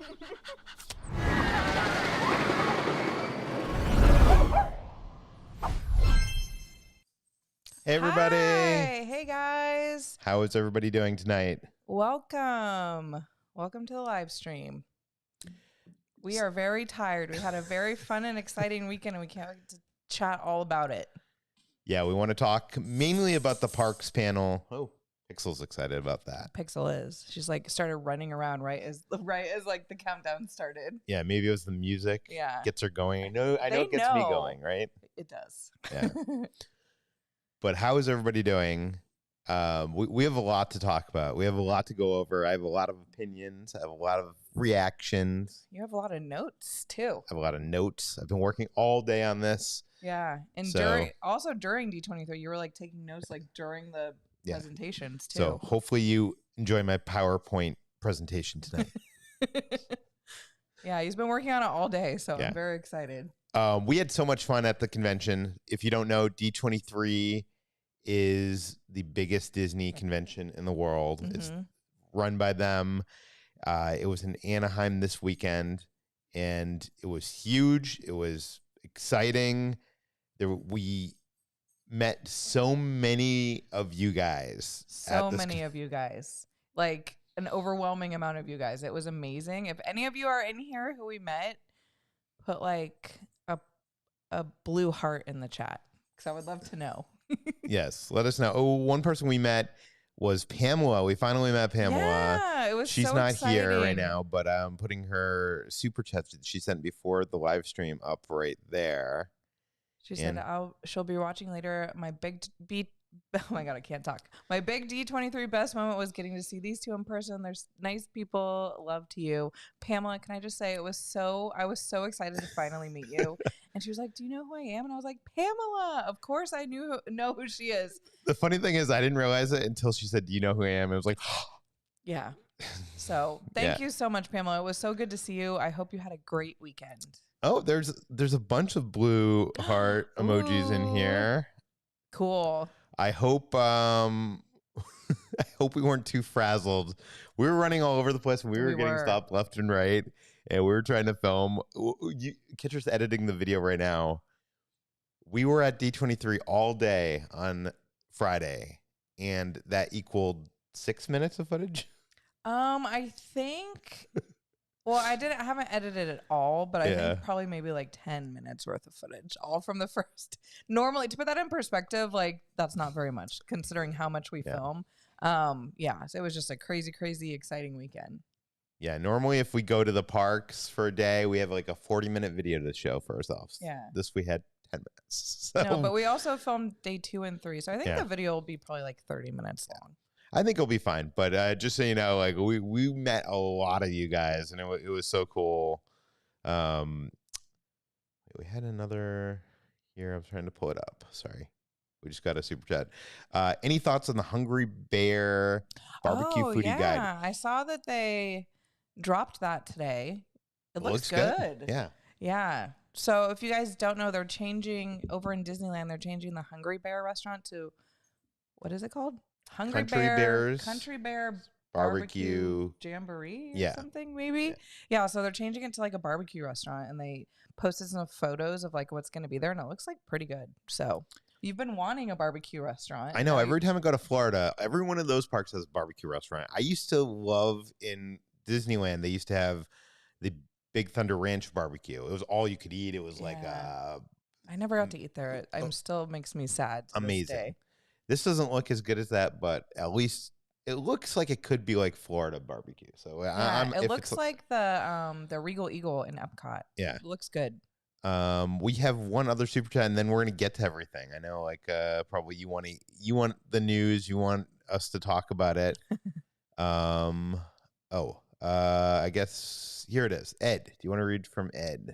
Hey, everybody. Hi. Hey, guys. How is everybody doing tonight? Welcome. Welcome to the live stream. We are very tired. We had a very fun and exciting weekend, and we can't wait to chat all about it. Yeah, we want to talk mainly about the parks panel. Oh, Pixel's excited about that. Pixel is. She's like started running around right as like the countdown started. Yeah, maybe it was the music. Yeah. Gets her going. I know it gets me going, right? It does. Yeah. But how is everybody doing? We have a lot to talk about. We have a lot to go over. I have a lot of opinions. I have a lot of reactions. You have a lot of notes, too. I have a lot of notes. I've been working all day on this. Yeah. And during D23, you were like taking notes like during the presentations, too. So hopefully you enjoy my PowerPoint presentation tonight. Yeah, he's been working on it all day, so I'm very excited. We had so much fun at the convention. If you don't know, D23 is the biggest Disney convention in the world. Mm-hmm. It's run by them. It was in Anaheim this weekend, and it was huge. It was exciting. We met so many of you guys. So many of you guys. Like an overwhelming amount of you guys. It was amazing. If any of you are in here who we met, put like a blue heart in the chat because I would love to know. Yes, let us know. Oh, one person we met was Pamela. We finally met Pamela. Yeah, it was She's so not exciting. here right now, but I'm putting her super chat that she sent before the live stream up right there. She said she'll be watching later. Oh my God, I can't talk. My big D23 best moment was getting to see these two in person. They're nice people. Love to you. Pamela, can I just say I was so excited to finally meet you. And she was like, do you know who I am? And I was like, Pamela. Of course I know who she is. The funny thing is I didn't realize it until she said, do you know who I am? It was like, yeah. So thank you so much, Pamela. It was so good to see you. I hope you had a great weekend. Oh, there's a bunch of blue heart emojis in here. Cool. I hope I hope we weren't too frazzled. We were running all over the place. We were getting stopped left and right, and we were trying to film. Kitra's editing the video right now. We were at D23 all day on Friday, and that equaled 6 minutes of footage. I think. Well, I haven't edited it all, but I think probably maybe like 10 minutes worth of footage, all from the first. Normally, to put that in perspective, like that's not very much considering how much we film. So it was just a crazy, crazy exciting weekend. Yeah, normally if we go to the parks for a day, we have like a 40-minute video to show for ourselves. Yeah. This we had 10 minutes. So. No, but we also filmed day 2 and 3, so I think the video will be probably like 30 minutes long. I think it'll be fine, but just so you know, like we met a lot of you guys, and it was so cool. We had another here. I'm trying to pull it up. Sorry, we just got a super chat. Any thoughts on the Hungry Bear barbecue foodie guide? Yeah, I saw that they dropped that today. It looks good. Yeah. So if you guys don't know, they're changing over in Disneyland. They're changing the Hungry Bear restaurant to what is it called? Country Bear Barbecue Jamboree or something maybe. Yeah, so they're changing it to like a barbecue restaurant, and they posted some photos of like what's going to be there, and it looks like pretty good. So you've been wanting a barbecue restaurant. I know. Every time I go to Florida, every one of those parks has a barbecue restaurant. I used to love in Disneyland, they used to have the Big Thunder Ranch barbecue. It was all you could eat. It was like I never got to eat there. It still makes me sad to amazing. This day. This doesn't look as good as that, but at least it looks like it could be like Florida barbecue. So it looks like the Regal Eagle in Epcot. Yeah, it looks good. We have one other super chat, and then we're gonna get to everything. I know, like probably you want the news, you want us to talk about it. I guess here it is. Ed, do you want to read from Ed?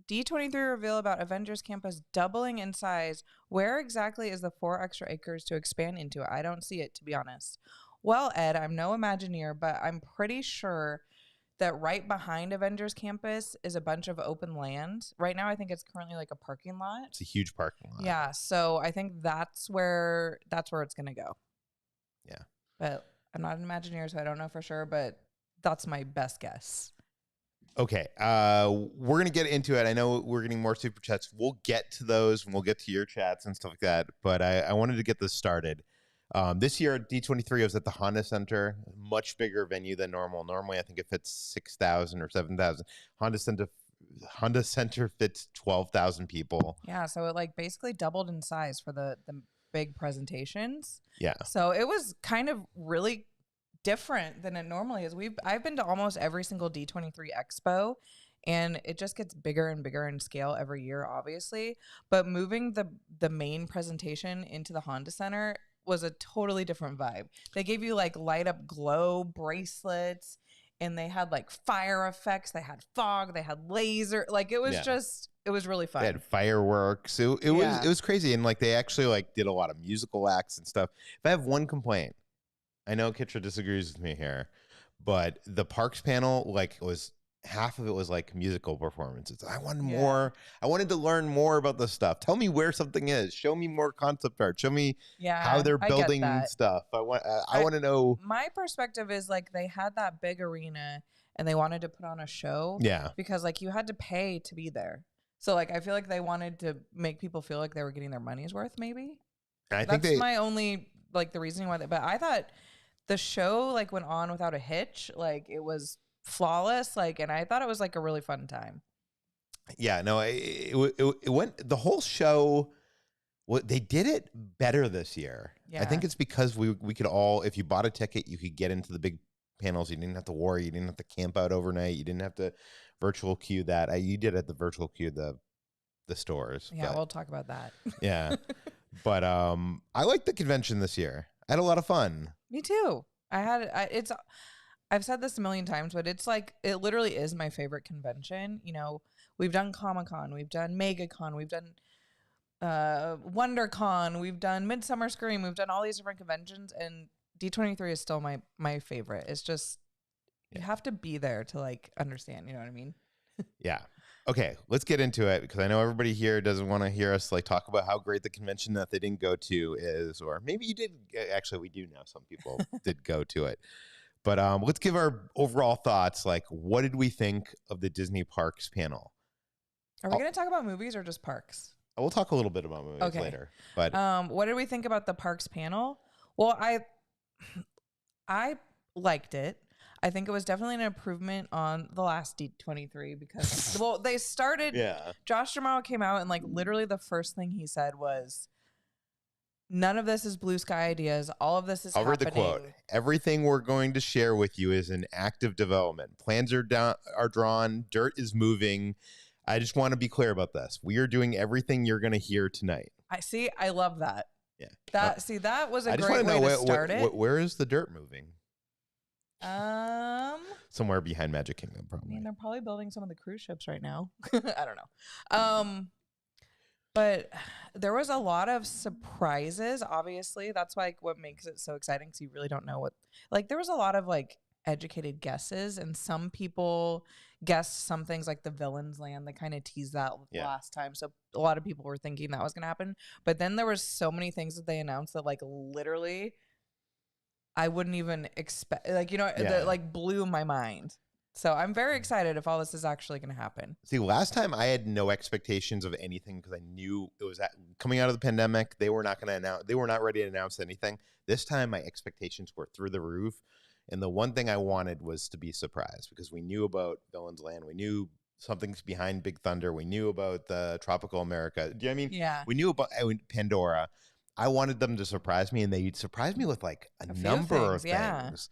D23 reveal about Avengers Campus doubling in size. Where exactly is the 4 extra acres to expand into? I don't see it, to be honest. Well, Ed, I'm no Imagineer, but I'm pretty sure that right behind Avengers Campus is a bunch of open land. Right now, I think it's currently like a parking lot. It's a huge parking lot. Yeah, so I think that's where it's going to go. Yeah. But I'm not an Imagineer, so I don't know for sure, but That's my best guess. Okay, we're going to get into it. I know we're getting more super chats. We'll get to those and we'll get to your chats and stuff like that. But I wanted to get this started. This year at D23, I was at the Honda Center, much bigger venue than normal. Normally, I think it fits 6,000 or 7,000. Honda Center fits 12,000 people. Yeah, so it like basically doubled in size for the big presentations. Yeah. So it was kind of really different than it normally is. I've been to almost every single D23 Expo, and it just gets bigger and bigger in scale every year, obviously. But moving the main presentation into the Honda Center was a totally different vibe. They gave you like light up glow bracelets, and they had like fire effects, they had fog, they had laser, like it was just, it was really fun. They had fireworks. It was crazy. And like they actually like did a lot of musical acts and stuff. If I have one complaint, I know Kitra disagrees with me here, but the parks panel, like was half of it was like musical performances. I wanted more. I wanted to learn more about this stuff. Tell me where something is. Show me more concept art. Show me how they're building stuff. I want to know. My perspective is like they had that big arena and they wanted to put on a show. Yeah. Because like you had to pay to be there. So like I feel like they wanted to make people feel like they were getting their money's worth. Maybe. I think that's my only like the reasoning why. But I thought the show like went on without a hitch. Like it was flawless, like, and I thought it was like a really fun time. Yeah, no, it went the whole show. They did it better this year. Yeah. I think it's because we could all, if you bought a ticket, you could get into the big panels. You didn't have to worry. You didn't have to camp out overnight. You didn't have to virtual queue that. You did at the virtual queue the stores. Yeah, we'll talk about that. Yeah, but I liked the convention this year. I had a lot of fun. Me too. I've said this a million times, but it's like, it literally is my favorite convention. You know, we've done Comic-Con, we've done MegaCon, we've done WonderCon, we've done Midsummer Scream, we've done all these different conventions, and D23 is still my favorite. It's just, you have to be there to like understand, you know what I mean? Yeah. Okay, let's get into it because I know everybody here doesn't want to hear us like talk about how great the convention that they didn't go to is, or maybe you did. Actually, we do know some people did go to it. But let's give our overall thoughts. Like, what did we think of the Disney Parks panel? Are we going to talk about movies or just parks? We'll talk a little bit about movies later. But what did we think about the parks panel? Well, I liked it. I think it was definitely an improvement on the last D23 because, well, they started. Yeah. Josh D'Amaro came out and like literally the first thing he said was, "None of this is blue sky ideas. All of this is happening." I'll read the quote. "Everything we're going to share with you is in active development. Plans are drawn. Dirt is moving. I just want to be clear about this. We are doing everything you're going to hear tonight." I love that. Yeah. That was a great way to start it. Where is the dirt moving? Somewhere behind Magic Kingdom, probably. I mean, they're probably building some of the cruise ships right now. I don't know. But there was a lot of surprises, obviously. That's like what makes it so exciting because you really don't know what, like there was a lot of like educated guesses, and some people guessed some things like the Villains Land. They kind of teased that last time. So a lot of people were thinking that was going to happen. But then there was so many things that they announced that like literally I wouldn't even expect, like, you know, that like blew my mind. So I'm very excited if all this is actually going to happen. See, last time I had no expectations of anything because I knew it was coming out of the pandemic. They were not going to announce. They were not ready to announce anything. This time, my expectations were through the roof. And the one thing I wanted was to be surprised because we knew about Villains Land. We knew something's behind Big Thunder. We knew about the Tropical America. Do you know what I mean? Yeah. We knew about Pandora. I wanted them to surprise me, and they surprised me with like a number of things.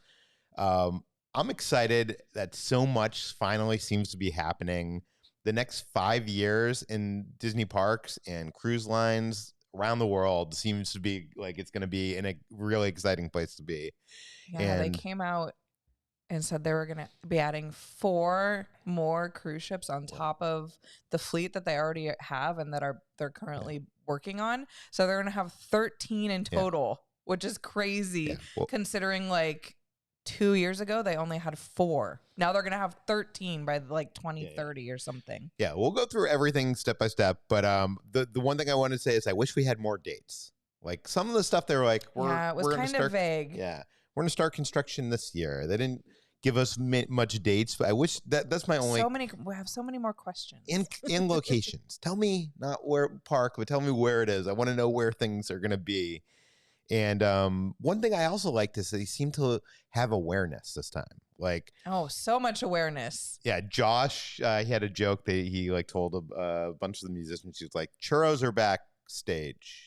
I'm excited that so much finally seems to be happening. The next 5 years in Disney parks and cruise lines around the world seems to be like it's going to be in a really exciting place to be. Yeah, and they came out and said they were going to be adding 4 more cruise ships on top of the fleet that they already have and that they're currently working on. So they're going to have 13 in total, which is crazy considering like 2 years ago they only had 4. Now they're going to have 13 by like 2030 or something. Yeah, we'll go through everything step by step, but the one thing I wanted to say is I wish we had more dates. Like some of the stuff they were like, it was kind of vague. Yeah. We're going to start construction this year. They didn't give us much dates, but I wish that's my only. We have so many more questions. In locations. Tell me not where park, but tell me where it is. I want to know where things are going to be. And one thing I also liked is they seem to have awareness this time. Like, oh, so much awareness. Yeah, Josh, he had a joke that he like told a bunch of the musicians. He was like, "Churros are backstage."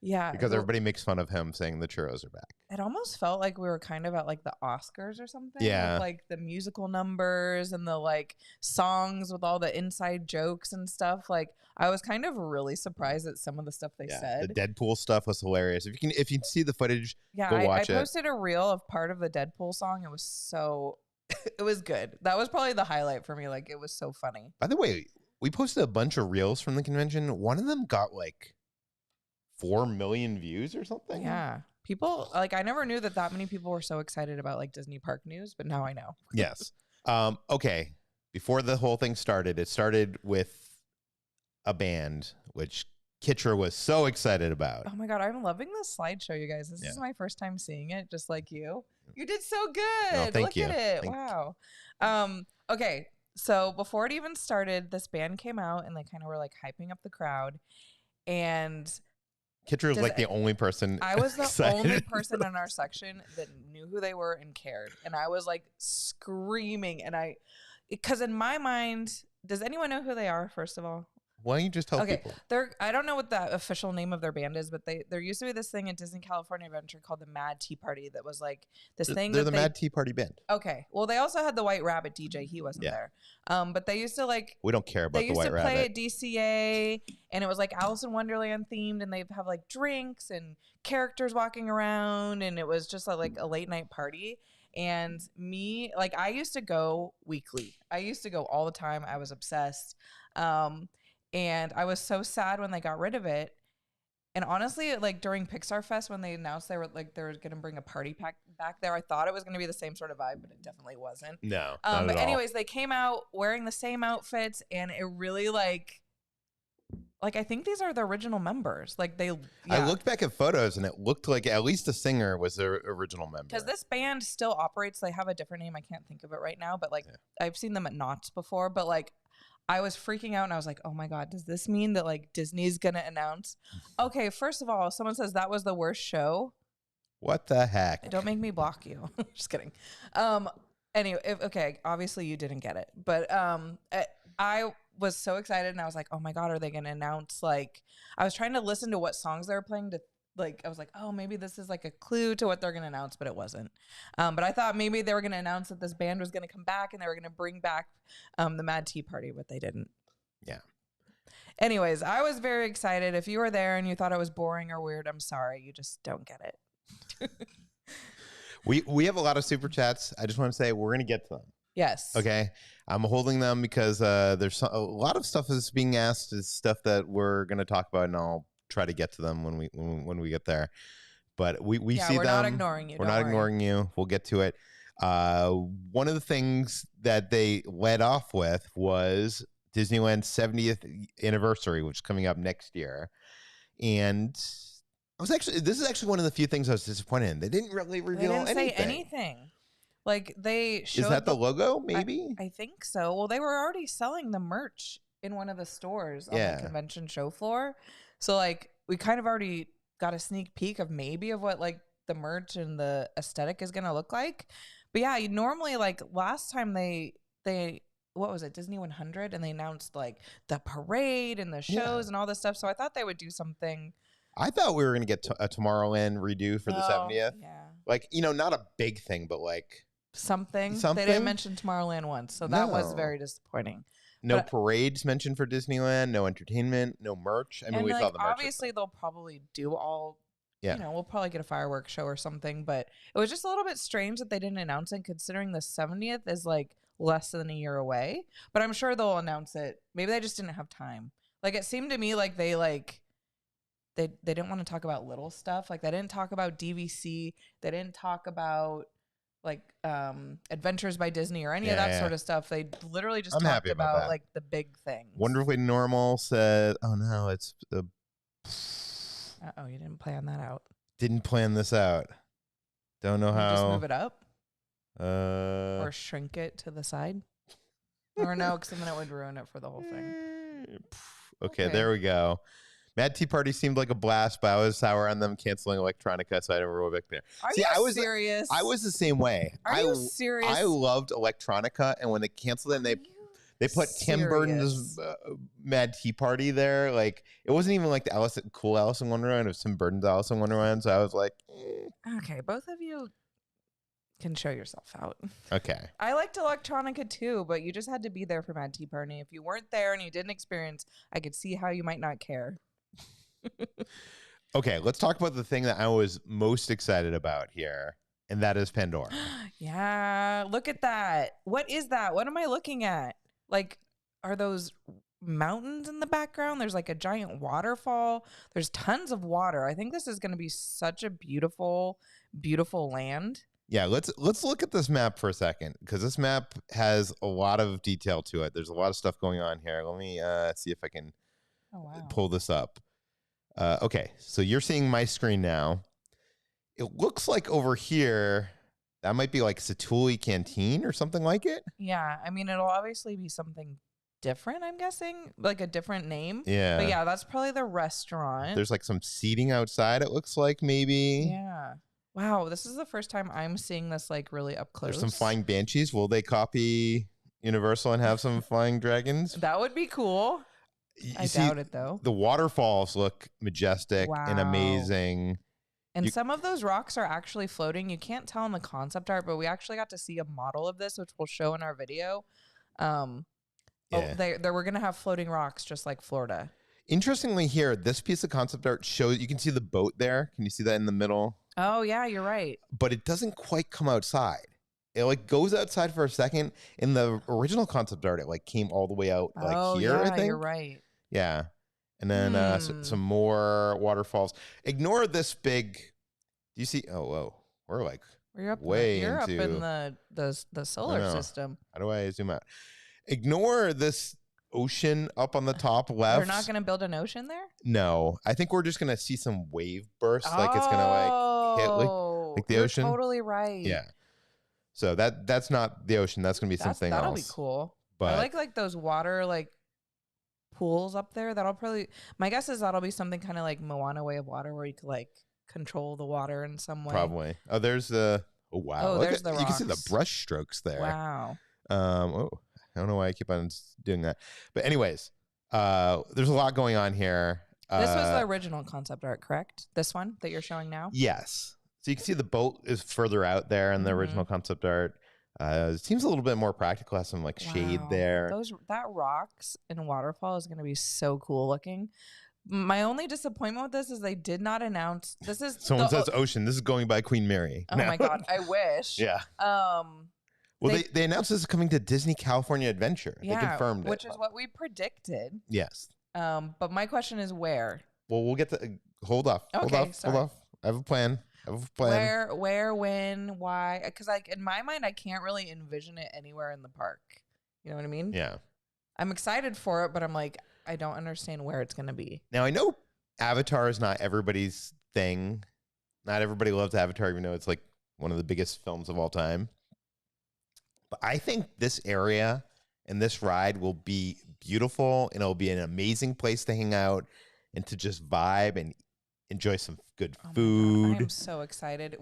Yeah, because everybody makes fun of him saying the churros are back. It almost felt like we were kind of at like the Oscars or something. Yeah, with, like the musical numbers and the like songs with all the inside jokes and stuff. Like I was kind of really surprised at some of the stuff they said. The Deadpool stuff was hilarious. If you can see the footage, go watch it. I posted a reel of part of the Deadpool song. It was so, it was good. That was probably the highlight for me. Like it was so funny. By the way, we posted a bunch of reels from the convention. One of them got like 4 million views or something. Yeah. People, like, I never knew that many people were so excited about like Disney park news, but now I know. Yes. Okay. Before the whole thing started, it started with a band, which Kitra was so excited about. Oh my God. I'm loving this slideshow, you guys. This is my first time seeing it, just like you. You did so good. No, thank you. Look at it. Wow. Okay. So before it even started, this band came out and they kind of were like hyping up the crowd. And Kitra was like the only person. I was the only person in our section that knew who they were and cared. And I was like screaming. And because in my mind, does anyone know who they are, first of all? Why don't you just tell people? I don't know what the official name of their band is, but there used to be this thing at Disney California Adventure called the Mad Tea Party that was like this thing. They're the Mad Tea Party band. Okay. Well, they also had the White Rabbit DJ. He wasn't there. But they used to like. We don't care about the White Rabbit. They used to play at DCA, and it was like Alice in Wonderland themed, and they'd have like drinks and characters walking around, and it was just like a late night party. And me, like, I used to go weekly. I used to go all the time. I was obsessed. And I was so sad when they got rid of it. And honestly, like during Pixar Fest, when they announced they were going to bring a party pack back there, I thought it was going to be the same sort of vibe, but it definitely wasn't. No. But anyways, they came out wearing the same outfits, and it really like I think these are the original members. Like they. Yeah. I looked back at photos, and it looked like at least the singer was their original member. Because this band still operates. They have a different name. I can't think of it right now, but like I've seen them at Knott's before. But like. I was freaking out and I was like, oh my God, does this mean that like Disney's going to announce? Okay, first of all, someone says that was the worst show. What the heck? Don't make me block you. Just kidding. Anyway, okay, obviously you didn't get it. But I was so excited and I was like, oh my God, are they going to announce like, I was trying to listen to what songs they were playing to like, I was like, oh, maybe this is like a clue to what they're going to announce, but it wasn't. But I thought maybe they were going to announce that this band was going to come back and they were going to bring back the Mad Tea Party, but they didn't. Yeah. Anyways, I was very excited. If you were there and you thought it was boring or weird, I'm sorry. You just don't get it. We have a lot of super chats. I just want to say we're going to get to them. Yes. Okay. I'm holding them because there's a lot of stuff is being asked, is stuff that we're going to talk about, and I'll try to get to them when we get there. But we see them. We're not ignoring you. We're not ignoring you. We'll get to it. One of the things that they led off with was Disneyland's 70th anniversary, which is coming up next year. And this is actually one of the few things I was disappointed in. They didn't really reveal anything. They didn't say anything. Like they showed. Is that the logo? Maybe. I think so. Well, they were already selling the merch in one of the stores on the convention show floor. So like we kind of already got a sneak peek of what like the merch and the aesthetic is going to look like. But yeah, normally like last time they what was it, Disney 100, and they announced like the parade and the shows and all this stuff. So I thought they would do something. I thought we were going to get a Tomorrowland redo for the 70th. Yeah. Like, not a big thing, but like something. They didn't mention Tomorrowland once. So that was very disappointing. No parades mentioned for Disneyland, no entertainment, no merch. I mean, we saw the merch. Obviously, they'll probably do all, we'll probably get a fireworks show or something. But it was just a little bit strange that they didn't announce it, considering the 70th is like less than a year away. But I'm sure they'll announce it. Maybe they just didn't have time. Like, it seemed to me like they didn't want to talk about little stuff. Like, they didn't talk about DVC. They didn't talk about like Adventures by Disney or any of that sort of stuff. They literally just talked about like the big things. Wonderfully Normal said, oh no, it's the you didn't plan that out. Didn't plan this out. Don't know how. Just move it up? Or or shrink it to the side? Or no, because then it would ruin it for the whole thing. Okay, there we go. Mad Tea Party seemed like a blast, but I was sour on them canceling Electronica, so I never went back there. Are you serious? I was the same way. Are you serious? I loved Electronica, and when they canceled it, and they put Tim Burton's Mad Tea Party there. Like, it wasn't even like the Alice in Wonderland. It was Tim Burton's Alice in Wonderland. So I was like, Okay, both of you can show yourself out. Okay. I liked Electronica too, but you just had to be there for Mad Tea Party. If you weren't there and you didn't experience, I could see how you might not care. Okay, let's talk about the thing that I was most excited about here, and that is Pandora. Yeah, look at that. What is that? What am I looking at? Like, are those mountains in the background? There's like a giant waterfall. There's tons of water. I think this is going to be such a beautiful, beautiful land. Yeah, let's look at this map for a second, because this map has a lot of detail to it. There's a lot of stuff going on here. Let me see if I can pull this up. Okay, so you're seeing my screen now. It looks like over here, that might be like Satuli Canteen or something like it. Yeah, I mean, it'll obviously be something different, I'm guessing, like a different name. Yeah. But yeah, that's probably the restaurant. There's like some seating outside, it looks like, maybe. Yeah. Wow, this is the first time I'm seeing this like really up close. There's some flying banshees. Will they copy Universal and have some flying dragons? That would be cool. I doubt it, though. The waterfalls look majestic and amazing. And some of those rocks are actually floating. You can't tell in the concept art, but we actually got to see a model of this, which we'll show in our video. We're going to have floating rocks just like Florida. Interestingly here, this piece of concept art shows, you can see the boat there. Can you see that in the middle? Oh, yeah, you're right. But it doesn't quite come outside. It like goes outside for a second. In the original concept art, it like came all the way out here, I think. You're right. Yeah. And then some more waterfalls. Ignore this big. Do you see? Oh, whoa. We're like way you're into. Up in the solar system. How do I zoom out? Ignore this ocean up on the top left. They're not going to build an ocean there? No. I think we're just going to see some wave bursts. Like it's going to like hit like the ocean. You're totally right. Yeah. So that's not the ocean. That's going to be something else. That'll be cool. But I like those water like pools up there. That'll probably, my guess is that'll be something kind of like Moana Way of Water where you could like control the water in some way. Probably. Oh, there's the, oh wow. Oh, there's the rocks. You can see the brush strokes there. Wow. I don't know why I keep on doing that. But anyways, there's a lot going on here. This was the original concept art, correct? This one that you're showing now? Yes. So you can see the boat is further out there in the original concept art. It seems a little bit more practical. Has some like shade there. That rocks and waterfall is going to be so cool looking. My only disappointment with this is they did not announce. This is someone says ocean. This is going by Queen Mary. Oh my god, I wish. Yeah. Well, they announced this is coming to Disney California Adventure. Yeah, they confirmed which is what we predicted. Yes. But my question is where? Well, we'll get to hold off. Hold off. I have a plan. Where, when, why? Because like in my mind, I can't really envision it anywhere in the park. You know what I mean? Yeah. I'm excited for it, but I'm like, I don't understand where it's going to be. Now, I know Avatar is not everybody's thing. Not everybody loves Avatar, even though it's like one of the biggest films of all time. But I think this area and this ride will be beautiful, and it'll be an amazing place to hang out and to just vibe and enjoy some good food. I'm so excited.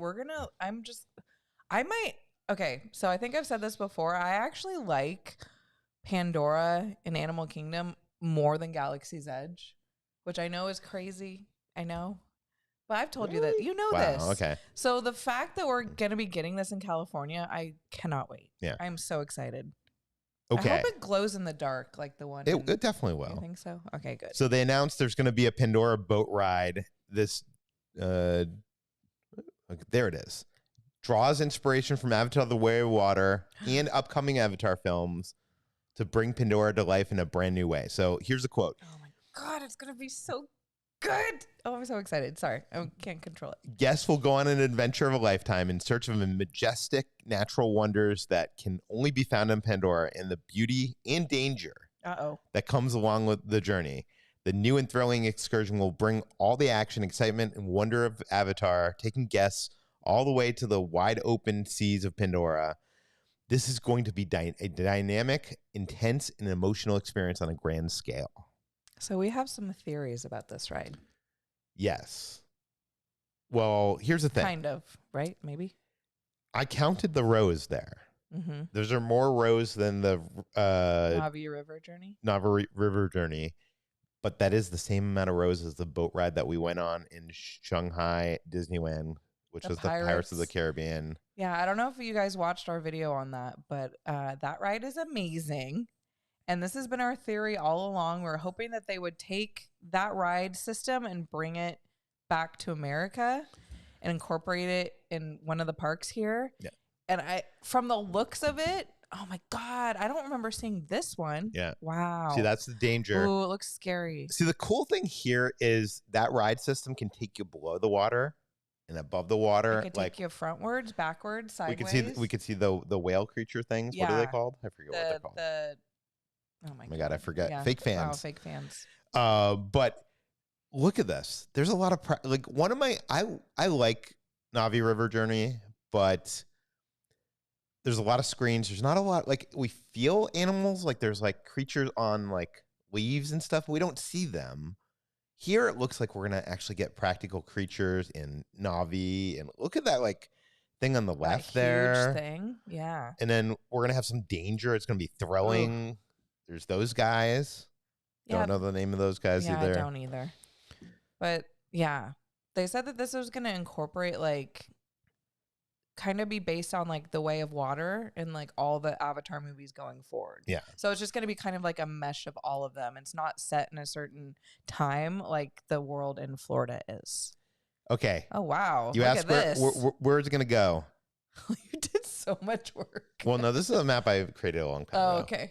Okay, so I think I've said this before. I actually like Pandora and Animal Kingdom more than Galaxy's Edge, which I know is crazy. I know. But I've told you that. You know this. Okay. So the fact that we're going to be getting this in California, I cannot wait. Yeah. I'm so excited. Okay. I hope it glows in the dark like the one. It definitely will. You think so? Okay, good. So they announced there's going to be a Pandora boat ride. This, there it is. Draws inspiration from Avatar: The Way of Water and upcoming Avatar films to bring Pandora to life in a brand new way. So here's a quote. Oh my God, it's going to be so good. Oh, I'm so excited. Sorry, I can't control it. Guests will go on an adventure of a lifetime in search of majestic natural wonders that can only be found in Pandora, and the beauty and danger that comes along with the journey. The new and thrilling excursion will bring all the action, excitement, and wonder of Avatar, taking guests all the way to the wide open seas of Pandora. This is going to be a dynamic, intense, and emotional experience on a grand scale. So we have some theories about this ride. Yes. Well, here's the thing. Kind of, right? Maybe. I counted the rows there. Those are more rows than the Navi River Journey. Navi River Journey, but that is the same amount of rows as the boat ride that we went on in Shanghai Disneyland, which was the Pirates of the Caribbean. Yeah, I don't know if you guys watched our video on that, but that ride is amazing. And this has been our theory all along. We're hoping that they would take that ride system and bring it back to America and incorporate it in one of the parks here. Yeah. And from the looks of it, oh my God, I don't remember seeing this one. Yeah. Wow. See, that's the danger. Ooh, it looks scary. See, the cool thing here is that ride system can take you below the water and above the water. It could take you frontwards, backwards, sideways. We could see the whale creature things. Yeah. What are they called? I forget what they're called. Oh my God, I forget. Yeah. Fake fans. Wow, fake fans. But look at this. There's a lot of I like Navi River Journey, but there's a lot of screens. There's not a lot, like, we feel animals, like there's like creatures on like leaves and stuff. But we don't see them. Here it looks like we're gonna actually get practical creatures in Navi, and look at that like thing on the left there. Huge thing, yeah. And then we're gonna have some danger. It's gonna be throwing. Ooh. There's those guys. Yeah. Don't know the name of those guys either. I don't either. But yeah, they said that this was gonna incorporate like kind of be based on like the way of water and like all the Avatar movies going forward. Yeah. So it's just going to be kind of like a mesh of all of them. It's not set in a certain time like the world in Florida is. Okay. Oh, wow. You asked where's it going to go? You did so much work. Well, no, this is a map I created a long time ago. Oh, okay.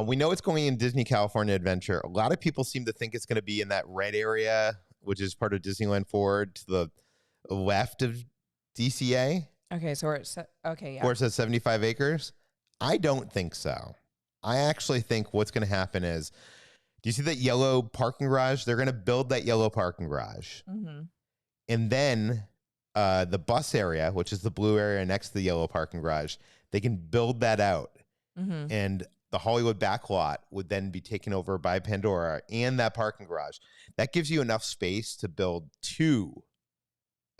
We know it's going in Disney California Adventure. A lot of people seem to think it's going to be in that red area, which is part of Disneyland Forward to the left of DCA. Okay, so yeah. Where it says 75 acres. I don't think so. I actually think what's going to happen is, do you see that yellow parking garage? They're going to build that yellow parking garage. And then the bus area, which is the blue area next to the yellow parking garage, they can build that out. And the Hollywood backlot would then be taken over by Pandora and that parking garage. That gives you enough space to build 2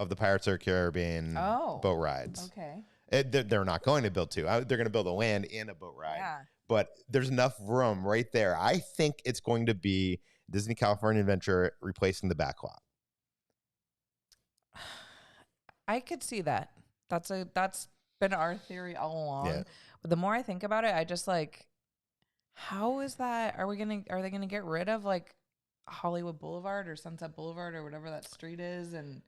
of the Pirates of the Caribbean boat rides. Okay. They're not going to build 2. They're going to build a land and a boat ride. Yeah. But there's enough room right there. I think it's going to be Disney California Adventure replacing the backlot. I could see that. That's been our theory all along. Yeah. But the more I think about it, I just like, how is that? Are they gonna get rid of like Hollywood Boulevard or Sunset Boulevard or whatever that street is? And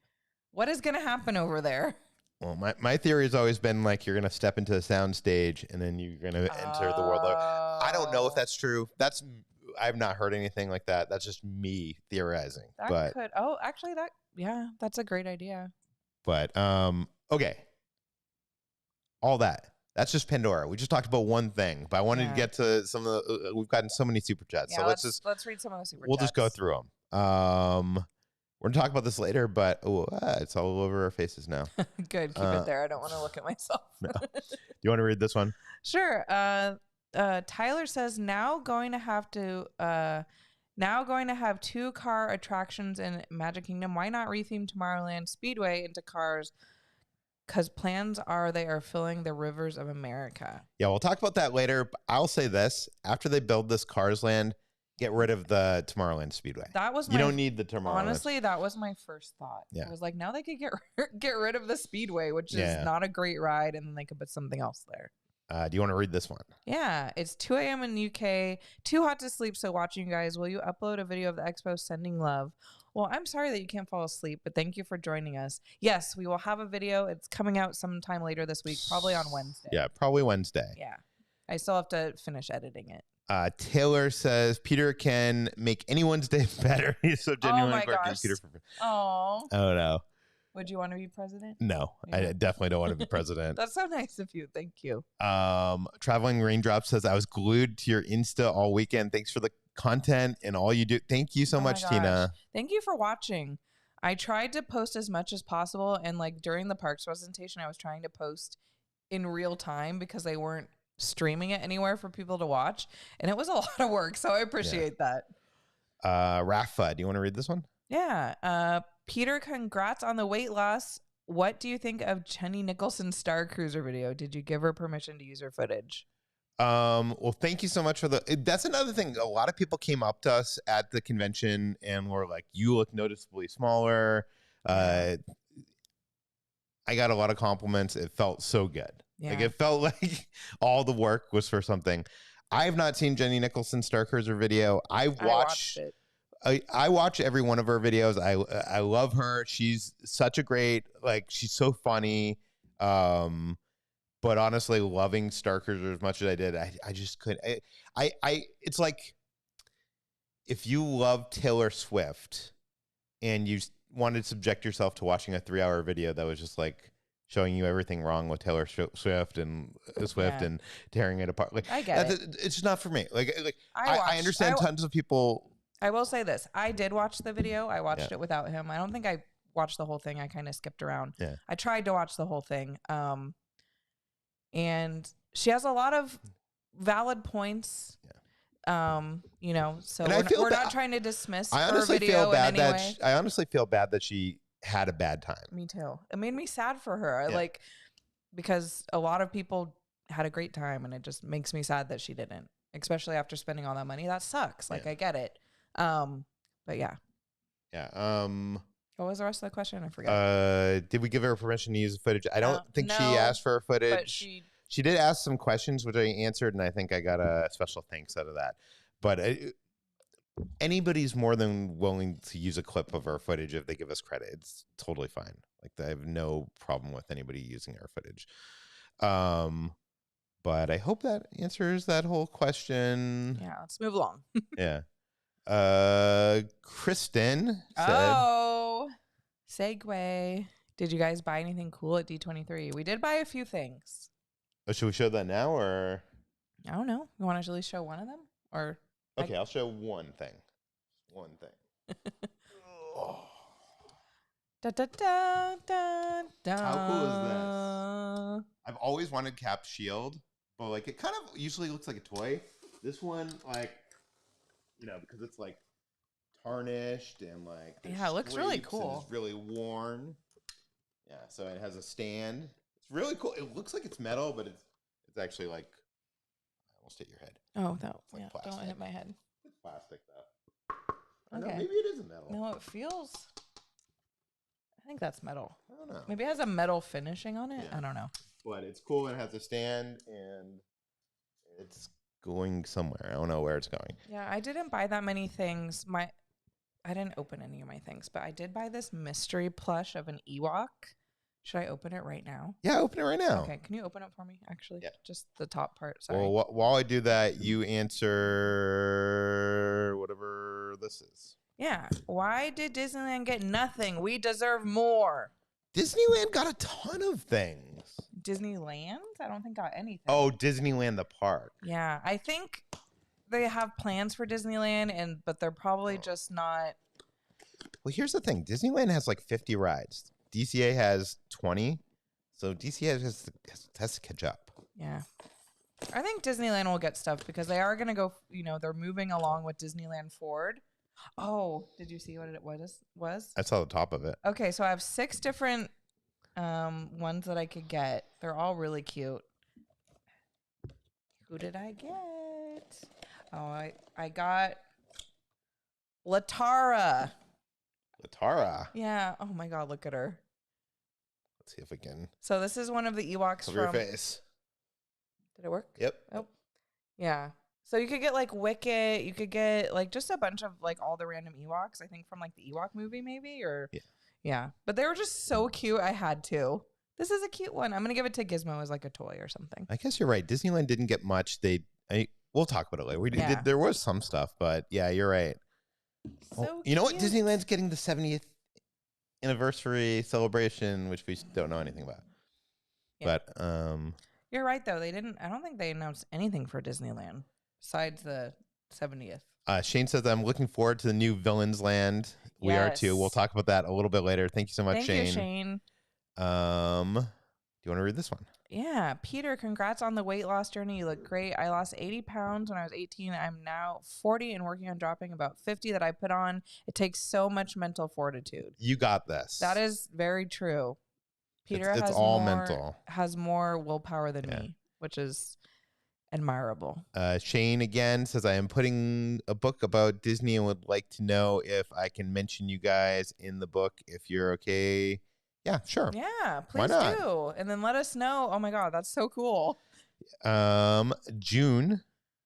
what is going to happen over there? Well, my theory has always been like you're going to step into the sound stage and then you're going to enter the world. I don't know if that's true. I've not heard anything like that. That's just me theorizing. That's a great idea. But okay, all that's just Pandora. We just talked about one thing, but I wanted to get to some of the. We've gotten so many super chats, so let's read some of the super chats. We'll just go through them. We're gonna talk about this later, but it's all over our faces now. Good, keep it there. I don't want to look at myself. No. Do you want to read this one? Sure. Tyler says now going to have 2 car attractions in Magic Kingdom. Why not retheme Tomorrowland Speedway into cars? Because plans are they are filling the rivers of America. Yeah, we'll talk about that later. But I'll say this: after they build this Cars Land, get rid of the Tomorrowland Speedway. You don't need the Tomorrowland. Honestly, that was my first thought. Yeah. I was like, now they could get rid of the Speedway, which is not a great ride, and then they could put something else there. Do you want to read this one? Yeah. It's 2 a.m. in the UK. Too hot to sleep, so watching you guys. Will you upload a video of the expo sending love? Well, I'm sorry that you can't fall asleep, but thank you for joining us. Yes, we will have a video. It's coming out sometime later this week, probably on Wednesday. Yeah, probably Wednesday. Yeah. I still have to finish editing it. Taylor says Peter can make anyone's day better. He's so genuine. Oh my gosh. Oh no. Would you want to be president? No, yeah. I definitely don't want to be president. That's so nice of you. Thank you. Traveling Raindrop says I was glued to your Insta all weekend. Thanks for the content and all you do. Thank you so much, Tina. Thank you for watching. I tried to post as much as possible, and like during the parks presentation, I was trying to post in real time because they weren't streaming it anywhere for people to watch. And it was a lot of work. So I appreciate that. Rafa, do you want to read this one? Yeah. Peter, congrats on the weight loss. What do you think of Jenny Nicholson's Star Cruiser video? Did you give her permission to use her footage? Well, thank you so much for that's another thing. A lot of people came up to us at the convention and were like, you look noticeably smaller. I got a lot of compliments. It felt so good. Yeah. Like, it felt like all the work was for something. I have not seen Jenny Nicholson's Star Cruiser video. I watched it. I watch every one of her videos. I love her. She's such a great, like, she's so funny. But honestly, loving Star Cruiser as much as I did, I just couldn't. It's like if you love Taylor Swift and you wanted to subject yourself to watching a 3-hour video that was just like showing you everything wrong with Taylor Swift and and tearing it apart. Like, I get it. It's just not for me. Like I understand tons of people. I will say this. I did watch the video. I watched it without him. I don't think I watched the whole thing. I kind of skipped around. Yeah. I tried to watch the whole thing. And she has a lot of valid points. You know, so we're not trying to dismiss her video in any way. I honestly feel bad that she had a bad time. Me too. It made me sad for her. Because a lot of people had a great time, and it just makes me sad that she didn't, especially after spending all that money. That sucks. Like, I get it. But yeah. Yeah. What was the rest of the question? I forgot. Did we give her permission to use the footage? I don't think she asked for footage. But she did ask some questions, which I answered, and I think I got a special thanks out of that. But anybody's more than willing to use a clip of our footage if they give us credit. It's totally fine. Like, I have no problem with anybody using our footage. But I hope that answers that whole question. Yeah, let's move along. Yeah. Kristen said, segue. Did you guys buy anything cool at D23? We did buy a few things. Oh, should we show that now, or? I don't know. You want to at least show one of them? Or okay, I'll show one thing. One thing. Oh. Da, da, da, da, da. How cool is this? I've always wanted Cap Shield, but like, it kind of usually looks like a toy. This one, like, you know, because it's like tarnished and like, yeah, it looks really cool. It's really worn. Yeah, so it has a stand. It's really cool. It looks like it's metal, but it's actually like, I almost hit your head. Oh, that like yeah, don't hit my head. It's plastic though. Okay. Know, maybe it isn't metal. No, it feels. I think that's metal. I don't know. Maybe it has a metal finishing on it. Yeah. I don't know. But it's cool and it has a stand and it's going somewhere. I don't know where it's going. Yeah, I didn't buy that many things. I didn't open any of my things, but I did buy this mystery plush of an Ewok. Should I open it right now? Yeah, open it right now. Okay, can you open it for me, actually? Yeah. Just the top part, sorry. Well, while I do that, you answer whatever this is. Yeah. Why did Disneyland get nothing? We deserve more. Disneyland got a ton of things. Disneyland? I don't think got anything. Oh, Disneyland the park. Yeah, I think they have plans for Disneyland, but they're probably just not. Well, here's the thing. Disneyland has like 50 rides. DCA has 20. So DCA has to catch up. Yeah. I think Disneyland will get stuff because they are going to go, you know, they're moving along with Disneyland Forward. Oh, did you see what it was? I saw the top of it. Okay, so I have 6 different ones that I could get. They're all really cute. Who did I get? Oh, I got Latara. Latara? Yeah. Oh my God, look at her. Let's see if we can. So this is one of the Ewoks Cover your face. Did it work? Yep. Oh. Yeah. So you could get like Wicket. You could get like just a bunch of like all the random Ewoks. I think from like the Ewok movie maybe or. Yeah. Yeah. But they were just so cute. I had to. This is a cute one. I'm going to give it to Gizmo as like a toy or something. I guess you're right. Disneyland didn't get much. We'll talk about it later. There was some stuff, but yeah, you're right. So you know what? Disneyland's getting the 70th anniversary celebration, which we don't know anything about. Yeah. But you're right though. I don't think they announced anything for Disneyland besides the 70th. Shane says, I'm looking forward to the new Villains Land. We are too. We'll talk about that a little bit later. Thank you so much, Shane. Thank you, Shane. Do you want to read this one? Yeah, Peter, congrats on the weight loss journey. You look great. I lost 80 pounds when I was 18. I'm now 40 and working on dropping about 50 that I put on. It takes so much mental fortitude. You got this. That is very true. Peter it's has all more, mental. Has more willpower than me, which is admirable. Shane again says, I am putting a book about Disney and would like to know if I can mention you guys in the book if you're okay. Yeah, sure. Yeah, please do. And then let us know. Oh my God, that's so cool. June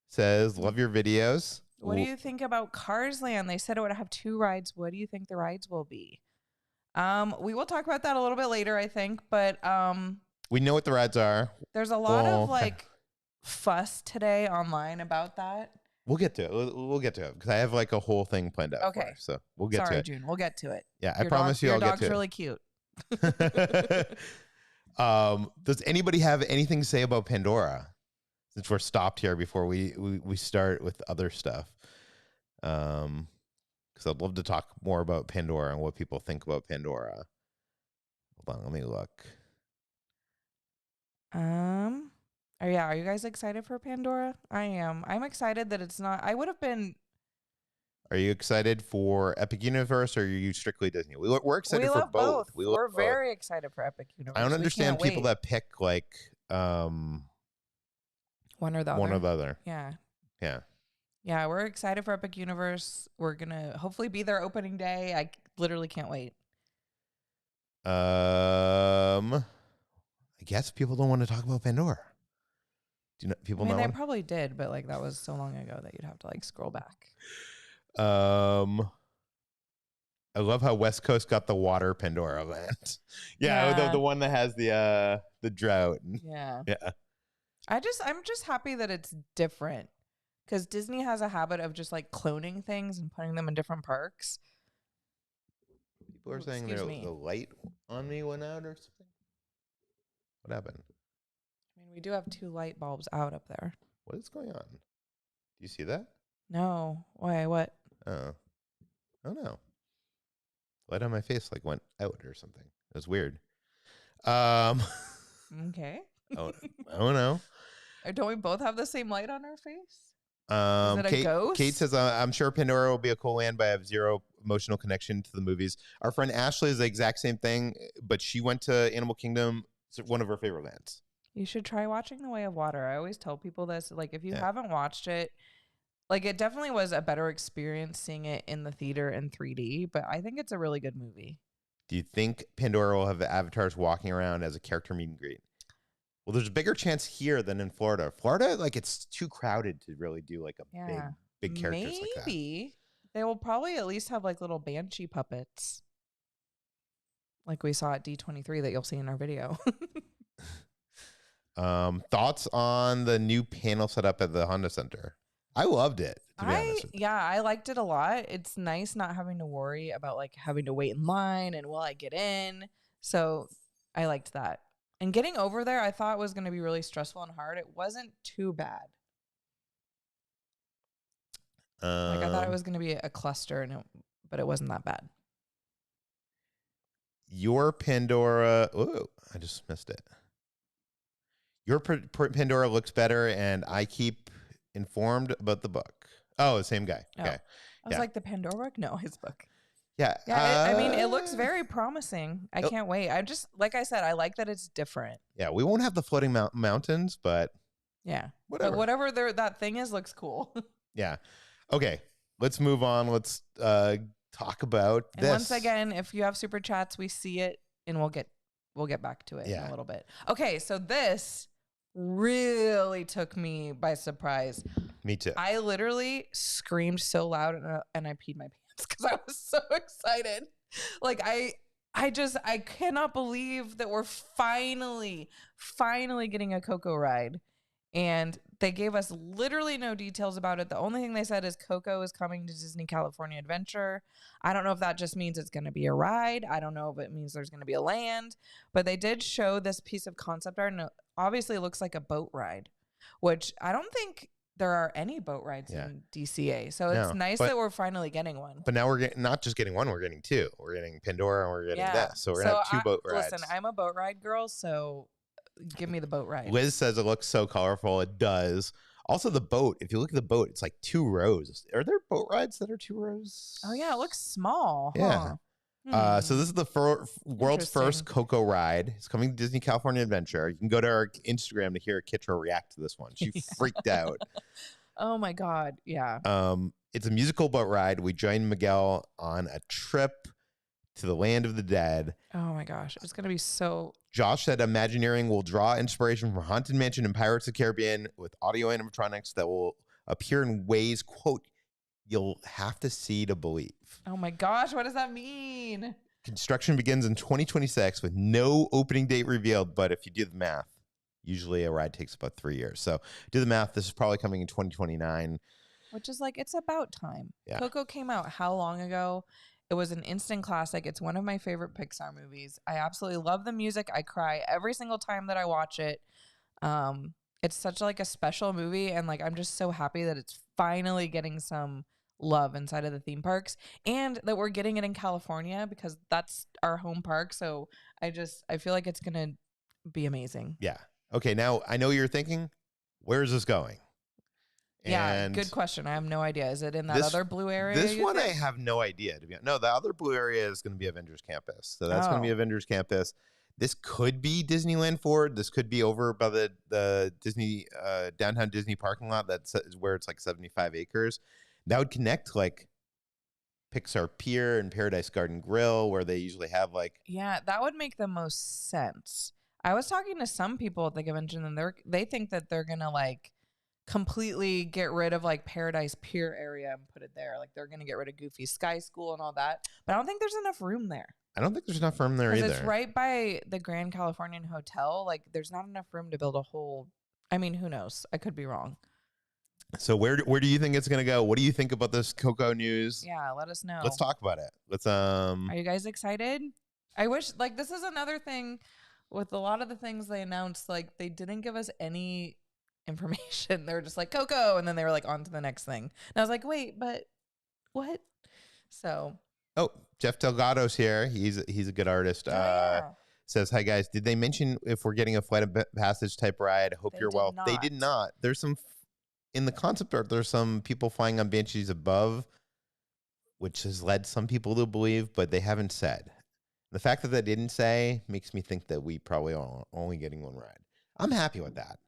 says, love your videos. What do you think about Cars Land? They said it would have 2 rides. What do you think the rides will be? We will talk about that a little bit later, I think, but we know what the rides are. There's a lot of like fuss today online about that. We'll get to it. We'll get to it because I have like a whole thing planned out. Okay, so we'll get to it. June. We'll get to it. Yeah, I promise you, I'll get to it. Your dog's really cute. Does anybody have anything to say about Pandora? Since we're stopped here before we start with other stuff. Because I'd love to talk more about Pandora and what people think about Pandora. Hold on, let me look. Are you guys excited for Pandora? I am. I'm excited that it's not. I would have been. Are you excited for Epic Universe or are you strictly Disney? We're excited for both. We're very excited for Epic Universe. I don't understand people that pick like one or the other. Yeah. Yeah. Yeah, we're excited for Epic Universe. We're going to hopefully be there opening day. I literally can't wait. I guess people don't want to talk about Pandora. Do you know people know? They probably did, but like that was so long ago that you'd have to like scroll back. I love how West Coast got the water Pandora Land. The one that has the drought. Yeah. Yeah. I'm just happy that it's different because Disney has a habit of just like cloning things and putting them in different parks. People are saying the light on me went out or something. What happened? I mean, we do have 2 light bulbs out up there. What is going on? Do you see that? No. Why? What? Oh no. Light on my face like went out or something. It was weird. Okay. I don't know. Don't we both have the same light on our face? Is it a ghost? Kate says, I'm sure Pandora will be a cool land, but I have zero emotional connection to the movies. Our friend Ashley is the exact same thing, but she went to Animal Kingdom. It's one of her favorite lands. You should try watching The Way of Water. I always tell people this. Like, if you haven't watched it, like, it definitely was a better experience seeing it in the theater in 3D, but I think it's a really good movie. Do you think Pandora will have the avatars walking around as a character meet and greet? Well, there's a bigger chance here than in Florida. Florida, like, it's too crowded to really do like a big characters like that. Maybe they will probably at least have like little banshee puppets, like we saw at D23 that you'll see in our video. Thoughts on the new panel set up at the Honda Center? I loved it, to be honest with you. Yeah, I liked it a lot. It's nice not having to worry about like having to wait in line and will I get in. So I liked that. And getting over there, I thought was going to be really stressful and hard. It wasn't too bad. Like I thought it was going to be a cluster, but it wasn't that bad. Your Pandora, I just missed it. Your Pandora looks better, and I keep informed about the book. Oh, the same guy. Oh. Okay. I was like, the Pandora book? No, his book. Yeah. I mean, it looks very promising. I can't wait. I just, like I said, I like that it's different. Yeah, we won't have the floating mountains, but yeah, whatever. But whatever that thing is looks cool. Yeah. Okay, let's move on. Let's talk about this. And once again, if you have super chats, we see it, and we'll get back to it in a little bit. Okay, so this really took me by surprise. Me too. I literally screamed so loud and I peed my pants because I was so excited. Like I cannot believe that we're finally getting a Coco ride. And they gave us literally no details about it. The only thing they said is Coco is coming to Disney California Adventure. I don't know if that just means it's going to be a ride. I don't know if it means there's going to be a land. But they did show this piece of concept art, and it obviously looks like a boat ride, which I don't think there are any boat rides in DCA. So it's nice that we're finally getting one. But now we're not just getting one, we're getting 2. We're getting Pandora and we're getting this. So we're going to have 2 boat rides. Listen, I'm a boat ride girl, so give me the boat ride. Liz says it looks so colorful. It does. Also, the boat. If you look at the boat, it's like 2 rows. Are there boat rides that are 2 rows? Oh yeah, it looks small. Yeah. Huh? So this is the world's first Coco ride. It's coming to Disney California Adventure. You can go to our Instagram to hear Kitra react to this one. She freaked out. Oh my God. Yeah. It's a musical boat ride. We joined Miguel on a trip to the land of the dead. Oh my gosh. It's going to be so... Josh said Imagineering will draw inspiration from Haunted Mansion and Pirates of the Caribbean with audio animatronics that will appear in ways, quote, you'll have to see to believe. Oh my gosh. What does that mean? Construction begins in 2026 with no opening date revealed. But if you do the math, usually a ride takes about 3 years. So do the math. This is probably coming in 2029. Which is like, it's about time. Yeah. Coco came out how long ago? It was an instant classic. It's one of my favorite Pixar movies. I absolutely love the music. I cry every single time that I watch it. It's such like a special movie. And like, I'm just so happy that it's finally getting some love inside of the theme parks and that we're getting it in California because that's our home park. So I feel like it's going to be amazing. Yeah. Okay. Now I know you're thinking, where's this going? Yeah, good question. I have no idea. Is it in that other blue area? This one I have no idea. To be honest. No, the other blue area is going to be Avengers Campus. So that's going to be Avengers Campus. This could be Disneyland Forward. This could be over by the Disney downtown Disney parking lot. That's where it's like 75 acres. That would connect like Pixar Pier and Paradise Garden Grill, where they usually have like. Yeah, that would make the most sense. I was talking to some people at the convention, and they think that they're gonna like completely get rid of like Paradise Pier area and put it there. Like they're gonna get rid of Goofy Sky School and all that. But I don't think there's enough room there. I don't think there's enough room there either. It's right by the Grand Californian Hotel. Like there's not enough room to build a whole. I mean, who knows? I could be wrong. So where do you think it's gonna go? What do you think about this Coco news? Yeah, let us know. Let's talk about it. Let's Are you guys excited? I wish like this is another thing with a lot of the things they announced. Like they didn't give us any information. They were just like Coco, and then they were like on to the next thing. And I was like, wait, but what? So. Oh, Jeff Delgado's here. He's a good artist. Says, hi guys. Did they mention if we're getting a Flight of Passage type ride? Hope you're well. They did not. There's some. In the concept art, there's some people flying on Banshees above, which has led some people to believe, but they haven't said. The fact that they didn't say makes me think that we probably are only getting one ride. I'm happy with that.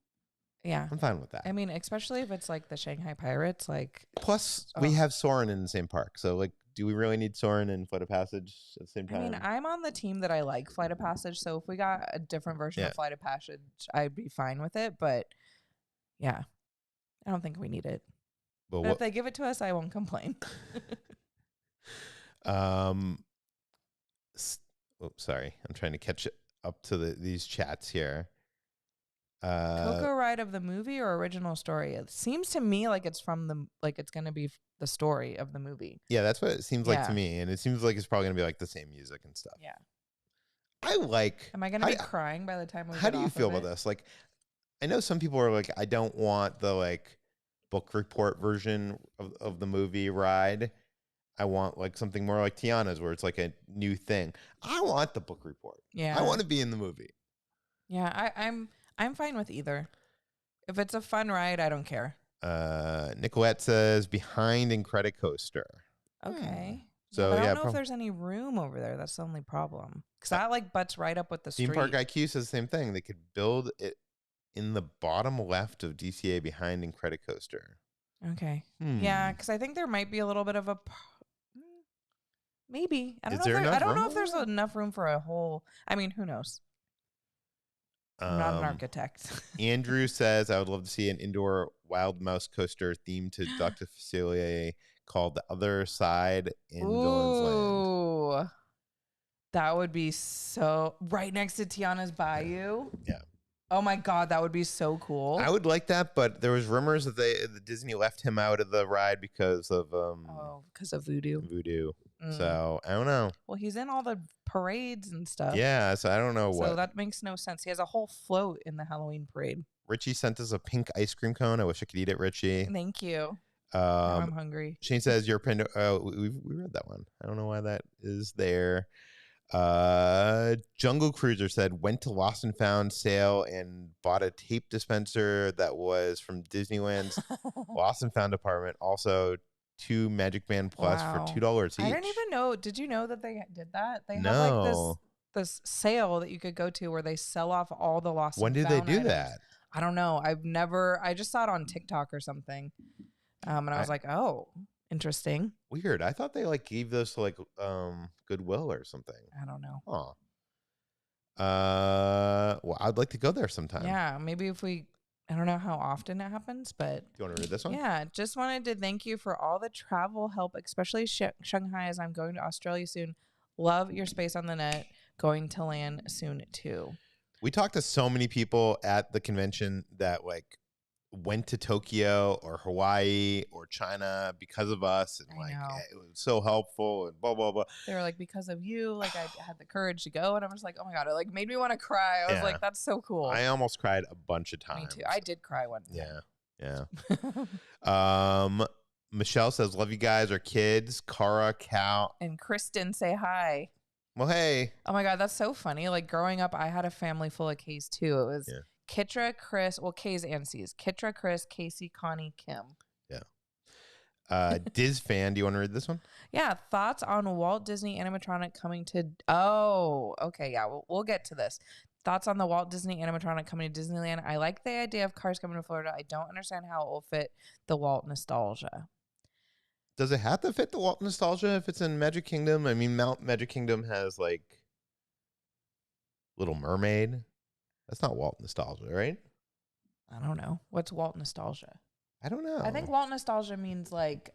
Yeah. I'm fine with that. I mean, especially if it's like the Shanghai Pirates. Like, plus, we have Soarin' in the same park. So, like, do we really need Soarin' and Flight of Passage at the same time? I mean, I'm on the team that I like Flight of Passage. So if we got a different version of Flight of Passage, I'd be fine with it. But yeah. I don't think we need it. But if they give it to us, I won't complain. Sorry. I'm trying to catch up to these chats here. Coco ride of the movie or original story? It seems to me like it's from it's going to be the story of the movie. Yeah, that's what it seems like to me. And it seems like it's probably going to be like the same music and stuff. Yeah. Am I going to be crying by the time we get off of it? How do you feel about this? Like, I know some people are like, I don't want the like book report version of the movie ride. I want like something more like Tiana's where it's like a new thing. I want the book report. Yeah. I want to be in the movie. Yeah, I'm fine with either. If it's a fun ride, I don't care. Nicolette says behind Incredicoaster. Okay. So I don't know if there's any room over there. That's the only problem. Because that like butts right up with the street. Theme Park IQ says the same thing. They could build it in the bottom left of DCA behind Incredicoaster. Okay. Yeah, because I think there might be a little bit of a maybe. I don't know if there's enough room for a whole. I mean, who knows? I'm not an architect. Andrew says, I would love to see an indoor wild mouse coaster themed to Dr. Facilier called The Other Side in Villains Land. That would be so right next to Tiana's Bayou. Yeah. Oh my God, that would be so cool. I would like that, but there was rumors that Disney left him out of the ride because of because of voodoo. So I don't know. Well, he's in all the parades and stuff. Yeah, so I don't know what. So that makes no sense. He has a whole float in the Halloween parade. Richie sent us a pink ice cream cone. I wish I could eat it, Richie. Thank you. Now I'm hungry. Shane says your Pando. We read that one. I don't know why that is there. Jungle Cruiser said went to Lost and Found sale and bought a tape dispenser that was from Disneyland's Lost and Found department. Also, 2 Magic Band Plus for $2 each. I didn't even know. Did you know that they did that? They have No. like this sale that you could go to where they sell off all the Lost and Found When did they do items. that? I don't know. I just saw it on TikTok or something. And I was like, oh, interesting. Weird. I thought they like gave those to like Goodwill or something. I don't know. Oh. Well, I'd like to go there sometime. Yeah, maybe I don't know how often it happens, but you want to read this one? Yeah, just wanted to thank you for all the travel help, especially Shanghai, as I'm going to Australia soon. Love your space on the net. Going to land soon too. We talked to so many people at the convention that like went to Tokyo or Hawaii or China because of us, and like it was so helpful and blah blah blah. They were like, because of you, like I had the courage to go, and I'm just like, oh my god, it like made me want to cry. I was like, that's so cool. I almost cried a bunch of times. Me too. I did cry one time. Yeah. Michelle says, love you guys, our kids. Cara, Cal, and Kristen say hi. Well, hey. Oh my god, that's so funny. Like growing up, I had a family full of K's too. It was Kitra, Chris, well, K's and C's. Kitra, Chris, Casey, Connie, Kim. Yeah. Diz fan, do you want to read this one? Yeah. Thoughts on Walt Disney animatronic coming to... Oh, okay. Yeah, we'll get to this. Thoughts on the Walt Disney animatronic coming to Disneyland. I like the idea of cars coming to Florida. I don't understand how it will fit the Walt nostalgia. Does it have to fit the Walt nostalgia if it's in Magic Kingdom? I mean, Magic Kingdom has like Little Mermaid. That's not Walt nostalgia, right? I don't know. What's Walt nostalgia? I don't know. I think Walt nostalgia means like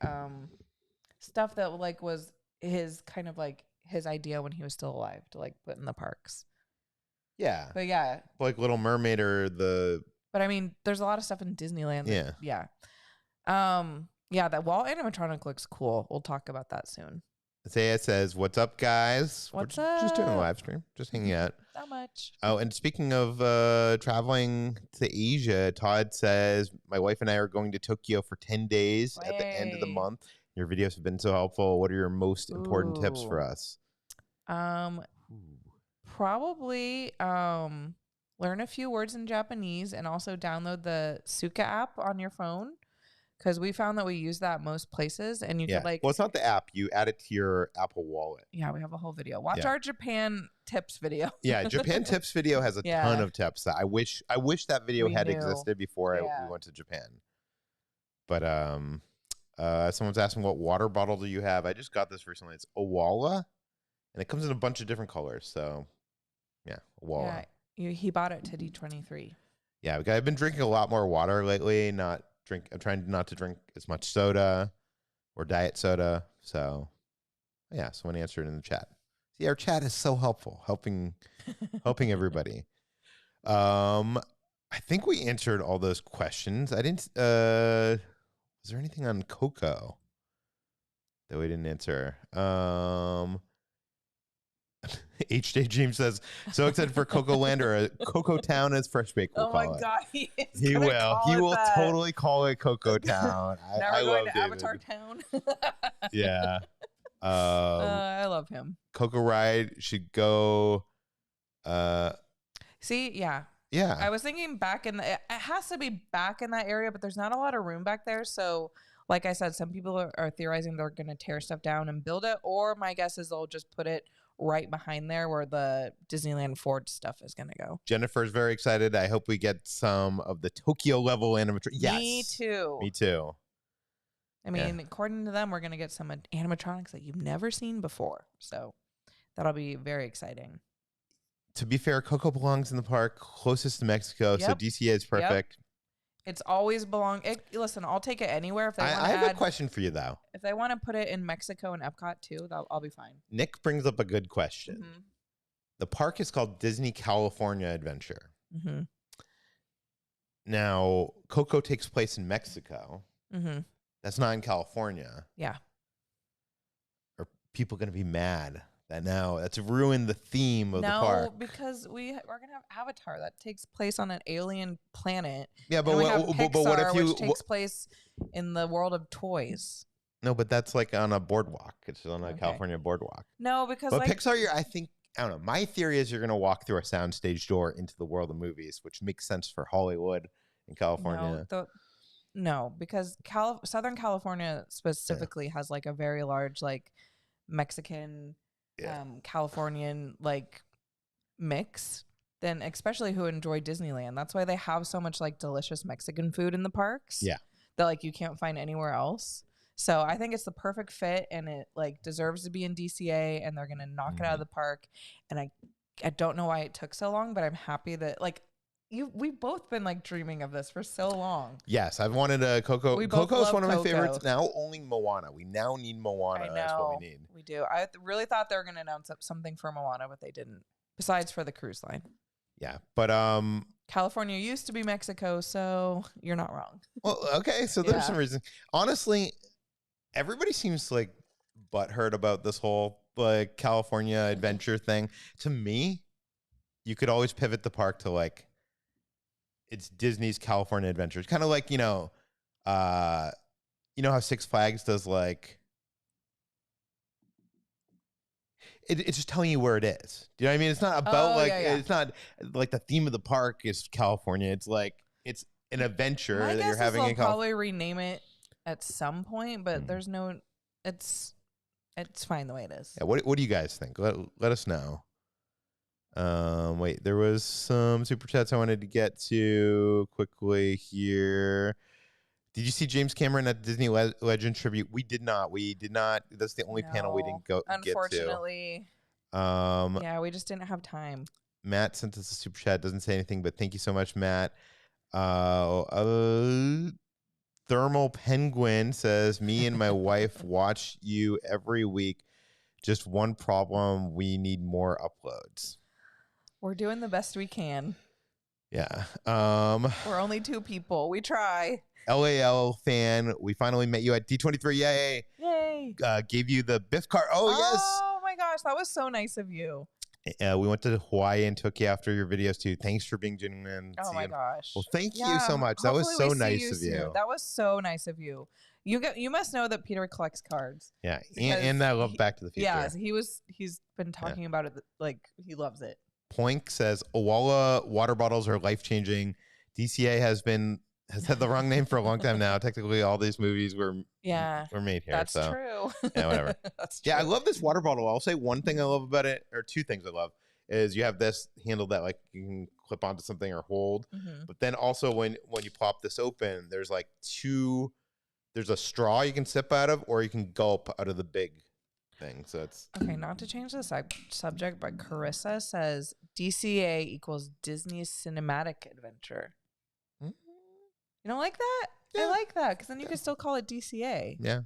stuff that like was his kind of like his idea when he was still alive to like put in the parks. Yeah. But yeah. Like Little Mermaid or the... But I mean, there's a lot of stuff in Disneyland. Yeah. Yeah, that Walt animatronic looks cool. We'll talk about that soon. Isaiah says, what's up, guys? What's up? Just doing a live stream. Just hanging out. Not much. Oh, and speaking of traveling to Asia, Todd says, my wife and I are going to Tokyo for 10 days at the end of the month. Your videos have been so helpful. What are your most important tips for us? Probably learn a few words in Japanese and also download the Suka app on your phone. Because we found that we use that most places, and you could like... Well, it's not the app. You add it to your Apple Wallet. Yeah, we have a whole video. Watch our Japan tips video. Yeah, Japan tips video has a ton of tips. That I wish that video had existed before we went to Japan. But someone's asking, what water bottle do you have? I just got this recently. It's Owala, and it comes in a bunch of different colors. So, yeah, Owala. Yeah, he bought it to D23. Yeah, I've been drinking a lot more water lately. I'm trying not to drink as much soda or diet soda. So, yeah, someone answered in the chat. See, our chat is so helpful, helping everybody. I think we answered all those questions. I didn't. Was there anything on Coco that we didn't answer? HJ James says, so excited for Coco Land or Coco Town as Fresh Bake will call it. Oh my God, he will. He will totally call it Coco Town. I love going to Avatar Town. Yeah. I love him. Coco Ride should go. See, yeah. Yeah. I was thinking back it has to be back in that area, but there's not a lot of room back there. So, like I said, some people are theorizing they're going to tear stuff down and build it, or my guess is they'll just put it right behind there where the Disneyland Ford stuff is going to go. Jennifer's very excited. I hope we get some of the Tokyo level animatronics. Yes. Me too. Me too. I mean, according to them, we're going to get some animatronics that you've never seen before. So that'll be very exciting. To be fair, Coco belongs in the park closest to Mexico, so DCA is perfect. Yep. It's always listen, I'll take it anywhere. If they I have a question for you, though. If they want to put it in Mexico and Epcot, too, I'll be fine. Nick brings up a good question. Mm-hmm. The park is called Disney California Adventure. Mm-hmm. Now, Coco takes place in Mexico. Mm-hmm. That's not in California. Yeah. Are people going to be mad that now that's ruined the theme of the park? No, because we're going to have Avatar that takes place on an alien planet. Yeah, but what if which takes place in the world of toys? No, but that's like on a boardwalk. It's on a California boardwalk. No, because Pixar, I think I don't know. My theory is you're going to walk through a soundstage door into the world of movies, which makes sense for Hollywood in California. No, because Southern California specifically has like a very large like Mexican, Californian like mix. Then especially who enjoy Disneyland. That's why they have so much like delicious Mexican food in the parks. Yeah, that like you can't find anywhere else. So I think it's the perfect fit, and it like deserves to be in DCA, and they're gonna knock it out of the park. And I don't know why it took so long, but I'm happy that like we've both been like dreaming of this for so long. Yes, I've wanted a Coco. Coco is one of my favorites. Now only Moana. We now need Moana. I know. That's what we need. We do. I really thought they were gonna announce something for Moana, but they didn't. Besides for the cruise line. Yeah, but California used to be Mexico, so you're not wrong. Well, okay, so there's some reason. Honestly, everybody seems like butthurt about this whole like California adventure thing. To me, you could always pivot the park to like it's Disney's California Adventures, kind of like you know how Six Flags does like. It's just telling you where it is. Do you know what I mean? It's not about it's not like the theme of the park is California. It's like it's an adventure that you're having. They'll probably rename it at some point, but there's no. It's fine the way it is. Yeah. What do you guys think? Let us know. Wait, there was some super chats I wanted to get to quickly here. Did you see James Cameron at the Disney Legend tribute? We did not. That's the only panel we didn't get to. Unfortunately. Yeah, we just didn't have time. Matt sent us a super chat. Doesn't say anything, but thank you so much, Matt. Thermal Penguin says, me and my wife watch you every week. Just one problem. We need more uploads. We're doing the best we can. Yeah. We're only 2 people. We try. LAL fan, we finally met you at D23. Yay! Yay! Gave you the Biff card. Oh yes! Oh my gosh, that was so nice of you. We went to Hawaii and took you after your videos too. Thanks for being genuine. Oh my gosh! Well, thank you so much. That was so nice of you. That was so nice of you. You must know that Peter collects cards. Yeah, and I love Back to the Future. Yeah, he's been talking about it like he loves it. Poink says Owala water bottles are life changing. DCA has had the wrong name for a long time now. Technically, all these movies were made here. That's true. Yeah, whatever. That's true. Yeah, I love this water bottle. I'll say one thing I love about it, or 2 things I love, is you have this handle that like you can clip onto something or hold. But then also when you pop this open, there's like there's a straw you can sip out of, or you can gulp out of the big thing. So it's okay. Not to change the subject, but Carissa says DCA equals Disney's cinematic adventure. You don't like that? Yeah. I like that because then you can still call it DCA. Yeah,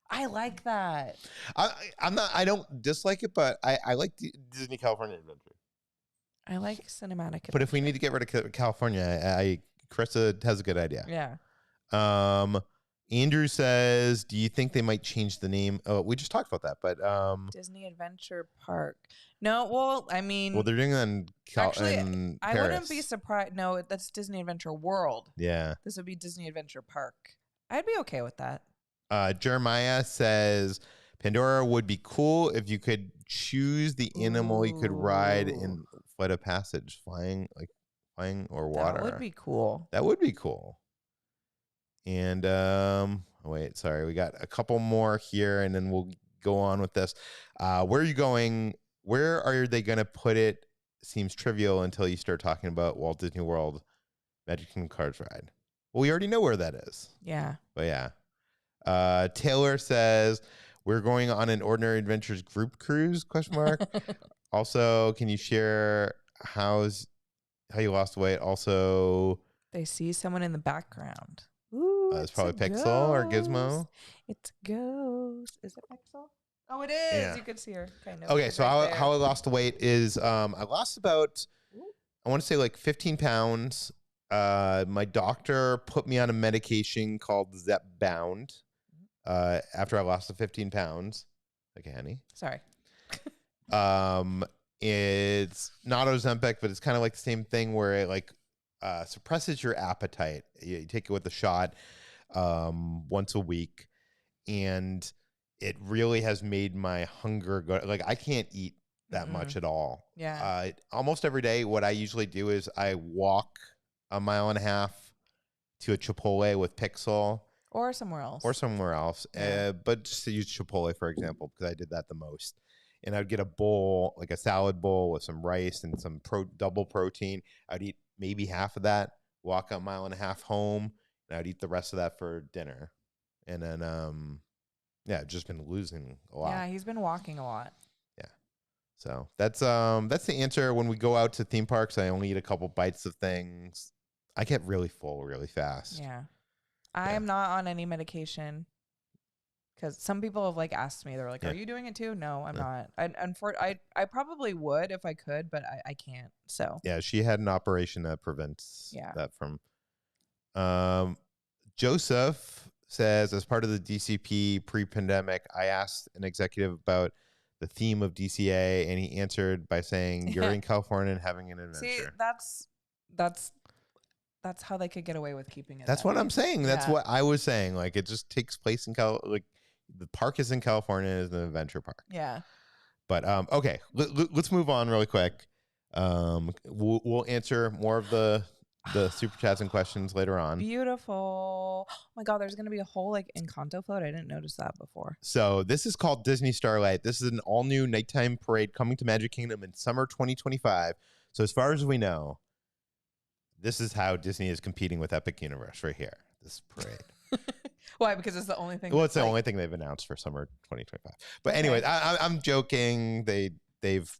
I like that. I don't dislike it, but I like Disney California Adventure. I like cinematic adventure. But if we need to get rid of California, Carissa has a good idea. Yeah. Andrew says, do you think they might change the name? Oh, we just talked about that, but Disney Adventure Park. No, well, I mean, they're doing that in Paris. I wouldn't be surprised. No, that's Disney Adventure World. Yeah, this would be Disney Adventure Park. I'd be okay with that. Jeremiah says Pandora would be cool if you could choose the animal you could ride in Flight of Passage, flying or water. That would be cool. That would be cool. And wait, sorry, we got a couple more here, and then we'll go on with this. Where are you going? Where are they going to put it? Seems trivial until you start talking about Walt Disney World Magic Kingdom Cars Ride. Well, we already know where that is. Yeah. But yeah. Taylor says we're going on an Ordinary Adventures group cruise? ? Also, can you share how you lost weight? Also, they see someone in the background. Ooh, it's probably Pixel or Gizmo. It's a ghost. Is it Pixel? Oh, it is. Yeah. You can see her kind of. Okay, so how I lost weight is I lost about, I want to say like 15 pounds. My doctor put me on a medication called Zepbound after I lost the 15 pounds. Okay, honey. Sorry. It's not Ozempic, but it's kind of like the same thing where it like suppresses your appetite. You take it with a shot once a week, and it really has made my hunger go. Like I can't eat that much at all. Yeah. Almost every day, what I usually do is I walk a mile and a half to a Chipotle with Pixel. Or somewhere else. Yeah. But just to use Chipotle, for example, because I did that the most. And I'd get a bowl, like a salad bowl with some rice and some double protein. I'd eat maybe half of that, walk a mile and a half home, and I'd eat the rest of that for dinner. And then, I've just been losing a lot. Yeah, he's been walking a lot. Yeah. So that's the answer. When we go out to theme parks, I only eat a couple bites of things. I get really full really fast. Yeah. I am not on any medication. Because some people have asked me, they're like, "Are you doing it too?" No, I'm not. I probably would if I could, but I can't. So yeah, she had an operation that prevents that from. Joseph says, as part of the DCP pre-pandemic, I asked an executive about the theme of DCA, and he answered by saying, "You're in California and having an adventure." See, that's how they could get away with keeping it. That's what I'm saying. That's what I was saying. It just takes place in the park is in California, is an adventure park. Yeah. But okay, let's move on really quick. We'll answer more of the super chats and questions later on. Beautiful. Oh my God, there's gonna be a whole Encanto float. I didn't notice that before. So this is called Disney Starlight. This is an all new nighttime parade coming to Magic Kingdom in summer 2025. So as far as we know, this is how Disney is competing with Epic Universe right here. This parade. Why? Because it's the only thing. Well, it's the only thing they've announced for summer 2025. But anyways, I'm joking. They've.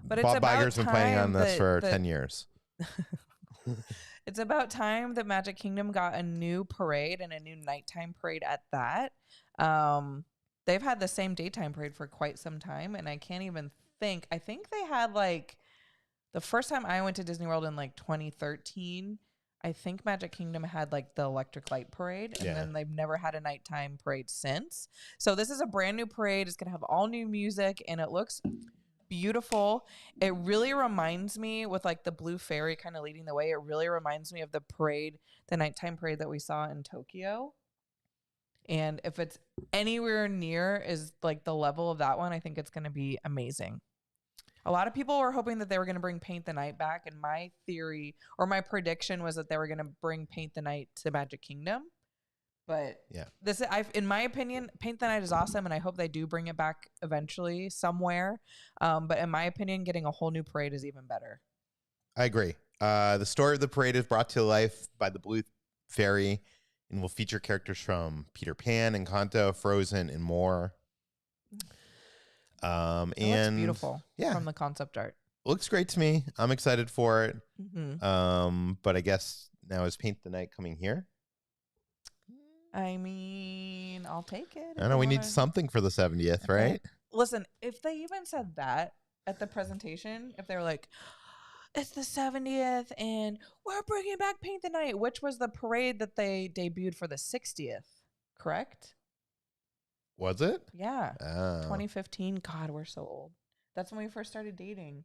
But Bob Iger's been planning on this for 10 years. It's about time that Magic Kingdom got a new parade and a new nighttime parade at that. They've had the same daytime parade for quite some time, and I can't even think. I think they had the first time I went to Disney World in 2013. I think Magic Kingdom had the electric light parade, and then they've never had a nighttime parade since. So this is a brand new parade. It's going to have all new music, and it looks beautiful. It really reminds me, with the blue fairy kind of leading the way, it really reminds me of the nighttime parade that we saw in Tokyo. And if it's anywhere near is the level of that one, I think it's going to be amazing. A lot of people were hoping that they were going to bring Paint the Night back, and my theory or my prediction was that they were going to bring Paint the Night to Magic Kingdom. But in my opinion, Paint the Night is awesome, and I hope they do bring it back eventually somewhere. But in my opinion, getting a whole new parade is even better. I agree. The story of the parade is brought to life by the Blue Fairy and will feature characters from Peter Pan, Encanto, Frozen, and more. And looks beautiful from the concept art. Looks great to me. I'm excited for it. Mm-hmm. But I guess now is Paint the Night coming here? I mean, I'll take it. I know we need something for the 70th, right? Listen, if they even said that at the presentation, if they were like, it's the 70th and we're bringing back Paint the Night, which was the parade that they debuted for the 60th, correct? Was it? Yeah. 2015. God, we're so old. That's when we first started dating.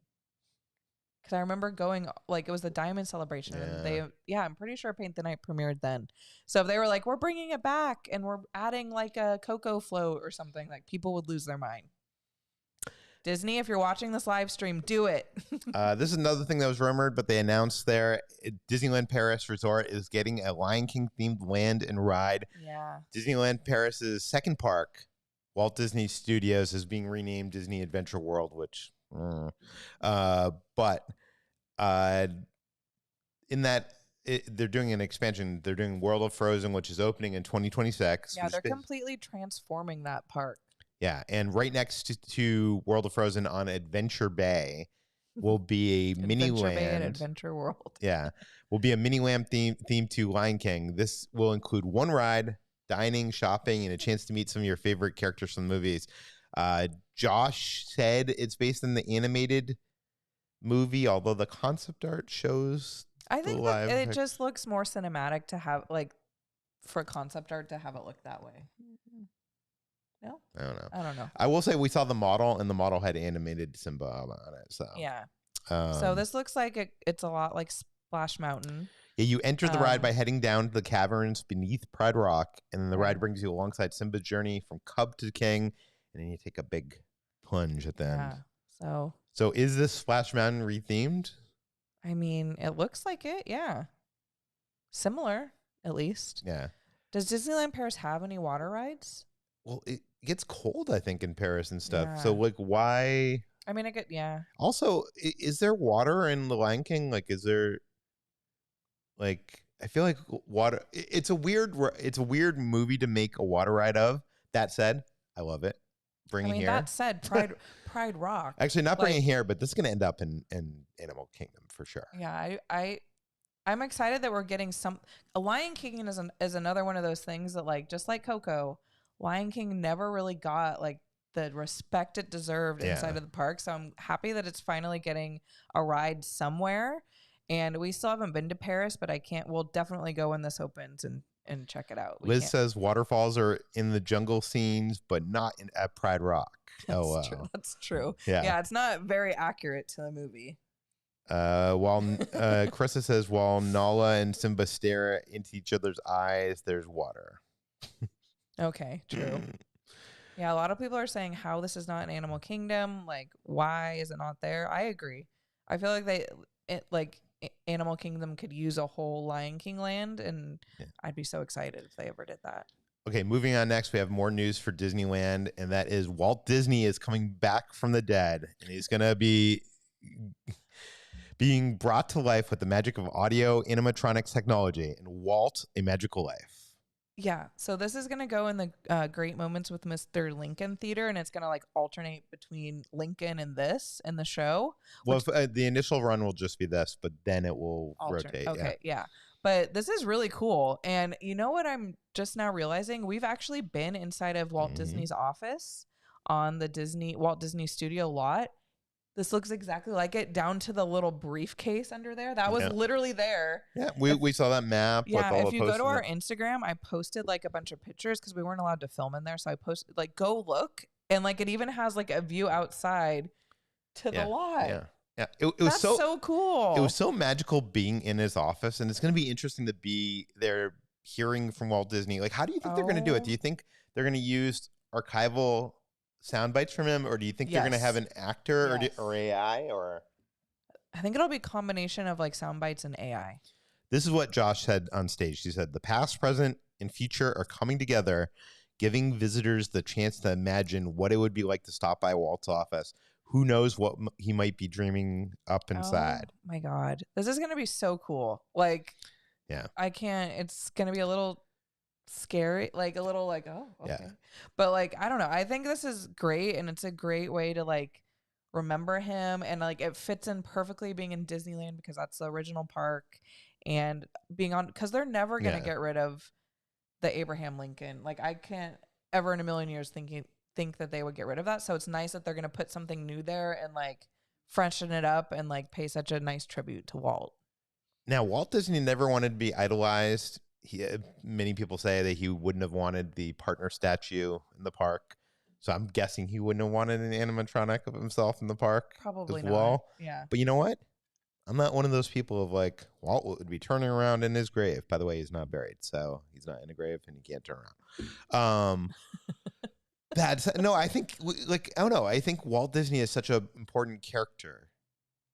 Because I remember going, it was the Diamond Celebration. And I'm pretty sure Paint the Night premiered then. So if they were like, we're bringing it back and we're adding a Coco float or something, people would lose their mind. Disney, if you're watching this live stream, do it. This is another thing that was rumored, but they announced Disneyland Paris Resort is getting a Lion King themed land and ride. Yeah. Disneyland Paris's second park, Walt Disney Studios, is being renamed Disney Adventure World, which, but in that they're doing an expansion. They're doing World of Frozen, which is opening in 2026. Yeah, they're completely transforming that park. Yeah, and right next to World of Frozen on Adventure Bay will be a mini land. Adventure Bay and Adventure World. Yeah, will be a mini land theme to Lion King. This will include one ride, dining, shopping, and a chance to meet some of your favorite characters from the movies. Josh said it's based on the animated movie, although the concept art shows. I think that it just looks more cinematic to have for concept art to have it look that way. No, I don't know. I will say we saw the model, and the model had animated Simba on it. So yeah. So this looks like it's a lot like Splash Mountain. Yeah, you enter the ride by heading down to the caverns beneath Pride Rock, and then the ride brings you alongside Simba's journey from cub to king, and then you take a big plunge at the end. So is this Splash Mountain rethemed? I mean, it looks like it. Yeah. Similar, at least. Yeah. Does Disneyland Paris have any water rides? Well, it gets cold, I think, in Paris and stuff. Yeah. So, like, why? I mean, yeah. Also, is there water in The Lion King? Like, is there, like, I feel like water. It's a weird movie to make a water ride of. That said, I love it. Bring it here. That said, Pride Rock. Actually, not bring it here, but this is going to end up in Animal Kingdom for sure. Yeah, I'm excited that we're getting a Lion King is another one of those things that, like, just like Coco, Lion King never really got like the respect it deserved inside of the park. So I'm happy that it's finally getting a ride somewhere. And we still haven't been to Paris, but we'll definitely go when this opens and check it out. Liz says waterfalls are in the jungle scenes, but not at Pride Rock. True. That's true. Yeah, it's not very accurate to the movie. While Carissa says, while Nala and Simba stare into each other's eyes, there's water. Okay, true. Yeah, a lot of people are saying how this is not an Animal Kingdom. Like, why is it not there? I agree. I feel like Animal Kingdom could use a whole Lion King land, and I'd be so excited if they ever did that. Okay, moving on next, we have more news for Disneyland, and that is Walt Disney is coming back from the dead, and he's going to be being brought to life with the magic of audio animatronics technology in Walt, A Magical Life. Yeah, so this is going to go in the Great Moments with Mr. Lincoln Theater, and it's going to like alternate between Lincoln and this in the show. Well, the initial run will just be this, but then it will rotate. Okay, yeah. But this is really cool. And you know what I'm just now realizing? We've actually been inside of Walt Disney's office on the Walt Disney Studio lot. This looks exactly like it, down to the little briefcase under there. That was literally there. Yeah, we saw that map. Yeah, with all if you go to our Instagram, I posted like a bunch of pictures because we weren't allowed to film in there. So I posted like, go look. And like it even has like a view outside to the lot. Yeah. It was so cool. It was so magical being in his office. And it's going to be interesting to be there hearing from Walt Disney. Like, how do you think they're going to do it? Do you think they're going to use archival sound bites from him, or do you think they're going to have an actor or AI? Or I think it'll be a combination of like sound bites and AI. This is what Josh said on stage. He said, the past, present, and future are coming together, giving visitors the chance to imagine what it would be like to stop by Walt's office. Who knows what he might be dreaming up inside. Oh my God. This is going to be so cool. Like, I can't, it's going to be a little scary, like a little like, oh, okay. But like, I don't know. I think this is great, and it's a great way to like remember him, and like it fits in perfectly being in Disneyland because that's the original park, and being on, because they're never going to get rid of the Abraham Lincoln. Like, I can't ever in a million years think that they would get rid of that. So it's nice that they're going to put something new there and like freshen it up and like pay such a nice tribute to Walt. Now, Walt Disney never wanted to be idolized. Many people say that he wouldn't have wanted the partner statue in the park. So I'm guessing he wouldn't have wanted an animatronic of himself in the park. Probably not. Well. Yeah. But you know what? I'm not one of those people of like, Walt would be turning around in his grave. By the way, he's not buried, so he's not in a grave and he can't turn around. I think like, I don't know. I think Walt Disney is such an important character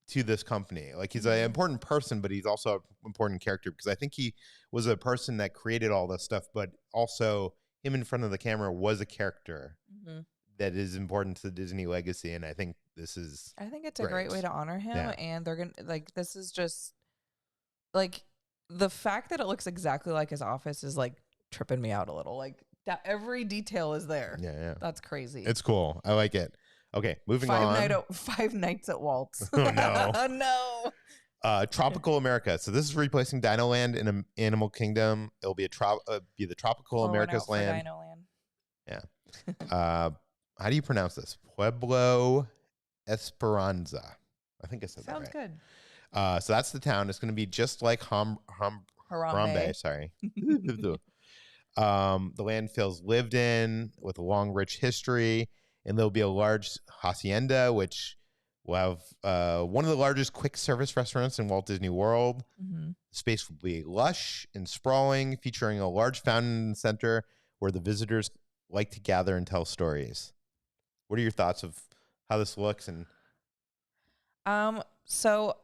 to this company. Like, he's an important person, but he's also an important character because I think he was a person that created all this stuff, but also him in front of the camera was a character that is important to the Disney legacy. And I think it's a great way to honor him. And they're going to like, this is just like the fact that it looks exactly like his office is like tripping me out a little. Like that every detail is there. Yeah. That's crazy. It's cool. I like it. Okay, moving on. 5 nights at Walt's. Oh, no. No. Tropical America. So this is replacing Dino Land in Animal Kingdom. It'll be the Tropical America's Land. Dino Land. Yeah. How do you pronounce this? Pueblo Esperanza. I think I said that right. Sounds good. So that's the town. It's going to be just like Harambe. Sorry. The land feels lived in with a long, rich history. And there'll be a large hacienda, which will have one of the largest quick service restaurants in Walt Disney World. The space will be lush and sprawling, featuring a large fountain center where the visitors like to gather and tell stories. What are your thoughts of how this looks? And So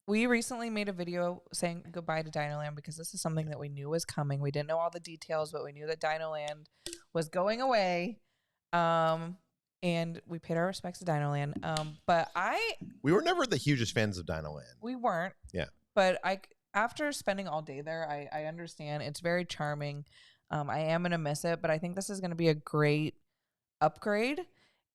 we recently made a video saying goodbye to Dinoland because this is something that we knew was coming. We didn't know all the details, but we knew that Dinoland was going away. And we paid our respects to Dinoland. We were never the hugest fans of Dinoland. We weren't. Yeah. But after spending all day there, I understand. It's very charming. I am going to miss it, but I think this is going to be a great upgrade.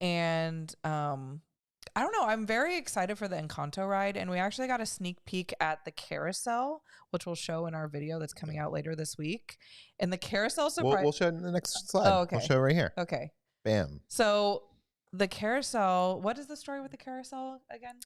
And I don't know. I'm very excited for the Encanto ride. And we actually got a sneak peek at the carousel, which we'll show in our video that's coming out later this week. And the carousel surprise. We'll show it in the next slide. Oh, okay. We'll show it right here. Okay. Bam. So the carousel, what is the story with the carousel again?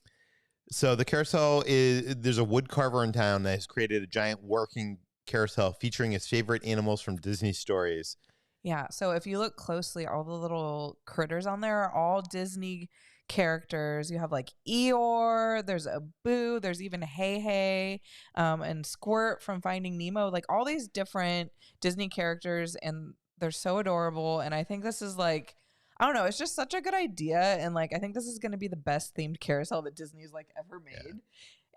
So the carousel there's a wood carver in town that has created a giant working carousel featuring his favorite animals from Disney stories. Yeah. So if you look closely, all the little critters on there are all Disney characters. You have like Eeyore, there's a Boo, there's even Hey Hey, and Squirt from Finding Nemo, like all these different Disney characters, and they're so adorable. And I think this is like, I don't know, it's just such a good idea. And like, I think this is going to be the best themed carousel that Disney's like ever made. Yeah.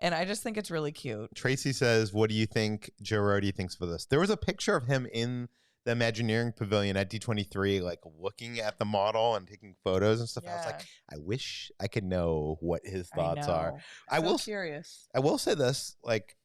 And I just think it's really cute. Tracy says, what do you think Joe Rody thinks for this? There was a picture of him in the Imagineering Pavilion at D23, like looking at the model and taking photos and stuff. Yeah. I was like, I wish I could know what his thoughts are. I'm curious. I will say this, like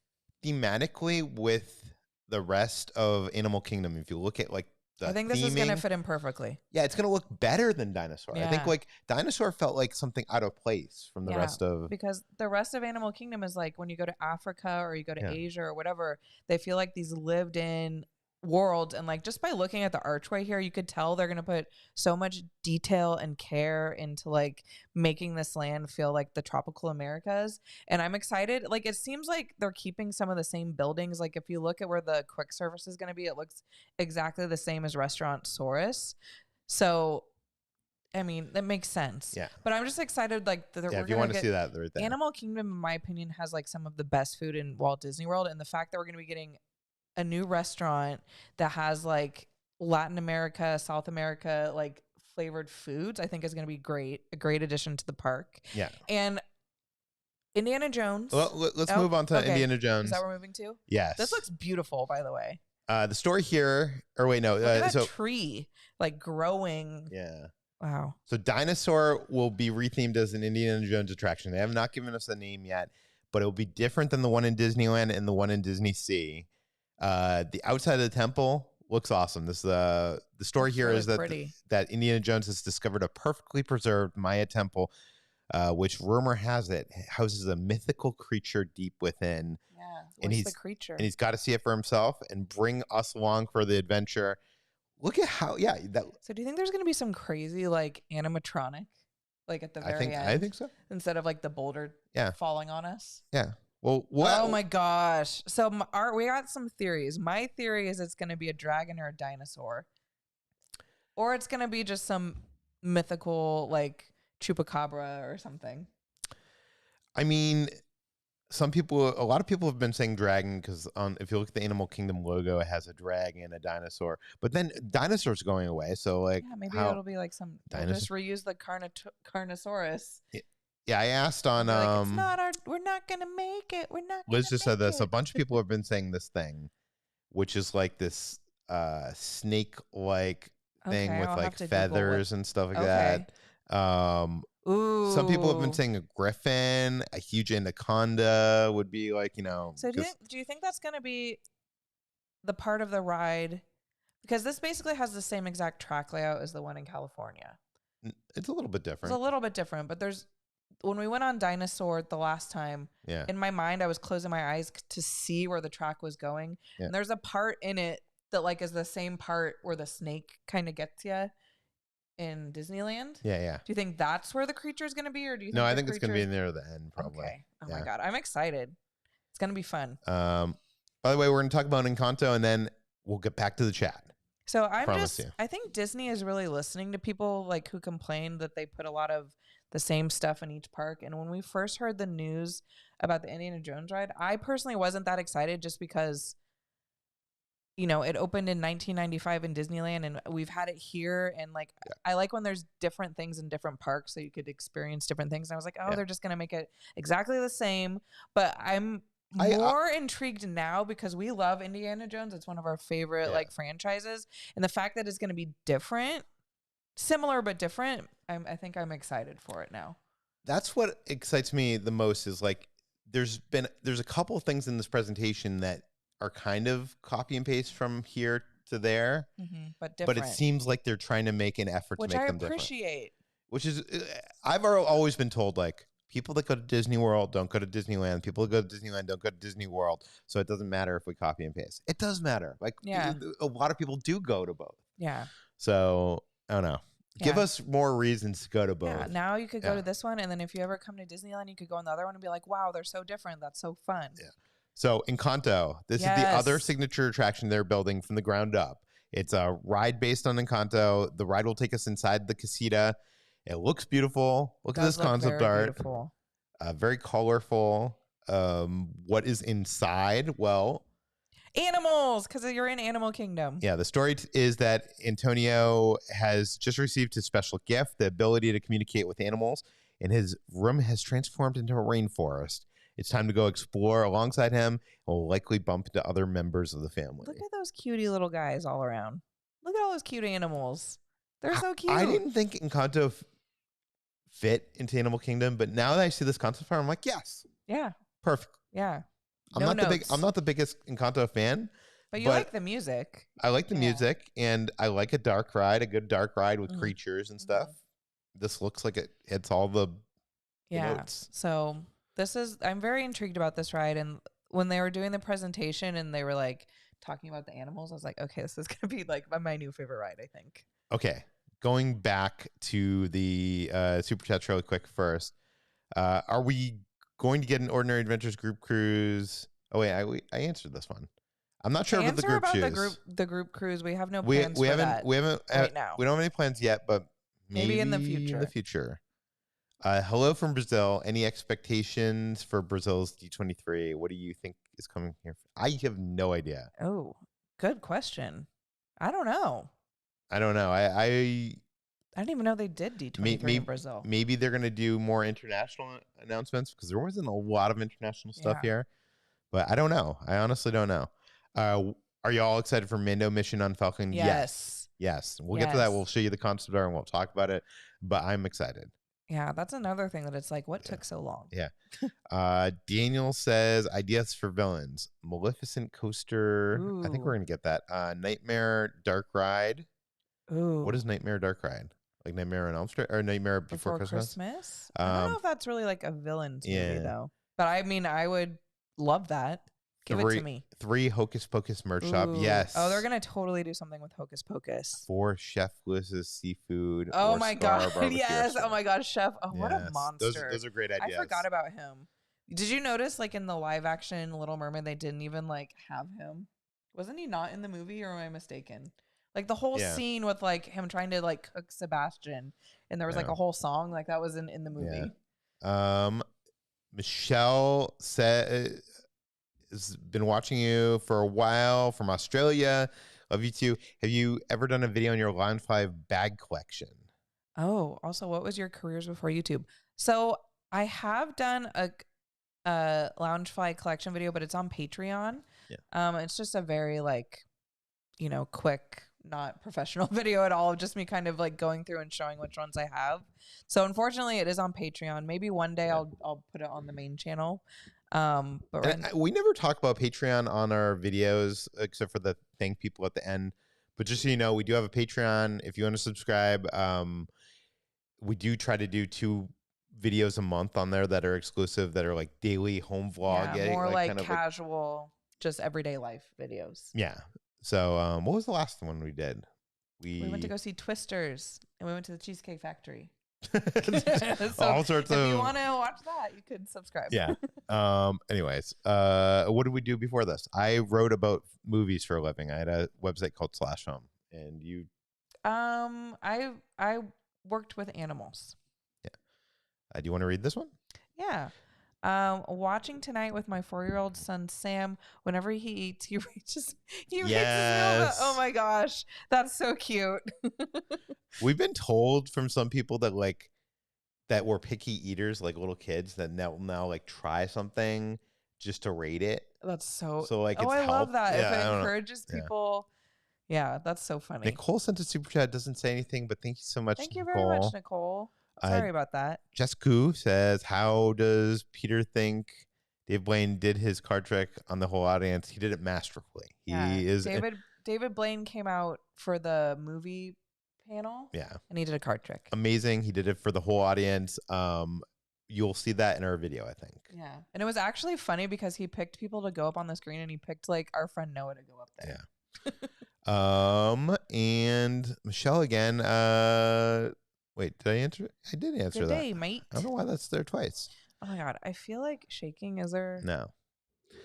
thematically with the rest of Animal Kingdom, if you look at like I think this is going to fit in perfectly. Yeah, it's going to look better than Dinosaur. Yeah. I think like Dinosaur felt like something out of place from the rest of... Because the rest of Animal Kingdom is like when you go to Africa or you go to Asia or whatever, they feel like these lived in world. And like just by looking at the archway here, you could tell they're going to put so much detail and care into like making this land feel like the tropical Americas. And I'm excited. Like it seems like they're keeping some of the same buildings. Like if you look at where the quick service is going to be, it looks exactly the same as Restaurant Saurus. So I mean, that makes sense. Yeah. But I'm just excited. Like, if you want to see that, right there. Animal Kingdom, in my opinion, has like some of the best food in Walt Disney World. And the fact that we're going to be getting a new restaurant that has like Latin America, South America, like flavored foods, I think is going to be great. A great addition to the park. Yeah. And Indiana Jones. Well, let's move on to Indiana Jones. Is that what we're moving to? Yes. This looks beautiful, by the way. The story here, or wait, no. Look at that tree like growing. Yeah. Wow. So Dinosaur will be rethemed as an Indiana Jones attraction. They have not given us a name yet, but it will be different than the one in Disneyland and the one in Disney Sea. The outside of the temple looks awesome. This the story here is that Indiana Jones has discovered a perfectly preserved Maya temple, which rumor has it houses a mythical creature deep within. Yeah, what's the creature? And he's got to see it for himself and bring us along for the adventure. Look at how, So do you think there's going to be some crazy like animatronic, like at the very end? I think so. Instead of like the boulder falling on us. Yeah. Well, oh my gosh. So we got some theories. My theory is it's going to be a dragon or a dinosaur, or it's going to be just some mythical like chupacabra or something. I mean, a lot of people have been saying dragon because if you look at the Animal Kingdom logo, it has a dragon and a dinosaur. But then dinosaurs going away, so like maybe it'll be like some just reuse the Carnosaurus. Yeah, I asked on like, it's not we're not gonna make it. We're not. Liz just said this. A bunch of people have been saying this thing, which is like this snake-like thing with like feathers and stuff like that. Ooh. Some people have been saying a griffin, a huge anaconda would be like, So do you think that's going to be the part of the ride? Because this basically has the same exact track layout as the one in California. It's a little bit different. It's a little bit different, but when we went on Dinosaur the last time, in my mind, I was closing my eyes to see where the track was going. Yeah. And there's a part in it that like is the same part where the snake kind of gets you in Disneyland. Yeah. Do you think that's where the creature is going to be, or do you? No, I think it's going to be near the end, probably. Okay. Oh my god, I'm excited. It's going to be fun. By the way, we're going to talk about Encanto, and then we'll get back to the chat. So I think Disney is really listening to people like who complain that they put a lot of the same stuff in each park. And when we first heard the news about the Indiana Jones ride, I personally wasn't that excited just because you know, it opened in 1995 in Disneyland, and we've had it here. And like, I like when there's different things in different parks, so you could experience different things. And I was like, oh, they're just gonna make it exactly the same. But I'm more intrigued now because we love Indiana Jones. It's one of our favorite like franchises, and the fact that it's gonna be different, similar but different, I think I'm excited for it now. That's what excites me the most. Is like there's a couple of things in this presentation that are kind of copy and paste from here to there, but different. But it seems like they're trying to make an effort to make them different. Which I appreciate. Which is, I've always been told, like, people that go to Disney World don't go to Disneyland. People that go to Disneyland don't go to Disney World. So it doesn't matter if we copy and paste. It does matter. Like, a lot of people do go to both. Yeah. So, I don't know. Give us more reasons to go to both. Yeah, now you could go to this one, and then if you ever come to Disneyland, you could go on the other one and be like, wow, they're so different. That's so fun. Yeah. So Encanto, this is the other signature attraction they're building from the ground up. It's a ride based on Encanto. The ride will take us inside the casita. It looks beautiful. Look at this concept art. Beautiful. Very colorful. What is inside? Well, animals, because you're in Animal Kingdom. Yeah, the story is that Antonio has just received his special gift, the ability to communicate with animals, and his room has transformed into a rainforest. It's time to go explore alongside him. We'll likely bump into other members of the family. Look at those cutie little guys all around. Look at all those cute animals. They're so cute. I didn't think Encanto fit into Animal Kingdom, but now that I see this concept art, I'm like, yes. Yeah. Perfect. Yeah. I'm not the biggest Encanto fan. But you like the music. I like the music, and I like a good dark ride with creatures and stuff. This looks like it hits all the notes. So I'm very intrigued about this ride. And when they were doing the presentation and they were like talking about the animals, I was like, okay, this is going to be like my new favorite ride, I think. Okay. Going back to the Super Chats really quick first. Are we going to get an Ordinary Adventures group cruise? Oh, wait, I answered this one. I'm not sure about the group cruise. The group cruise. We have no plans for that. We haven't right now. We don't have any plans yet, but maybe in the future. In the future. Hello from Brazil. Any expectations for Brazil's D23? What do you think is coming here? I have no idea. Oh, good question. I don't know. I didn't even know they did D23 in Brazil. Maybe they're going to do more international announcements because there wasn't a lot of international stuff here. But I don't know. I honestly don't know. Are you all excited for Mando Mission on Falcon? Yes. We'll get to that. We'll show you the concept art and we'll talk about it. But I'm excited. Yeah, that's another thing that it's like, what took so long? Yeah. Daniel says, ideas for villains. Maleficent Coaster. Ooh. I think we're going to get that. Nightmare Dark Ride. Ooh. What is Nightmare Dark Ride? Like Nightmare on Elm Street or Nightmare Before Christmas? I don't know if that's really like a villain's movie though. But I mean, I would love that. Give it to me. 3 Hocus Pocus merch shop. Yes. Oh, they're going to totally do something with Hocus Pocus. 4 Chef Lewis's Seafood. Oh my God. Yes. Oh my God. Chef. Oh, what a monster. Those are great ideas. I forgot about him. Did you notice like in the live action Little Mermaid, they didn't even like have him? Wasn't he not in the movie or am I mistaken? Like the whole scene with like him trying to like cook Sebastian and there was like a whole song like that was in the movie. Yeah. Michelle said, has been watching you for a while from Australia. Love you too. Have you ever done a video on your Loungefly bag collection? Oh, also, what was your careers before YouTube? So I have done a Loungefly collection video, but it's on Patreon. Yeah. It's just a very like, quick, not professional video at all. Just me kind of like going through and showing which ones I have. So unfortunately, it is on Patreon. Maybe one day I'll put it on the main channel. But we never talk about Patreon on our videos except for the thank people at the end. But just so you know, we do have a Patreon. If you want to subscribe, we do try to do 2 videos a month on there that are exclusive, that are like daily home vlog. Yeah, more like kind of casual, just everyday life videos. Yeah. So what was the last one we did? We went to go see Twisters and we went to the Cheesecake Factory. So all sorts if you want to watch that, you could subscribe. Yeah. Anyways, what did we do before this? I wrote about movies for a living. I had a website called Slash Home, and you. I worked with animals. Yeah. Do you want to read this one? Yeah. Watching tonight with my 4-year-old son Sam. Whenever he eats, he reaches his middle. Oh my gosh, that's so cute. We've been told from some people that were picky eaters, like little kids, that now like try something just to rate it. That's so like. Oh, I love that. Yeah, if it encourages people. Yeah, that's so funny. Nicole sent a super chat. Doesn't say anything, but thank you so much. Thank you very much, Nicole. Sorry about that. Jessica says, how does Peter think Dave Blaine did his card trick on the whole audience? He did it masterfully. David Blaine came out for the movie panel. Yeah. And he did a card trick. Amazing. He did it for the whole audience. You'll see that in our video, I think. Yeah. And it was actually funny because he picked people to go up on the screen, and he picked like our friend Noah to go up there. Yeah. And Michelle again, wait, did I answer? I did answer that. Good day, mate. I don't know why that's there twice. Oh my God. I feel like shaking. Is there? No.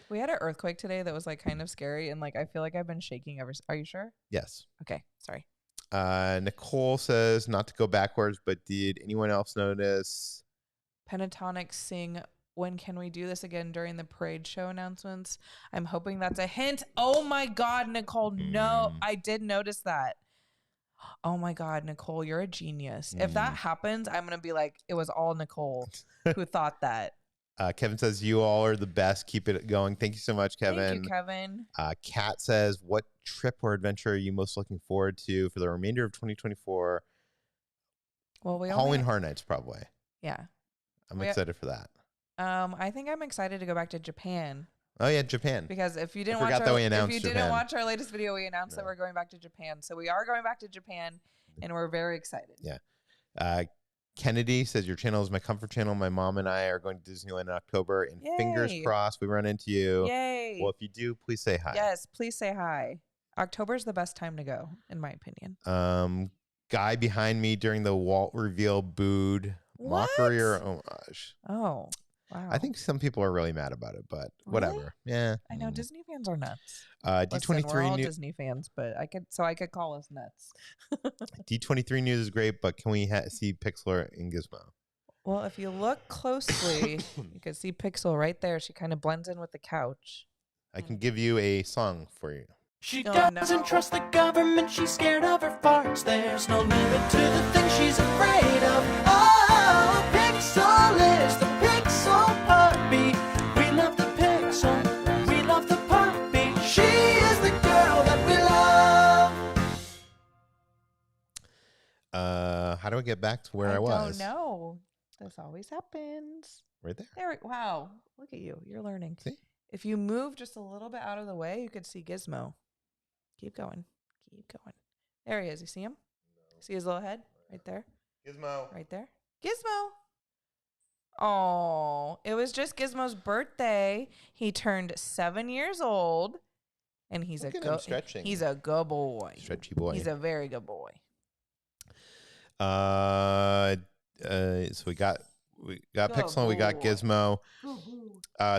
We had an earthquake today that was like kind of scary. And like, I feel like I've been shaking ever. Are you sure? Yes. Okay. Sorry. Nicole says not to go backwards, but did anyone else notice Pentatonic sing "When Can We Do This Again" during the parade show announcements? I'm hoping that's a hint. Oh my God, Nicole. No, I did notice that. Oh my God, Nicole, you're a genius. If that happens, I'm going to be like, it was all Nicole who thought that. Kevin says, you all are the best. Keep it going. Thank you so much, Kevin. Thank you, Kevin. Kat says, what trip or adventure are you most looking forward to for the remainder of 2024? Well, Halloween Horror Nights, probably. Yeah. I'm excited for that. I think I'm excited to go back to Japan. Oh yeah, Japan. Because if you didn't watch our latest video, we announced that we're going back to Japan. So we are going back to Japan, and we're very excited. Yeah. Kennedy says, your channel is my comfort channel. My mom and I are going to Disneyland in October, and fingers crossed we run into you. Yay. Well, if you do, please say hi. Yes, please say hi. October is the best time to go, in my opinion. Guy behind me during the Walt reveal booed. What? Mockery or homage. Oh, wow. I think some people are really mad about it, but whatever. Yeah. I know Disney fans are nuts. D23 we're all Disney fans, but I could call us nuts. D23 news is great, but can we see Pixel in Gizmo? Well, if you look closely, you can see Pixel right there. She kind of blends in with the couch. I can give you a song for you. She doesn't trust the government. She's scared of her farts. There's no limit to the things she's afraid of. Oh, Pixel is the Pixel puppy. We love the Pixel. We love the puppy. She is the girl that we love. How do I get back to where I was? I don't know. This always happens. Right there. Wow. Look at you. You're learning. See? If you move just a little bit out of the way, you could see Gizmo. Keep going. Keep going. There he is. You see him? No. See his little head? Right there. Gizmo. Right there. Gizmo. Oh, it was just Gizmo's birthday. He turned 7 years old, and he's He's a good boy. Stretchy boy. He's a very good boy. So we got Pixel and we got Gizmo.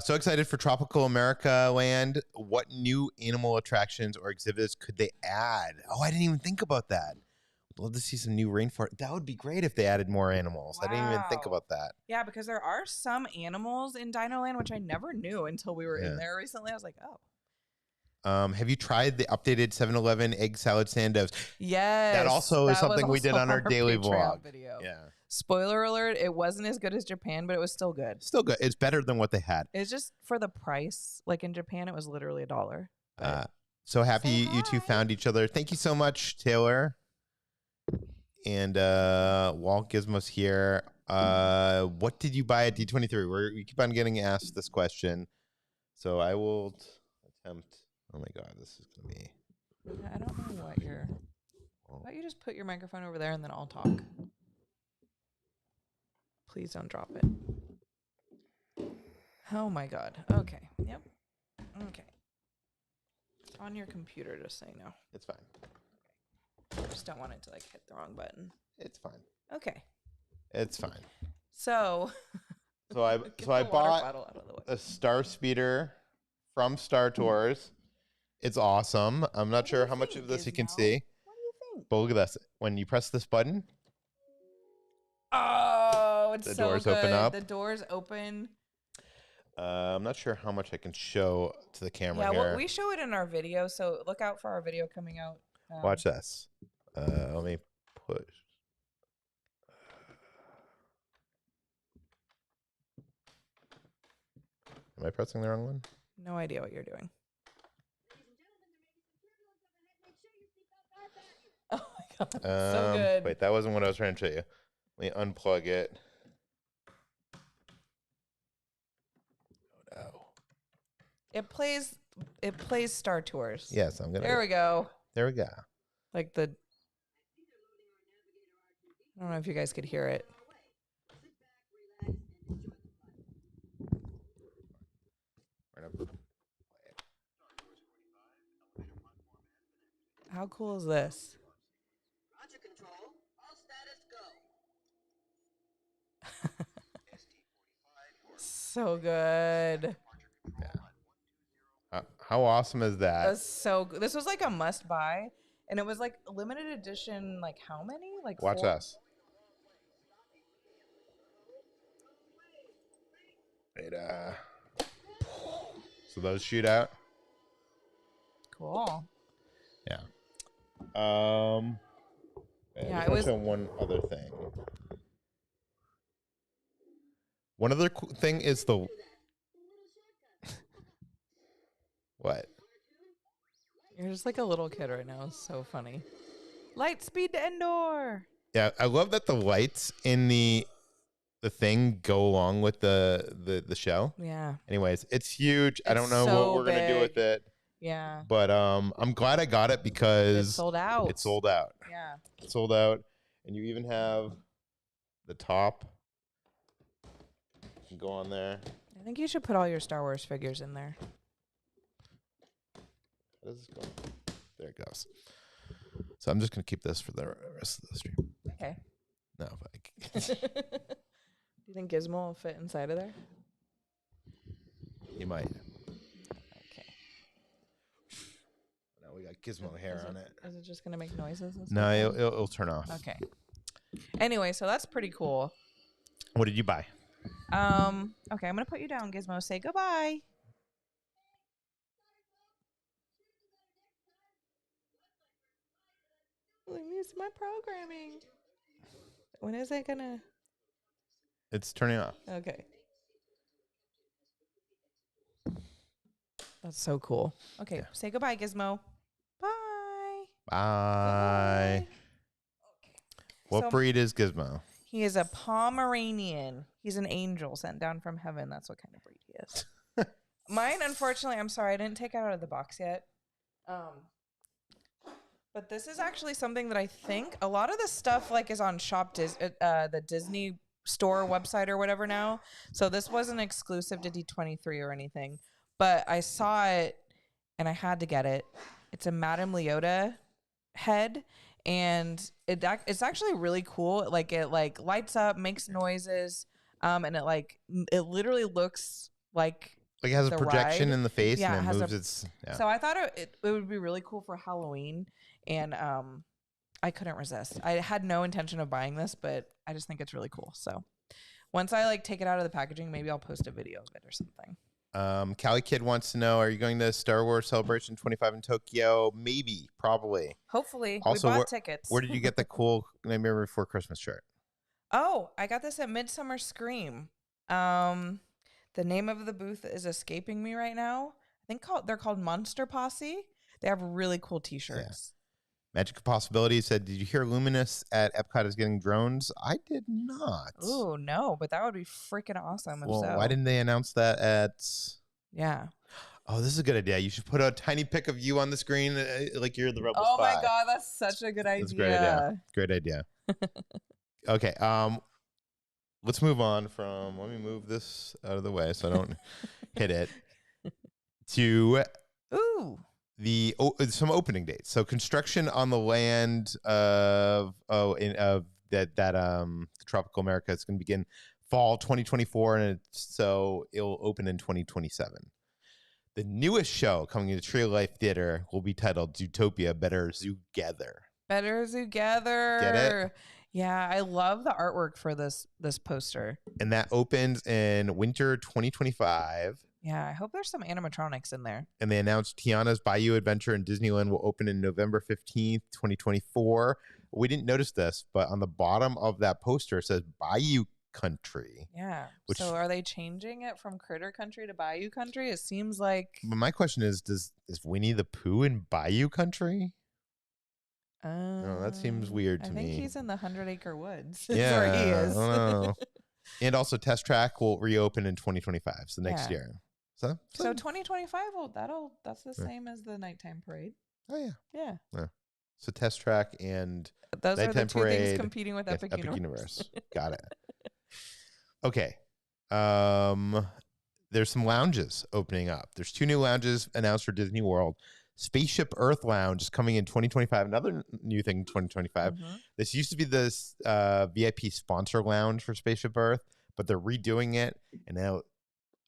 So excited for Tropical America Land. What new animal attractions or exhibits could they add? Oh, I didn't even think about that. I'd love to see some new rainforest. That would be great if they added more animals. Wow. I didn't even think about that. Yeah, because there are some animals in Dino Land, which I never knew until we were in there recently. I was like, oh. Have you tried the updated 7-Eleven egg salad sandos? Yes. That also is something we did on our daily vlog. Video. Yeah. Spoiler alert, it wasn't as good as Japan, but it was still good. Still good. It's better than what they had. It's just for the price. Like in Japan, it was literally $1. So happy you two found each other. Thank you so much, Taylor. And Walt Gizmo's here. What did you buy at D23? We keep on getting asked this question. So I will attempt. Oh my God, this is going to be. I don't know what you're. How about you just put your microphone over there and then I'll talk? Please don't drop it. Oh my God. Okay. Yep. Okay. It's on your computer, just so you know. It's fine. I just don't want it to like hit the wrong button. It's fine. Okay. It's fine. So I bought a Star Speeder from Star Tours. It's awesome. I'm not sure how much of this you can see. What do you think? But look at this. When you press this button. Oh, it's the so doors good. open up. The doors open. I'm not sure how much I can show to the camera yeah, here. well, we show it in our video, so look out for our video coming out. Watch this. Let me push. Am I pressing the wrong one? No idea what you're doing. Oh my god, so good. Wait, that wasn't what I was trying to show you. Let me unplug it. Oh no. It plays Star Tours. Yes, I'm gonna. There we go. There we go. Like I don't know if you guys could hear it. How cool is this? Roger control. All status go. So good. Yeah. How awesome is that? That's so good. This was like a must buy, and it was like a limited edition. Like how many? Like Watch 4? us. Wait, so those shoot out. Cool. Yeah. Yeah, it was on one other thing. One other thing is the what? You're just like a little kid right now. It's so funny. Light speed to Endor. Yeah, I love that the lights in the thing go along with the show. Yeah. Anyways, it's huge. I don't It's know so what we're gonna do with it. Yeah. But I'm glad I got it because It's sold out. It's sold out. Yeah. It's sold out, and you even have the top. You can go on there. I think you should put all your Star Wars figures in there. How does this go? There it goes. So I'm just gonna keep this for the rest of the stream. Okay. No, Do you think Gizmo will fit inside of there? you might. Okay. No, we got Gizmo hair on it. Is it just gonna make noises? And No, stuff? it'll turn off. Okay. Anyway, so that's pretty cool. What did you buy? Okay, I'm gonna put you down, Gizmo. Say goodbye. Let me see my programming. When is it gonna? It's turning off. Okay. That's so cool. Okay, say goodbye, Gizmo. Bye. Bye. Okay. What breed is Gizmo? He is a Pomeranian. He's an angel sent down from heaven. That's what kind of breed he is. Mine, unfortunately, I'm sorry, I didn't take it out of the box yet. But this is actually something that I think a lot of the stuff like is on the Disney store website or whatever now. So this wasn't exclusive to D23 or anything. But I saw it and I had to get it. It's a Madame Leota head. And it's actually really cool. Like it like lights up, makes noises, and it literally looks like it has a projection ride. in the face, Yeah, and it it moves has its. Yeah. So I thought it would be really cool for Halloween, and I couldn't resist. I had no intention of buying this, but I just think it's really cool. So once I like take it out of the packaging, maybe I'll post a video of it or something. Callie Kid wants to know: are you going to Star Wars Celebration 25 in Tokyo? Maybe, probably. Hopefully, Also, we bought tickets. Where did you get the cool Nightmare Before Christmas shirt? Oh, I got this at Midsummer Scream. The name of the booth is escaping me right now. I think they're called Monster Posse. They have really cool T-shirts. Yeah. Magical Possibility said, "Did you hear Luminous at Epcot is getting drones?" I did not. Oh no, but that would be freaking awesome. Well, why didn't they announce that at? Yeah. Oh, this is a good idea. You should put a tiny pic of you on the screen, like you're the Rebel Spy. Oh my god, that's such a good idea. That's a great idea. Great idea. Okay. Let's move on from. Let me move this out of the way so I don't hit it. To some opening dates. So construction on the land of Tropical America is going to begin fall 2024, and so it'll open in 2027. The newest show coming into Tree of Life Theater will be titled Zootopia Better Zootgether. Better Together. Get it? Yeah, I love the artwork for this poster. And that opens in winter 2025. Yeah, I hope there's some animatronics in there. And they announced Tiana's Bayou Adventure in Disneyland will open in November 15th, 2024. We didn't notice this, but on the bottom of that poster, it says Bayou Country. Yeah. So are they changing it from Critter Country to Bayou Country? It seems like... But my question is Winnie the Pooh in Bayou Country? No, that seems weird to me. I think he's in the 100-acre woods. Yeah, where he is. I don't know. And also, Test Track will reopen in 2025, so next year. So 2025, that's the same as the nighttime parade. Oh, yeah. Yeah. So Test Track and those nighttime are the two parade, things competing with Epic Universe. Got it. Okay. There's some lounges opening up. There's 2 new lounges announced for Disney World. Spaceship Earth Lounge is coming in 2025. Another new thing in 2025. This used to be this VIP sponsor lounge for Spaceship Earth, but they're redoing it, and now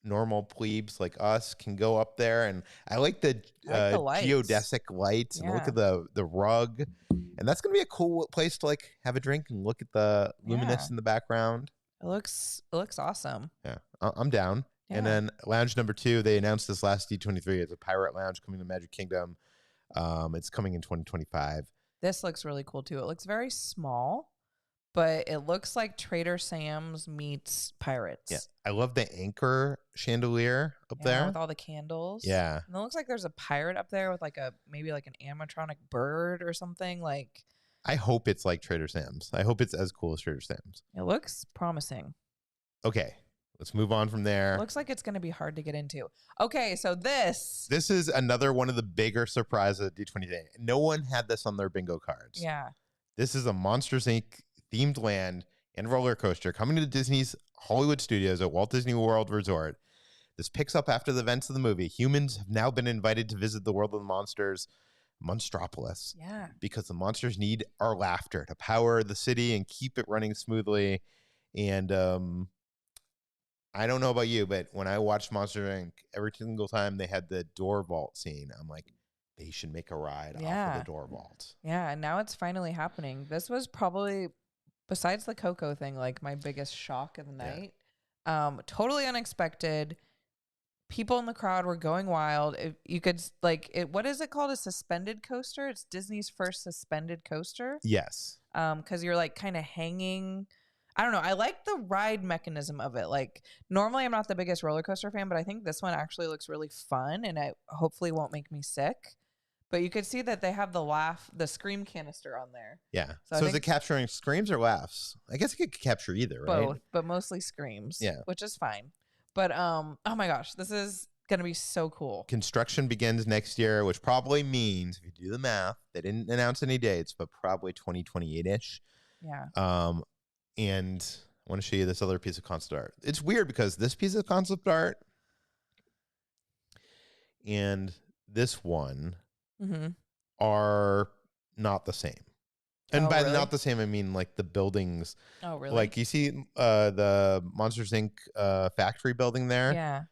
normal plebes like us can go up there. And I like the geodesic lights and look at the rug, and that's gonna be a cool place to like have a drink and look at the luminous in the background. It looks awesome. Yeah, I'm down. Yeah. And then lounge number 2, they announced this last D23. It's a pirate lounge coming to Magic Kingdom. It's coming in 2025. This looks really cool too. It looks very small, but it looks like Trader Sam's meets Pirates. Yeah, I love the anchor chandelier up there with all the candles. Yeah, and it looks like there's a pirate up there with maybe an animatronic bird or something. Like, I hope it's like Trader Sam's. I hope it's as cool as Trader Sam's. It looks promising. Okay. Let's move on from there. Looks like it's going to be hard to get into. Okay, so this is another one of the bigger surprises at D23. No one had this on their bingo cards. Yeah. This is a Monsters, Inc. themed land and roller coaster coming to Disney's Hollywood Studios at Walt Disney World Resort. This picks up after the events of the movie. Humans have now been invited to visit the world of the monsters, Monstropolis. Yeah. Because the monsters need our laughter to power the city and keep it running smoothly. And I don't know about you, but when I watched Monsters, Inc., every single time they had the door vault scene, I'm like, they should make a ride off of the door vault. Yeah, and now it's finally happening. This was probably, besides the Coco thing, like my biggest shock of the night. Totally unexpected. People in the crowd were going wild. If you could, what is it called? A suspended coaster? It's Disney's first suspended coaster. Yes. Because you're kind of hanging. I don't know. I like the ride mechanism of it. Like, normally I'm not the biggest roller coaster fan, but I think this one actually looks really fun, and it hopefully won't make me sick. But you could see that they have the scream canister on there. Yeah. So is it capturing screams or laughs? I guess it could capture either, right? Both, but mostly screams. Yeah. Which is fine. But oh my gosh, this is going to be so cool. Construction begins next year, which probably means, if you do the math, they didn't announce any dates, but probably 2028-ish. Yeah. And I want to show you this other piece of concept art. It's weird because this piece of concept art and this one are not the same. And by not the same, I mean like the buildings. Oh, really? Like you see the Monsters, Inc. Factory building there. Yeah.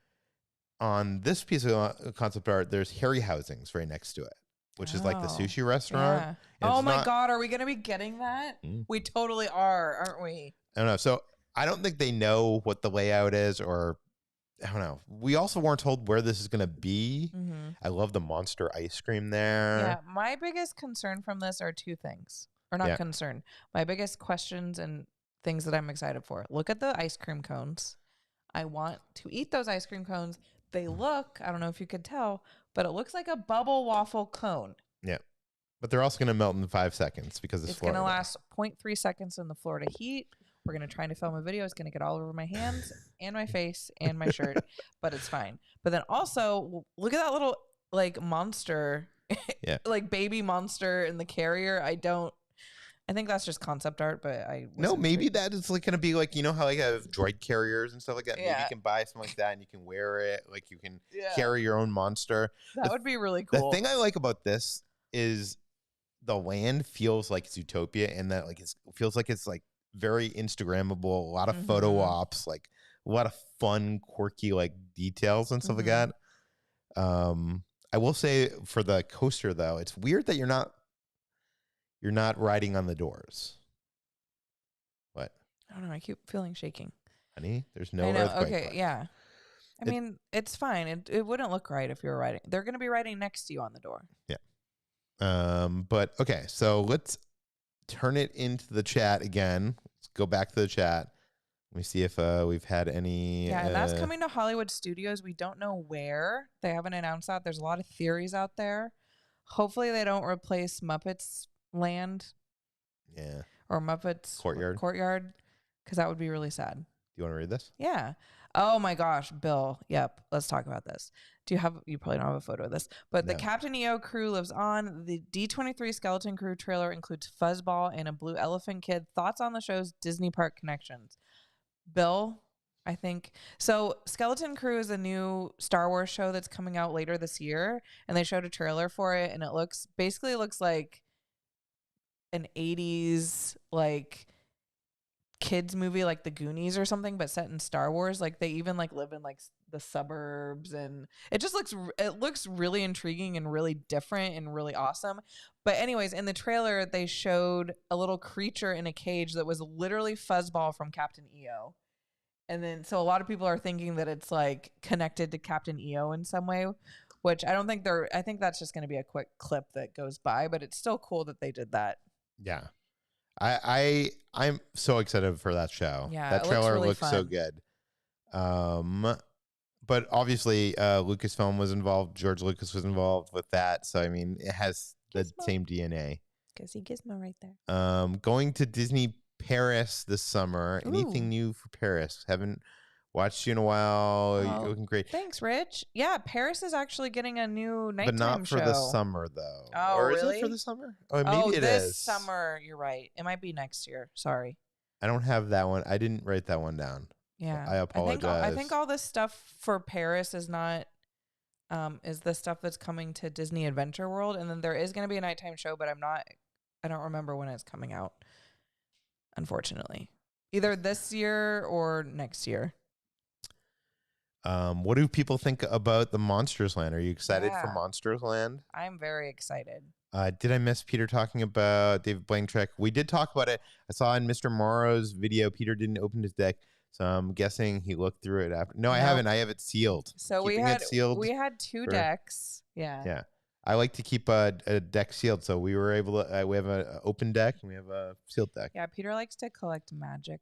On this piece of concept art, there's Harry Housings right next to it, which is like the sushi restaurant. Yeah. Oh my God, are we going to be getting that? We totally are, aren't we? I don't know. So I don't think they know what the layout is, or I don't know. We also weren't told where this is going to be. I love the monster ice cream there. Yeah. My biggest concern from this are 2 things. Or not concern. My biggest questions and things that I'm excited for. Look at the ice cream cones. I want to eat those ice cream cones. They look, I don't know if you could tell, but it looks like a bubble waffle cone. Yeah. But they're also going to melt in 5 seconds because it's going to last 0.3 seconds in the Florida heat. We're going to try to film a video. It's going to get all over my hands and my face and my shirt, but it's fine. But then also, look at that little monster, like baby monster in the carrier. I think that's just concept art, but maybe that is going to be like, you know how I have droid carriers and stuff like that. Yeah. Maybe you can buy something like that and you can wear it. Like you can carry your own monster. That would be really cool. The thing I like about this is the land feels like it's utopia, and that it feels like it's like very Instagrammable, a lot of photo ops, like a lot of fun, quirky details and stuff like that. I will say for the coaster though, it's weird that you're not riding on the doors. I don't know. I keep feeling shaking. Honey, there's no I know. earthquake. Okay, yeah. I mean, it's fine. It wouldn't look right if you were writing. They're going to be writing next to you on the door. Yeah. But okay, so let's turn it into the chat again. Let's go back to the chat. Let me see if we've had any. Yeah, and that's coming to Hollywood Studios. We don't know where. They haven't announced that. There's a lot of theories out there. Hopefully, they don't replace Muppets Land. Yeah. Or Muppets Courtyard, because that would be really sad. Do you want to read this? Yeah. Oh my gosh, Bill. Yep. Let's talk about this. You probably don't have a photo of this, but No. the Captain EO crew lives on. The D23 Skeleton Crew trailer includes Fuzzball and a blue elephant kid. Thoughts on the show's Disney park connections? Bill, I think. So Skeleton Crew is a new Star Wars show that's coming out later this year, and they showed a trailer for it, and it looks like an 80s like kids movie, like the Goonies or something, but set in Star Wars. Like they even like live in like the suburbs, and it looks really intriguing and really different and really awesome. But anyways, in the trailer they showed a little creature in a cage that was literally Fuzzball from Captain EO. And then so a lot of people are thinking that it's like connected to Captain EO in some way, which I don't think I think that's just going to be a quick clip that goes by, but it's still cool that they did that. Yeah. I'm so excited for that show. Yeah, that trailer looks fun. so good. But obviously Lucasfilm was involved. George Lucas was involved with that. So I mean, it has the same DNA. Gizzy Gizmo right there. Going to Disney Paris this summer. Ooh. Anything new for Paris? Haven't watched you in a while. You're looking great. Thanks, Rich. Yeah, Paris is actually getting a new nighttime show. But not for the summer, though. Oh, or really? Is it for the summer? Oh, maybe it is. This summer. You're right. It might be next year. Sorry. I don't have that one. I didn't write that one down. Yeah. I apologize. I think all this stuff for Paris is not is the stuff that's coming to Disney Adventure World, and then there is going to be a nighttime show, but I don't remember when it's coming out. Unfortunately, either this year or next year. What do people think about the Monsters Land? Are you excited for Monsters Land? I'm very excited. Did I miss Peter talking about David Blaine Trek? We did talk about it. I saw in Mr. Morrow's video, Peter didn't open his deck. So I'm guessing he looked through it after. No, I haven't. I have it sealed. So we had two decks. Yeah. Yeah. I like to keep a deck sealed. So we were able to, we have an open deck and we have a sealed deck. Yeah. Peter likes to collect magic.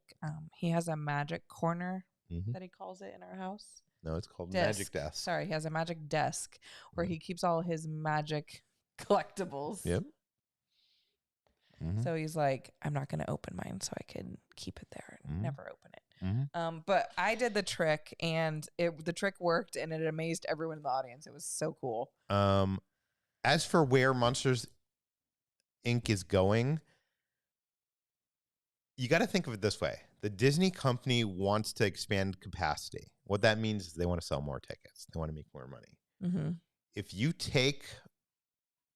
He has a magic corner that he calls it in our house. No, it's called Magic Desk. Sorry. He has a magic desk where he keeps all his magic collectibles. Yep. So he's like, I'm not going to open mine so I can keep it there and never open it. But I did the trick and the trick worked and it amazed everyone in the audience. It was so cool. As for where Monsters Inc. is going, you got to think of it this way. The Disney company wants to expand capacity. What that means is they want to sell more tickets. They want to make more money. If you take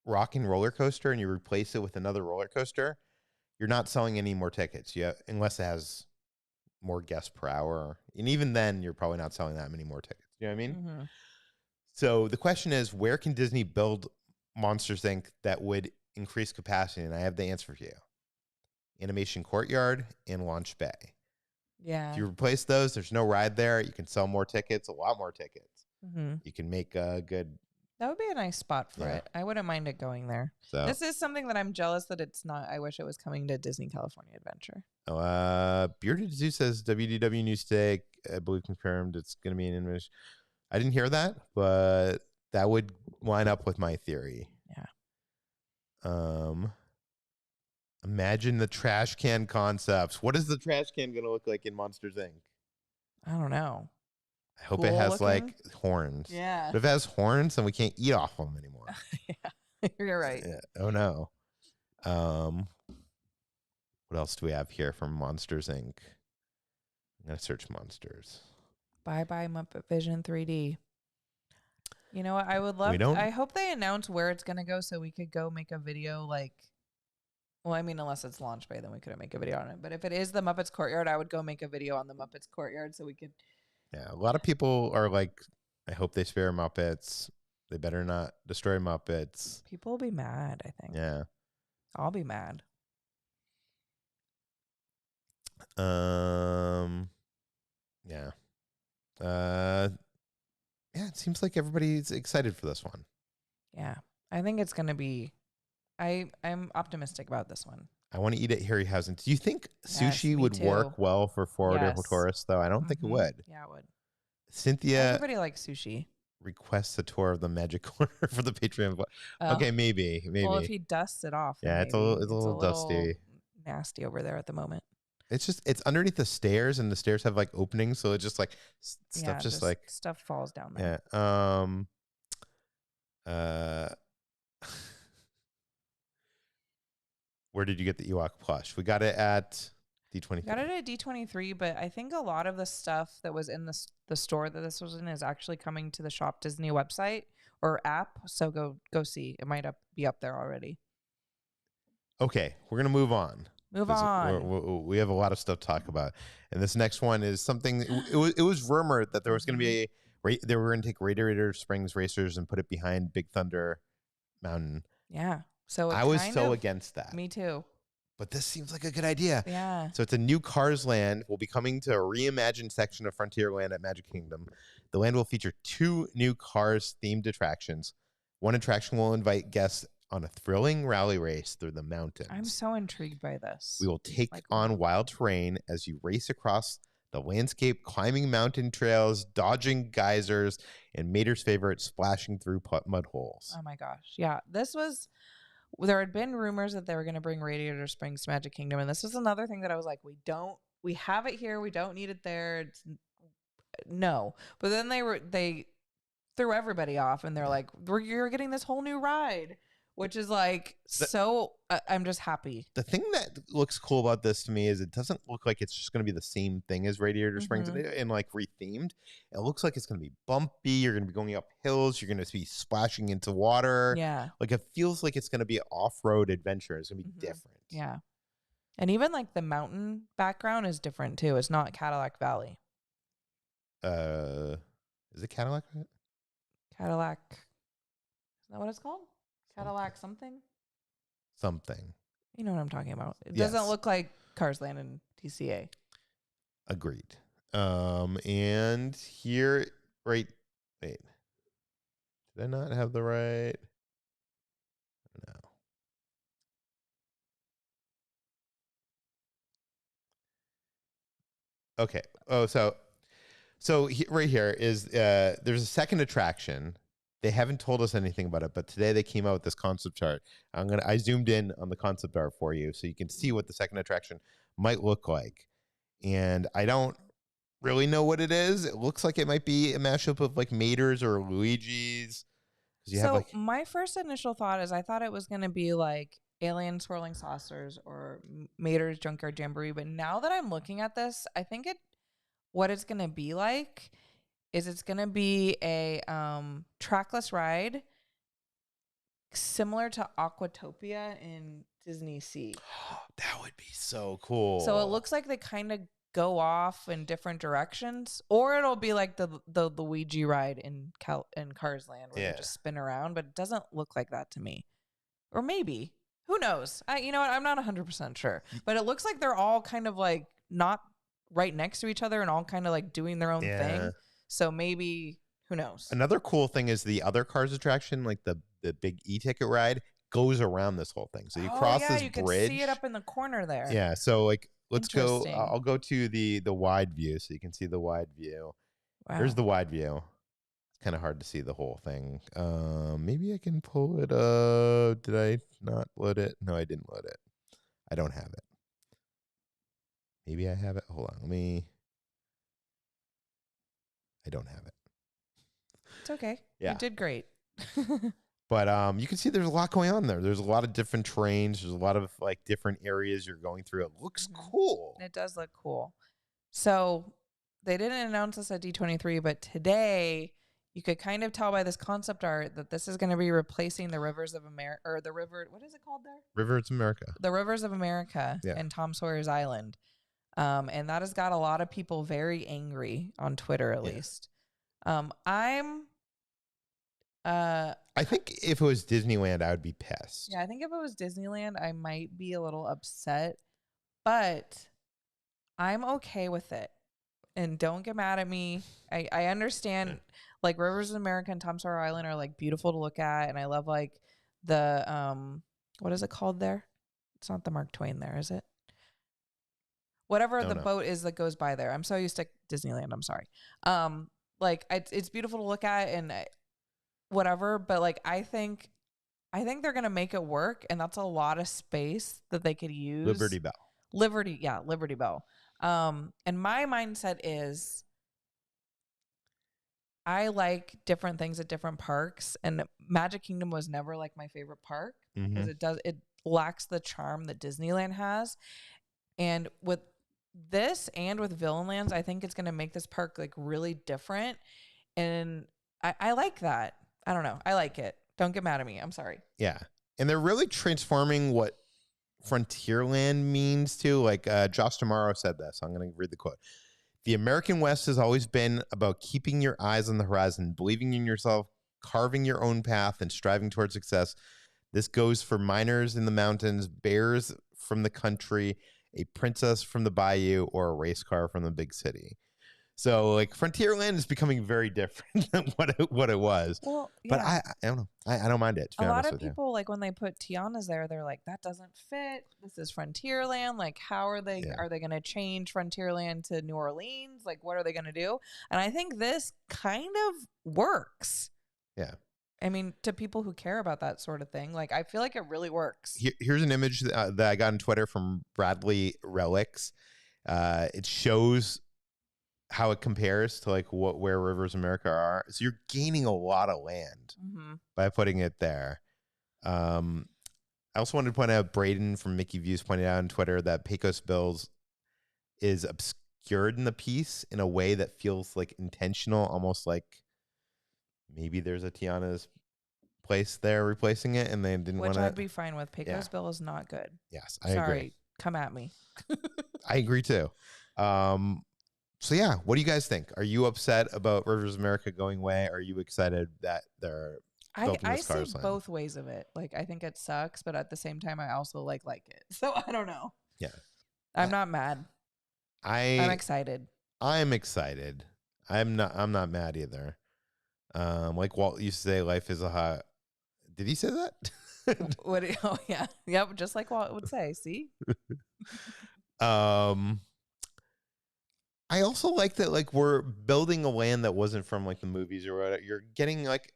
Rock and Roller Coaster and you replace it with another roller coaster, you're not selling any more tickets unless it has more guests per hour. And even then, you're probably not selling that many more tickets. You know what I mean? So the question is, where can Disney build Monsters Inc. that would increase capacity? And I have the answer for you. Animation Courtyard and Launch Bay. Yeah. If you replace those, there's no ride there. You can sell more tickets, a lot more tickets. You can make a good... That would be a nice spot for it. I wouldn't mind it going there. So this is something that I'm jealous that it's not. I wish it was coming to Disney California Adventure. Bearded Zoo says WDW News today, I believe confirmed it's going to be an animation. I didn't hear that, but that would line up with my theory. Yeah. Imagine the trash can concepts. What is the trash can going to look like in Monsters Inc.? I don't know. I hope it has like horns. Yeah. But if it has horns, then we can't eat off them anymore. Yeah, you're right. Yeah. Oh no. What else do we have here from Monsters Inc.? I'm gonna search monsters. Bye Muppet Vision 3D. You know what? I would love. I hope they announce where it's gonna go so we could go make a video. Like, well, I mean, unless it's Launch Bay, then we couldn't make a video on it. But if it is the Muppets Courtyard, I would go make a video on the Muppets Courtyard so we could. Yeah, a lot of people are like, I hope they spare Muppets. They better not destroy Muppets. People will be mad, I think. Yeah. I'll be mad. Yeah. Yeah, it seems like everybody's excited for this one. Yeah. I think it's going to be, I'm optimistic about this one. I want to eat at Harryhausen. Do you think sushi would too. work well for Florida tourists, though? I don't think it would. Yeah, it would. Cynthia. Everybody likes sushi. Requests a tour of the Magic Corner for the Patreon. Okay, maybe. Well, if he dusts it off. Yeah, it's a little dusty. Nasty over there at the moment. It's underneath the stairs, and the stairs have like openings, so it's just like stuff stuff falls down there. Yeah. Where did you get the Ewok plush? We got it at D23. Got it at D23, but I think a lot of the stuff that was in the store that this was in is actually coming to the Shop Disney website or app. So go see. It might be up there already. Okay, we're gonna move on. We have a lot of stuff to talk about, and this next one is something. It was rumored that there was going to be they were going to take Radiator Springs Racers and put it behind Big Thunder Mountain. Yeah, so I was so against that. Me too. But this seems like a good idea. Yeah. So it's a new Cars Land. Will be coming to a reimagined section of Frontierland at Magic Kingdom. The land will feature 2 new Cars themed attractions. One attraction will invite guests on a thrilling rally race through the mountains. I'm so intrigued by this. We will take on wild terrain as you race across the landscape, climbing mountain trails, dodging geysers, and Mater's favorite, splashing through mud holes. Oh my gosh. Yeah. There had been rumors that they were going to bring Radiator Springs to Magic Kingdom. And this is another thing that I was like, we have it here. We don't need it there. No. But then they threw everybody off and they're like, you're getting this whole new ride. Which is like, I'm just happy. The thing that looks cool about this to me is it doesn't look like it's just going to be the same thing as Radiator Springs and like rethemed. It looks like it's going to be bumpy. You're going to be going up hills. You're going to be splashing into water. Yeah. Like it feels like it's going to be an off-road adventure. It's going to be different. Yeah. And even like the mountain background is different too. It's not Cadillac Valley. Is it Cadillac? Cadillac. Is that what it's called? Cadillac something? Something. You know what I'm talking about. It doesn't look like Cars Land and TCA. Agreed. And here, wait. Did I not have the right? No. Okay. Oh, so right here is there's a second attraction. They haven't told us anything about it, but today they came out with this concept art. I zoomed in on the concept art for you so you can see what the second attraction might look like. And I don't really know what it is. It looks like it might be a mashup of like Mater's or Luigi's. My first initial thought is I thought it was going to be like Alien Swirling Saucers or Mater's Junkyard Jamboree. But now that I'm looking at this, I think what it's going to be like is it's going to be a trackless ride similar to Aquatopia in Disney Sea. That would be so cool. So it looks like they kind of go off in different directions, or it'll be like the Luigi ride in Cars Land where you just spin around, but it doesn't look like that to me. Or maybe. Who knows? You know what? I'm not 100% sure. But it looks like they're all kind of like not right next to each other and all kind of like doing their own thing. So maybe, who knows? Another cool thing is the other Cars attraction, like the big e-ticket ride, goes around this whole thing. So you cross this you bridge. Can see it up in the corner there. Yeah. So like, let's go. I'll go to the wide view so you can see the wide view. Wow. Here's the wide view. It's kind of hard to see the whole thing. Maybe I can pull it up. Did I not load it? No, I didn't load it. I don't have it. Maybe I have it. Hold on. I don't have it. It's okay. Yeah. You did great. But you can see there's a lot going on there. There's a lot of different trains. There's a lot of like different areas you're going through. It looks cool. It does look cool. So they didn't announce this at D23, but today you could kind of tell by this concept art that this is going to be replacing the Rivers of America, or the river. What is it called there? Rivers of America. The Rivers of America and Tom Sawyer's Island. And that has got a lot of people very angry on Twitter, at least. I think if it was Disneyland, I would be pissed. Yeah, I think if it was Disneyland, I might be a little upset. But I'm okay with it. And don't get mad at me. I understand like Rivers of America and Tom Sawyer Island are like beautiful to look at. And I love like the, what is it called there? It's not the Mark Twain there, is it? Whatever the boat is that goes by there. I'm so used to Disneyland. I'm sorry. Like it's beautiful to look at and whatever, but like I think they're gonna make it work, and that's a lot of space that they could use. Liberty Bell. Liberty Bell. And my mindset is I like different things at different parks, and Magic Kingdom was never like my favorite park because it lacks the charm that Disneyland has. And with this and with Villainlands, I think it's going to make this park like really different. And I like that. I don't know. I like it. Don't get mad at me. I'm sorry. Yeah. And they're really transforming what Frontierland means to, like Josh Tomorrow said this. I'm going to read the quote. The American West has always been about keeping your eyes on the horizon, believing in yourself, carving your own path, and striving towards success. This goes for miners in the mountains, bears from the country, a princess from the bayou, or a race car from the big city. So, like, Frontierland is becoming very different than what it was. Well, yeah. But I don't know. I don't mind it. A lot of people, like, when they put Tiana's there, they're like, that doesn't fit. This is Frontierland. Like, how are they? Yeah. Are they going to change Frontierland to New Orleans? Like, what are they going to do? And I think this kind of works. Yeah. I mean, to people who care about that sort of thing, like, I feel like it really works. Here's an image that I got on Twitter from Bradley Relics. It shows how it compares to like where Rivers of America are. So you're gaining a lot of land by putting it there. I also wanted to point out, Braden from Mickey Views pointed out on Twitter that Pecos Bills is obscured in the piece in a way that feels like intentional, almost like maybe there's a Tiana's place there replacing it, and they didn't want to. Which I'd be fine with. Pecos Bill is not good. Yes, I agree. Come at me. I agree too. So yeah, what do you guys think? Are you upset about Rivers of America going away? Are you excited that they're building this I see both ways of it. Like, I think it sucks, but at the same time, I also like it. So I don't know. Yeah, I'm not mad. I'm excited. I'm excited. I'm not mad either. Like Walt used to say, life is a hot. Did he say that? Oh yeah, yep. Just like Walt would say. See. I also like that, like, we're building a land that wasn't from like the movies or whatever. You're getting like,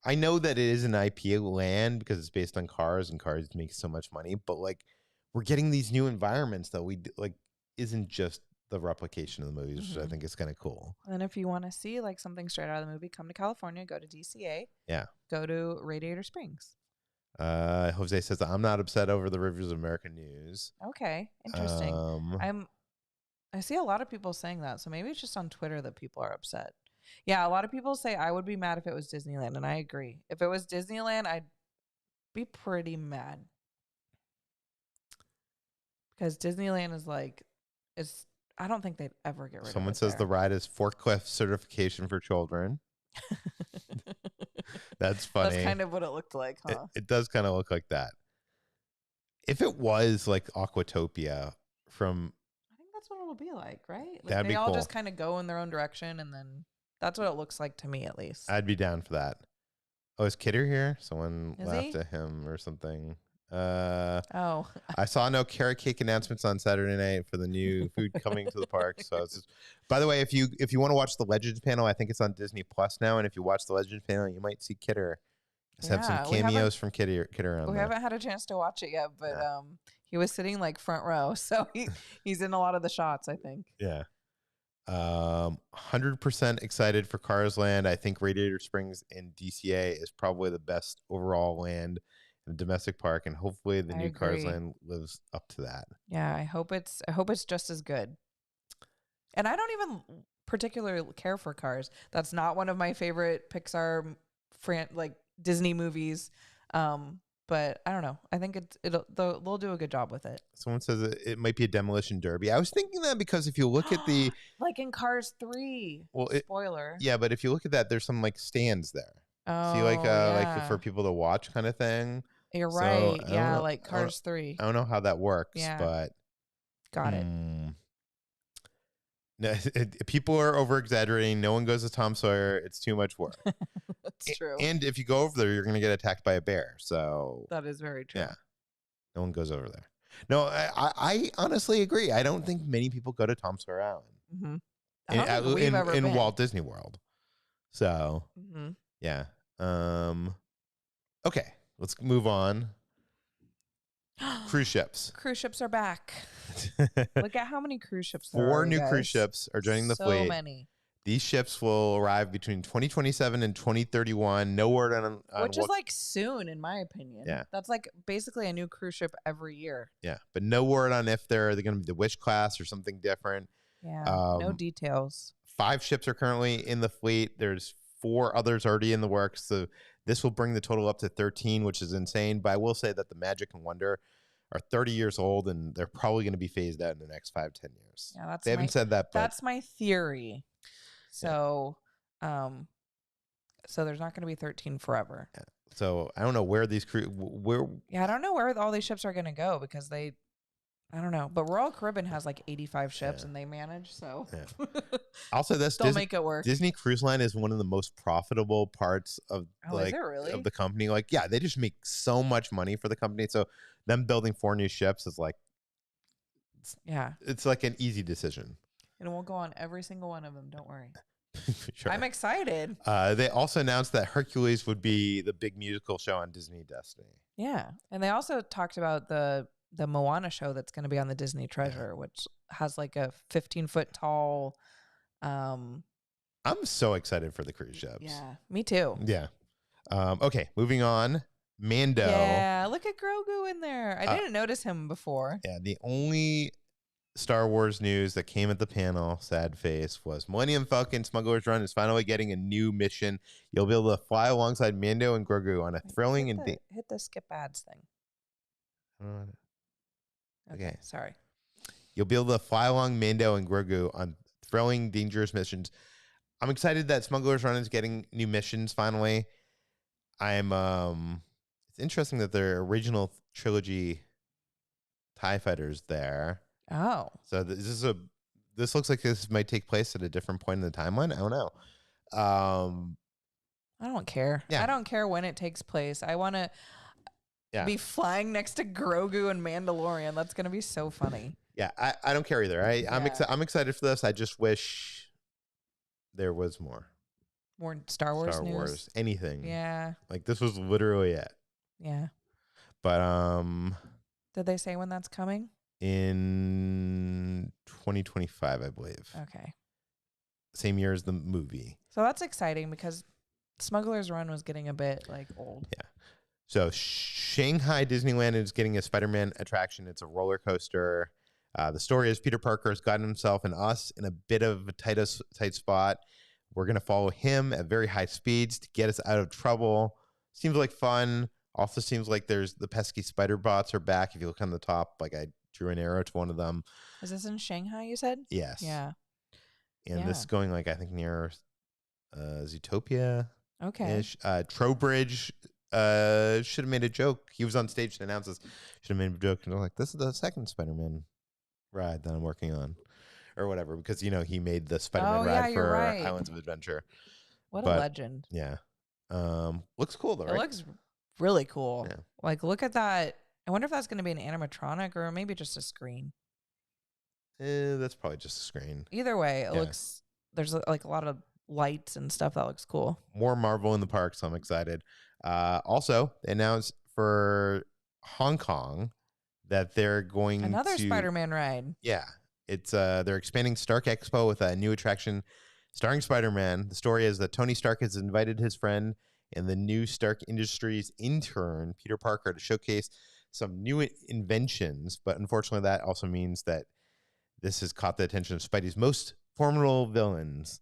I know that it is an IP land because it's based on cars and cars make so much money, but like we're getting these new environments that we like isn't just the replication of the movies, which I think is kind of cool. And if you want to see like something straight out of the movie, come to California, go to DCA. Yeah. Go to Radiator Springs. Jose says, I'm not upset over the Rivers of America news. Okay. Interesting. I see a lot of people saying that, so maybe it's just on Twitter that people are upset. Yeah, a lot of people say I would be mad if it was Disneyland, and I agree. If it was Disneyland, I'd be pretty mad. Because Disneyland is like, I don't think they'd ever get rid of it. Someone says the ride is forklift certification for children. That's funny. That's kind of what it looked like, huh? It does kind of look like that. If it was like Aquatopia from... That's what it'll be like, right? Like that'd they be all cool. just kind of go in their own direction, and then that's what it looks like to me, at least. I'd be down for that. Oh, is Kidder here? Someone laughed at him or something. I saw no carrot cake announcements on Saturday night for the new food coming to the park. So it's just, by the way, if you want to watch the Legends panel, I think it's on Disney Plus now. And if you watch the Legends panel, you might see Kidder. Just have some cameos from Kidder on We haven't had a chance to watch it yet, but he was sitting like front row, so he's in a lot of the shots, I think. Yeah. 100% excited for Cars Land. I think Radiator Springs and DCA is probably the best overall land in the domestic park, and hopefully the new Cars Land lives up to that. Yeah, I hope it's just as good. And I don't even particularly care for Cars. That's not one of my favorite Pixar Disney movies. But I don't know. I think they'll do a good job with it. Someone says it might be a demolition derby. I was thinking that because if you look at the like in Cars 3, spoiler. Yeah, but if you look at that, there's some like stands there. Oh, see, like for people to watch kind of thing. You're right. Yeah, like Cars 3. I don't know how that works, but got it. No, people are over exaggerating. No one goes to Tom Sawyer. It's too much work. That's true. And if you go over there, you're going to get attacked by a bear. So that is very true. Yeah, no one goes over there. No, I honestly agree. I don't think many people go to Tom Sawyer Island in Walt Disney World. So yeah. Okay, let's move on. Cruise ships. Cruise ships are back. Look at how many cruise ships there are. 4 new cruise ships are joining the fleet. So many. These ships will arrive between 2027 and 2031. No word on which is like soon, in my opinion. Yeah. That's like basically a new cruise ship every year. Yeah, but no word on if they're going to be the Wish class or something different. Yeah, no details. 5 ships are currently in the fleet. There's 4 others already in the works. So this will bring the total up to 13, which is insane. But I will say that the Magic and Wonder are 30 years old, and they're probably going to be phased out in the next 5-10 years. Yeah, they haven't said that, but that's my theory. So, so there's not going to be 13 forever. Yeah. So I don't know where these I don't know where all these ships are going to go because I don't know. But Royal Caribbean has like 85 ships and they manage. So I'll say this: they'll make it work. Disney Cruise Line is one of the most profitable parts of is it really? of the company. Like, yeah, they just make so much money for the company. So them building 4 new ships is like, it's like an easy decision. And we'll go on every single one of them. Don't worry. Sure. I'm excited. They also announced that Hercules would be the big musical show on Disney Destiny. Yeah. And they also talked about the Moana show that's going to be on the Disney Treasure, which has like a 15-foot tall. I'm so excited for the cruise ships. Yeah, me too. Yeah. Okay, moving on. Mando. Yeah, look at Grogu in there. I didn't notice him before. Yeah, the only Star Wars news that came at the panel, sad face, was Millennium Falcon Smuggler's Run is finally getting a new mission. You'll be able to fly alongside Mando and Grogu on a thrilling hit the skip ads thing. Okay, sorry. You'll be able to fly along Mando and Grogu on thrilling, dangerous missions. I'm excited that Smuggler's Run is getting new missions finally. It's interesting that their original trilogy TIE fighters there. Oh. So this looks like this might take place at a different point in the timeline. I don't know. I don't care. Yeah. I don't care when it takes place. I want to be flying next to Grogu and Mandalorian. That's going to be so funny. Yeah, I don't care either. I'm excited for this. I just wish there was more. More Star Wars news? Anything. Yeah. Like this was literally it. Yeah. But did they say when that's coming? In 2025, I believe. Okay. Same year as the movie. So that's exciting because Smuggler's Run was getting a bit like old. Yeah. So Shanghai Disneyland is getting a Spider-Man attraction. It's a roller coaster. The story is Peter Parker has gotten himself and us in a bit of a tight spot. We're going to follow him at very high speeds to get us out of trouble. Seems like fun. Also seems like there's the pesky spider bots are back. If you look on the top, like I drew an arrow to one of them. Is this in Shanghai, you said? Yes. Yeah. And this is going like, I think near Zootopia. Okay. Trowbridge should have made a joke. He was on stage to announce this. Should have made a joke. And I'm like, this is the second Spider-Man ride that I'm working on. Or whatever. Because, he made the Spider-Man ride for Islands of Adventure. What a legend. Yeah. Looks cool though, right? It looks really cool. Yeah. Like, look at that. I wonder if that's going to be an animatronic or maybe just a screen. That's probably just a screen. Either way, it looks, there's like a lot of lights and stuff that looks cool. More Marvel in the park, so I'm excited. Also, they announced for Hong Kong that they're going another Spider-Man ride. Yeah. It's they're expanding Stark Expo with a new attraction starring Spider-Man. The story is that Tony Stark has invited his friend and the new Stark Industries intern, Peter Parker, to showcase some new inventions. But unfortunately, that also means that this has caught the attention of Spidey's most formidable villains.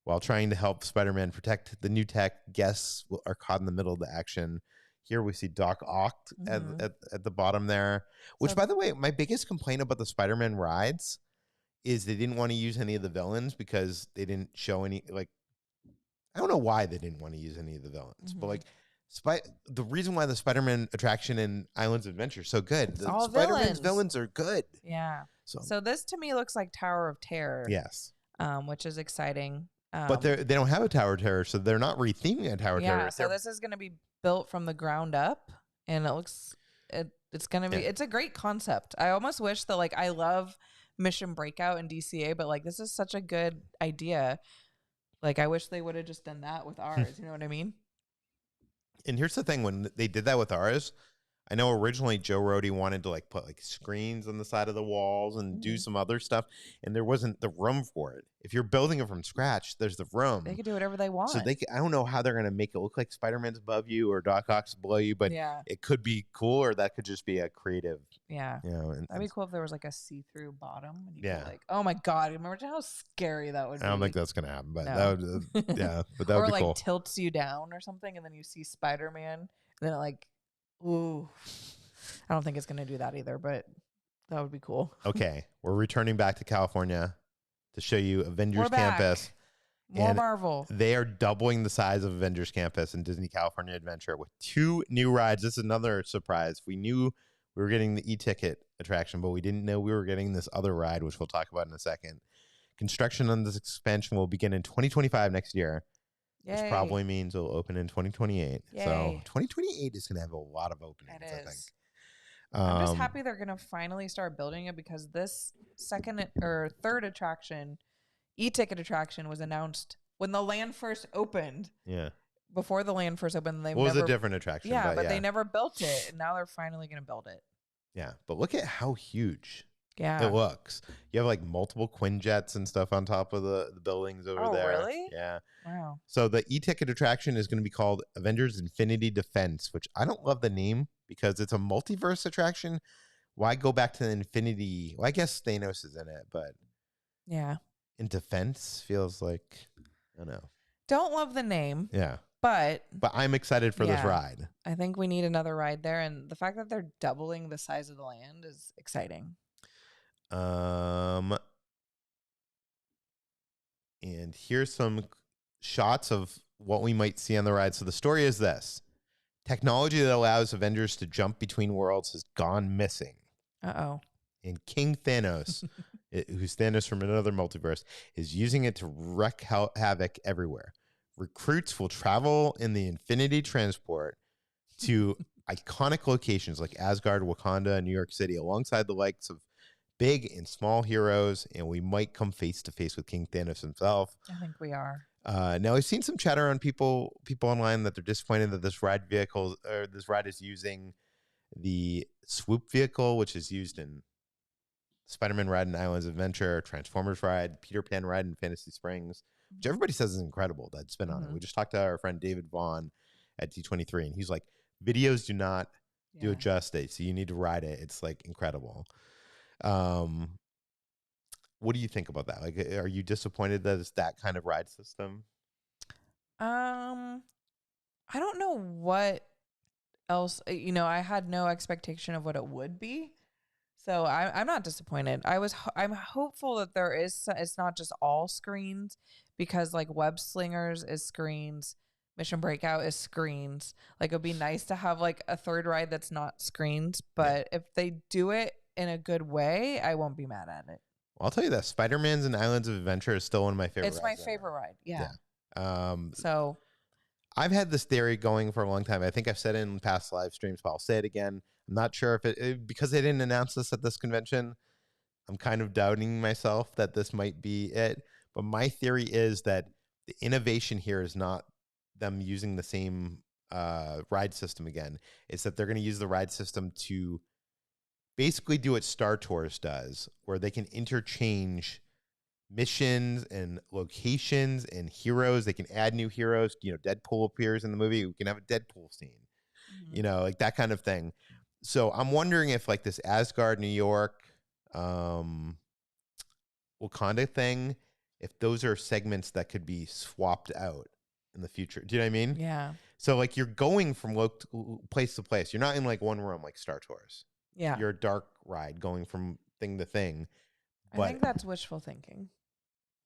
While trying to help Spider-Man protect the new tech, guests are caught in the middle of the action. Here we see Doc Ock at the bottom there. Which, by the way, my biggest complaint about the Spider-Man rides is they didn't want to use any of the villains because they didn't show any, like, I don't know why they didn't want to use any of the villains. But, like, The reason why the Spiderman attraction in Islands of Adventure is so good. The Spider-Man's villains are good. Yeah. So this to me looks like Tower of Terror. Yes. Which is exciting. But they don't have a Tower of Terror, so they're not retheming a Tower of Terror. Yeah. So this is going to be built from the ground up, and it's going to be. It's a great concept. I almost wish that I love Mission Breakout and DCA, but this is such a good idea. I wish they would have just done that with ours. You know what I mean? And here's the thing: when they did that with ours, I know originally Joe Rohde wanted to put screens on the side of the walls and do some other stuff, and there wasn't the room for it. If you're building it from scratch, there's the room. They could do whatever they want. So I don't know how they're going to make it look like Spider-Man's above you or Doc Ock's below you, but it could be cool, or that could just be a creative. Yeah. That'd be cool if there was a see-through bottom. And you could oh my God, remember how scary that would be? I don't think that's going to happen, but that would, but that would be cool. Or tilts you down or something, and then you see Spider-Man, and then ooh. I don't think it's going to do that either, but that would be cool. Okay. We're returning back to California to show you Avengers Campus. More Marvel. They are doubling the size of Avengers Campus in Disney California Adventure with 2 new rides. This is another surprise. We knew we were getting the e-ticket attraction, but we didn't know we were getting this other ride, which we'll talk about in a second. Construction on this expansion will begin in 2025 next year. Yay. Which probably means it'll open in 2028. Yay. So 2028 is going to have a lot of openings, I think. I'm just happy they're going to finally start building it, because this second or third attraction, e-ticket attraction, was announced when the land first opened. Yeah. Before the land first opened, it was a different attraction. Yeah, but they never built it, and now they're finally going to build it. Yeah, but look at how huge it looks. You have multiple Quinjets and stuff on top of the buildings over there. Oh, really? Yeah. Wow. So the e-ticket attraction is going to be called Avengers Infinity Defense, which I don't love the name because it's a multiverse attraction. Why go back to the Infinity? Well, I guess Thanos is in it, but yeah, in defense feels like, I don't know. Don't love the name. Yeah. But I'm excited for this ride. I think we need another ride there, and the fact that they're doubling the size of the land is exciting. And here's some shots of what we might see on the ride. So the story is this: technology that allows Avengers to jump between worlds has gone missing. Uh-oh. And King Thanos, who's Thanos from another multiverse, is using it to wreak havoc everywhere. Recruits will travel in the Infinity Transport to iconic locations like Asgard, Wakanda, and New York City, alongside the likes of big and small heroes, and we might come face to face with King Thanos himself. I think we are. Now, I've seen some chatter on people online that they're disappointed that this ride is using the swoop vehicle, which is used in Spider-Man ride in Islands of Adventure, Transformers ride, Peter Pan ride in Fantasy Springs, which everybody says is incredible that's been on it. We just talked to our friend David Vaughn at D23, and he's like, videos do not do it justice, so you need to ride it. It's incredible. What do you think about that? Are you disappointed that it's that kind of ride system? I don't know what else. I had no expectation of what it would be, so I'm not disappointed. I'm hopeful that there is. It's not just all screens, because Web Slingers is screens, Mission Breakout is screens. It'd be nice to have a third ride that's not screens, but if they do it in a good way, I won't be mad at it. Well, I'll tell you that Spider-Man's and Islands of Adventure is still one of my favorite rides. It's my favorite ride. Yeah. So I've had this theory going for a long time. I think I've said it in past live streams, but I'll say it again. I'm not sure if it because they didn't announce this at this convention. I'm kind of doubting myself that this might be it. But my theory is that the innovation here is not them using the same ride system again. It's that they're going to use the ride system to basically do what Star Tours does, where they can interchange missions and locations and heroes. They can add new heroes. Deadpool appears in the movie. We can have a Deadpool scene, that kind of thing. So I'm wondering if this Asgard, New York, Wakanda thing, if those are segments that could be swapped out in the future. Do you know what I mean? Yeah. So you're going from place to place. You're not in one room like Star Tours. Yeah. You're a dark ride going from thing to thing. I think that's wishful thinking.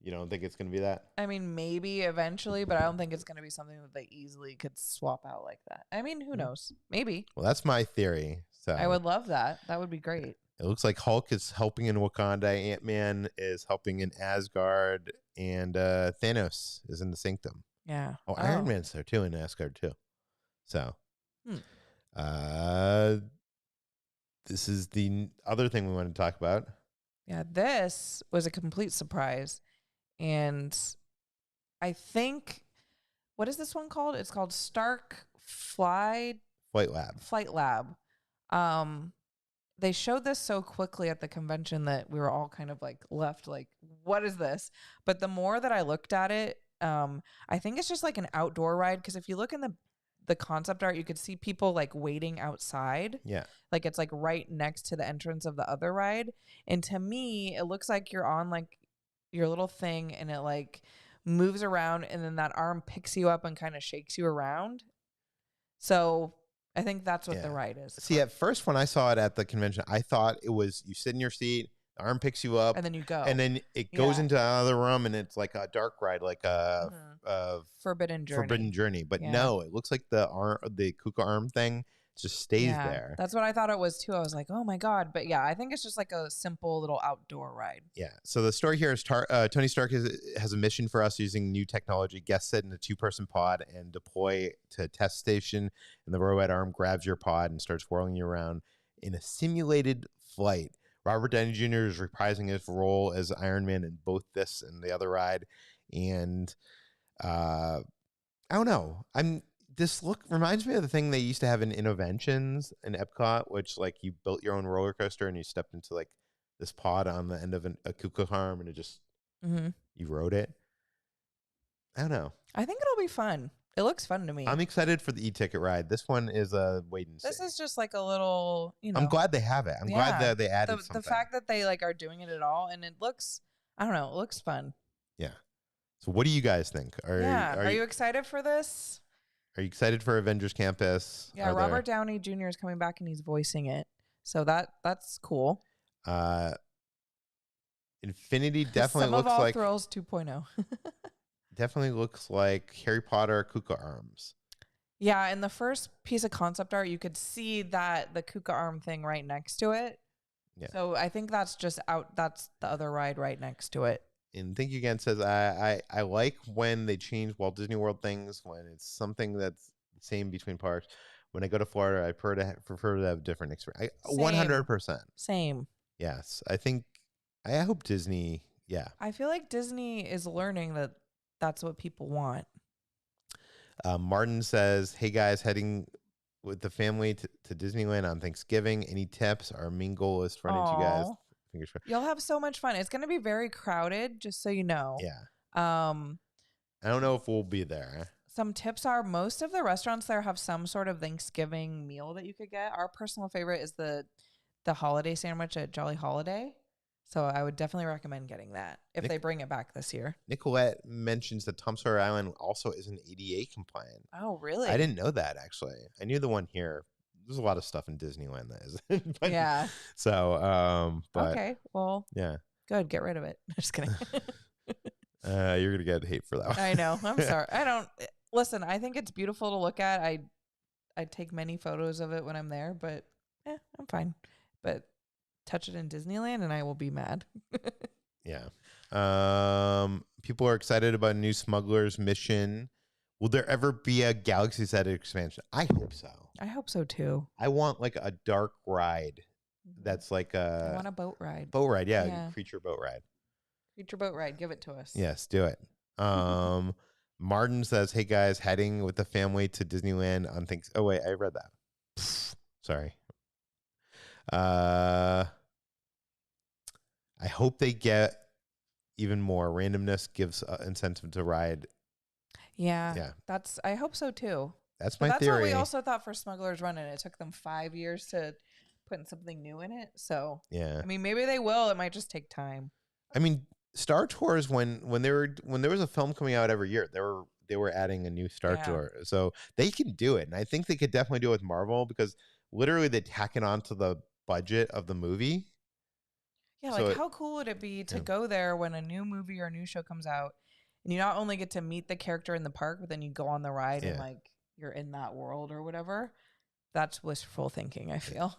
You don't think it's going to be that? I mean, maybe eventually, but I don't think it's going to be something that they easily could swap out like that. I mean, who knows? Maybe. Well, that's my theory. So I would love that. That would be great. It looks like Hulk is helping in Wakanda, Ant-Man is helping in Asgard, and Thanos is in the Sanctum. Yeah. Oh, Iron Man's there too in Asgard too. So, this is the other thing we want to talk about. Yeah, this was a complete surprise. And I think, what is this one called? It's called Stark Flight Lab. They showed this so quickly at the convention that we were all kind of like left like, what is this? But the more that I looked at it, I think it's just like an outdoor ride. Because if you look in the concept art, you could see people like waiting outside. Yeah. Like it's like right next to the entrance of the other ride. And to me, it looks like you're on like your little thing and it like moves around and then that arm picks you up and kind of shakes you around. So I think that's what the ride is. See, at first when I saw it at the convention, I thought it was you sit in your seat, the arm picks you up, and then you go. And then it goes into another room and it's like a dark ride, like a Forbidden Journey. But no, it looks like the Kuka arm thing just stays there. That's what I thought it was too. I was like, oh my God. But yeah, I think it's just like a simple little outdoor ride. Yeah. So the story here is Tony Stark has a mission for us using new technology. Guests sit in a 2-person pod and deploy to a test station. And the robot arm grabs your pod and starts whirling you around in a simulated flight. Robert Downey Jr. is reprising his role as Iron Man in both this and the other ride. And I don't know. This look reminds me of the thing they used to have in Innoventions in Epcot, which like you built your own roller coaster and you stepped into like this pod on the end of a Kuka arm and it just you rode it. I don't know. I think it'll be fun. It looks fun to me. I'm excited for the e-ticket ride. This one is a wait and see. This is just like a little, I'm glad they have it. I'm glad that they added something. The fact that they like are doing it at all and it looks, I don't know, it looks fun. Yeah. So what do you guys think? Are you excited for this? Are you excited for Avengers Campus? Yeah, Robert Downey Jr. is coming back and he's voicing it. So that's cool. Infinity definitely looks like Thrills 2.0. Definitely looks like Harry Potter Kuka arms. Yeah, in the first piece of concept art, you could see that the Kuka arm thing right next to it. Yeah. So I think that's just out. That's the other ride right next to it. And Think Again says, I like when they change Walt Disney World things, when it's something that's the same between parks. When I go to Florida, I prefer to have a different experience. 100%. Same. Yes. I hope Disney, I feel like Disney is learning that that's what people want. Martin says, hey guys, heading with the family to Disneyland on Thanksgiving. Any tips? Our main goal is to run into you guys. Fingers crossed. You'll have so much fun. It's going to be very crowded, just so you know. Yeah. I don't know if we'll be there. Some tips are most of the restaurants there have some sort of Thanksgiving meal that you could get. Our personal favorite is the holiday sandwich at Jolly Holiday. So I would definitely recommend getting that if they bring it back this year. Nicolette mentions that Tom Sawyer Island also isn't ADA compliant. Oh, really? I didn't know that, actually. I knew the one here. There's a lot of stuff in Disneyland that isn't. Yeah. So, but. Okay. Well. Yeah. Good. Get rid of it. Just kidding. You're going to get hate for that one. I know. I'm sorry. Listen, I think it's beautiful to look at. I take many photos of it when I'm there, but I'm fine. But touch it in Disneyland and I will be mad. Yeah. People are excited about a new Smuggler's Mission. Will there ever be a Galaxy's Edge expansion? I hope so. I hope so too. I want like a dark ride that's like I want a boat ride. Boat ride, yeah. Creature boat ride. Creature boat ride. Give it to us. Yes, do it. Martin says, hey guys, heading with the family to Disneyland on things. Oh wait, I read that. Sorry. I hope they get even more. Randomness gives incentive to ride. Yeah. I hope so too. That's my theory. What we also thought for Smuggler's Run, and it took them 5 years to put in something new in it. So yeah, I mean, maybe they will. It might just take time. I mean, Star Tours when there was a film coming out every year, they were adding a new Star Tour, so they can do it, and I think they could definitely do it with Marvel because literally they tack it onto the budget of the movie. Yeah, like how cool would it be to go there when a new movie or a new show comes out, and you not only get to meet the character in the park, but then you go on the ride and like you're in that world or whatever. That's wishful thinking, I feel.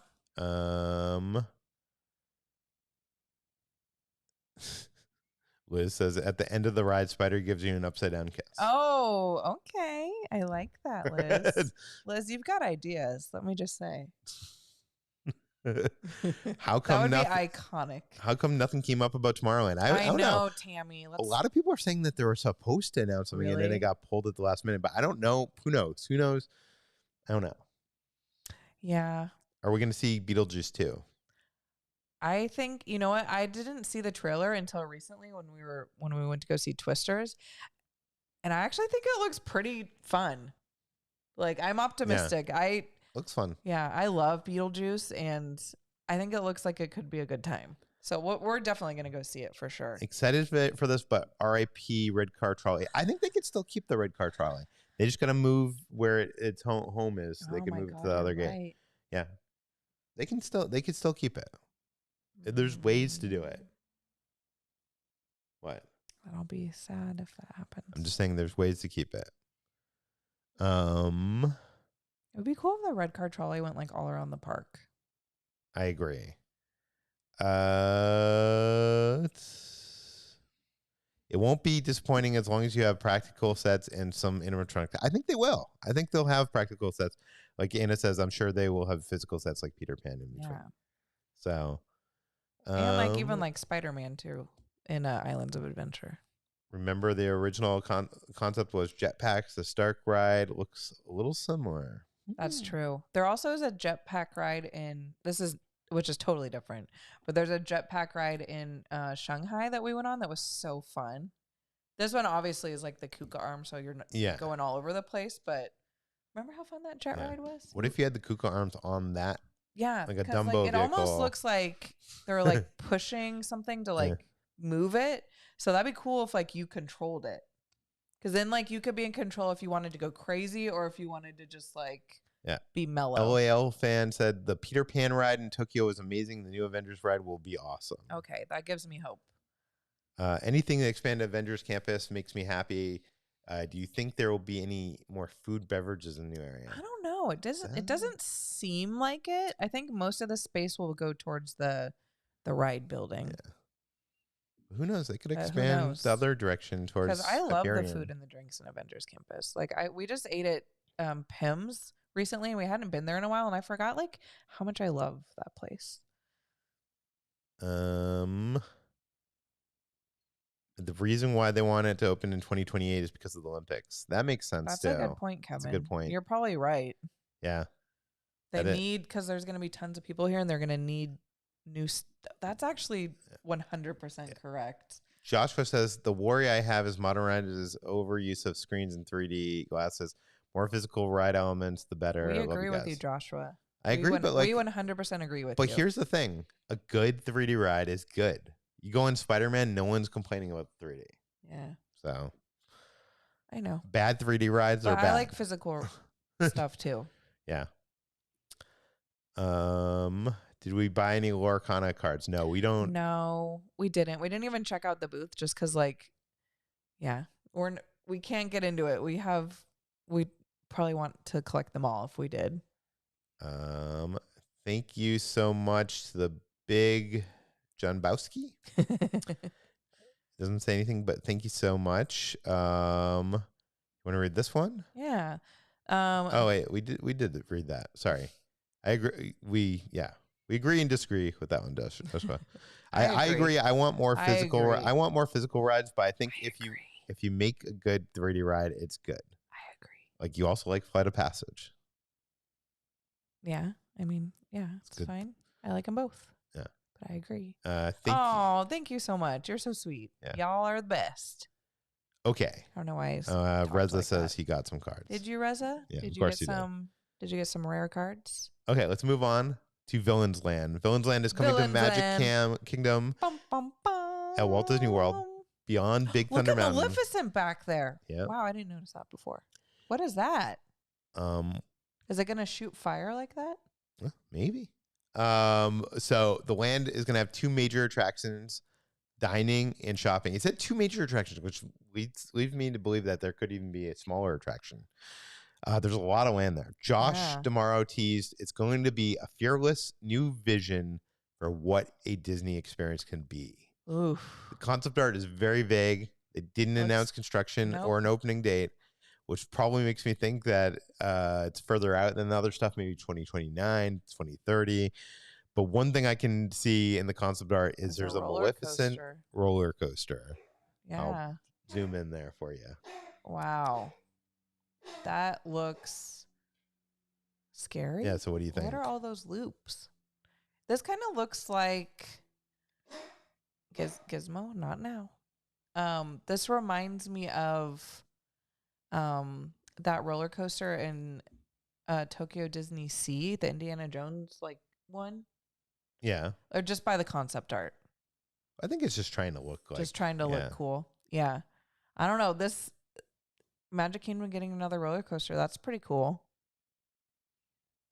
Liz says at the end of the ride, Spider gives you an upside down kiss. Oh, okay. I like that, Liz. Liz, you've got ideas. Let me just say. How come that would be iconic? How come nothing came up about Tomorrowland? I don't know, Tammy. A lot of people are saying that they were supposed to announce something and then it got pulled at the last minute, but I don't know. Who knows? I don't know. Yeah. Are we going to see Beetlejuice 2? I think, you know what? I didn't see the trailer until recently when we went to go see Twisters. And I actually think it looks pretty fun. Like, I'm optimistic. Yeah. Looks fun. Yeah, I love Beetlejuice, and I think it looks like it could be a good time. So we're definitely going to go see it for sure. Excited for this, but RIP Red Car Trolley. I think they could still keep the Red Car Trolley. They just got to move where its home is. So they can move to the other gate. Right. Yeah, they could still keep it. There's ways to do it. What? I'll be sad if that happens. I'm just saying there's ways to keep it. It would be cool if the red car trolley went like all around the park. I agree. It won't be disappointing as long as you have practical sets and some animatronic. I think they will. I think they'll have practical sets. Like Anna says, I'm sure they will have physical sets like Peter Pan in between. Yeah. So. And like even like Spiderman too in Islands of Adventure. Remember the original concept was jetpacks. The Stark ride looks a little similar. That's true. There also is a jetpack ride which is totally different, but there's a jetpack ride in Shanghai that we went on that was so fun. This one obviously is like the Kuka arm, so you're going all over the place, but remember how fun that jet ride was? What if you had the Kuka arms on that? Yeah. Like a Dumbo it vehicle. Almost looks like they're like pushing something to like move it. So that'd be cool if like you controlled it. Because then like you could be in control if you wanted to go crazy or if you wanted to just like be mellow. LOL fan said the Peter Pan ride in Tokyo is amazing. The new Avengers ride will be awesome. Okay, that gives me hope. Anything that expand Avengers Campus makes me happy. Do you think there will be any more food beverages in the new area? I don't know. It doesn't seem like it. I think most of the space will go towards the ride building. Yeah. Who knows? They could expand the other direction towards. Because I love the food and the drinks in Avengers Campus. Like we just ate at Pim's recently, and we hadn't been there in a while, and I forgot like how much I love that place. The reason why they want it to open in 2028 is because of the Olympics. That makes sense. That's a good point, Kevin. That's a good point. You're probably right. Yeah. They need, because there's going to be tons of people here, and they're going to need new stuff. That's actually 100% correct. Joshua says, the worry I have is modern ride is overuse of screens and 3D glasses. More physical ride elements, the better. We agree with you, Joshua. I agree, but like, we 100% agree with you. But here's the thing. A good 3D ride is good. You go in Spiderman, no one's complaining about 3D. Yeah. So. I know. Bad 3D rides are bad. I like physical stuff too. Yeah. Did we buy any Lorcana cards? No, we don't. No, we didn't. We didn't even check out the booth just because, like, we can't get into it. We probably want to collect them all if we did. Thank you so much to the big John Bowski. Doesn't say anything, but thank you so much. You want to read this one? Yeah. Oh wait, we did read that. Sorry. I agree. We agree and disagree with that one, Joshua. I agree. I want more physical. I want more physical rides, but I think if you make a good 3D ride, it's good. I agree. Like you also like Flight of Passage. Yeah, I mean, yeah, it's fine. I like them both. Yeah, but I agree. Thank you so much. You're so sweet. Yeah. Y'all are the best. Okay. I don't know why. Reza like says he got some cards. Did you, Reza? Yeah, did you get some? Did you get some rare cards? Okay, let's move on to Villains Land. Villains Land is coming to Magic Kingdom at Walt Disney World beyond Big Thunder Mountain. Look at Maleficent back there. Yeah. Wow, I didn't notice that before. What is that? Is it going to shoot fire like that? Maybe. So the land is going to have 2 major attractions, dining and shopping. It said 2 major attractions, which leads me to believe that there could even be a smaller attraction. There's a lot of land there. Josh D'Amaro teased it's going to be a fearless new vision for what a Disney experience can be. Oof. The concept art is very vague. They didn't announce construction or an opening date, which probably makes me think that it's further out than the other stuff, maybe 2029, 2030. But one thing I can see in the concept art is there's a Maleficent roller coaster. Yeah. I'll zoom in there for you. Wow. That looks scary. Yeah, so what do you think? What are all those loops? This kind of looks like Gizmo, not now. This reminds me of that roller coaster in Tokyo Disney Sea, the Indiana Jones one. Yeah. Or just by the concept art. I think it's just trying to look like. Just trying to look cool. Yeah. I don't know. This Magic Kingdom getting another roller coaster. That's pretty cool.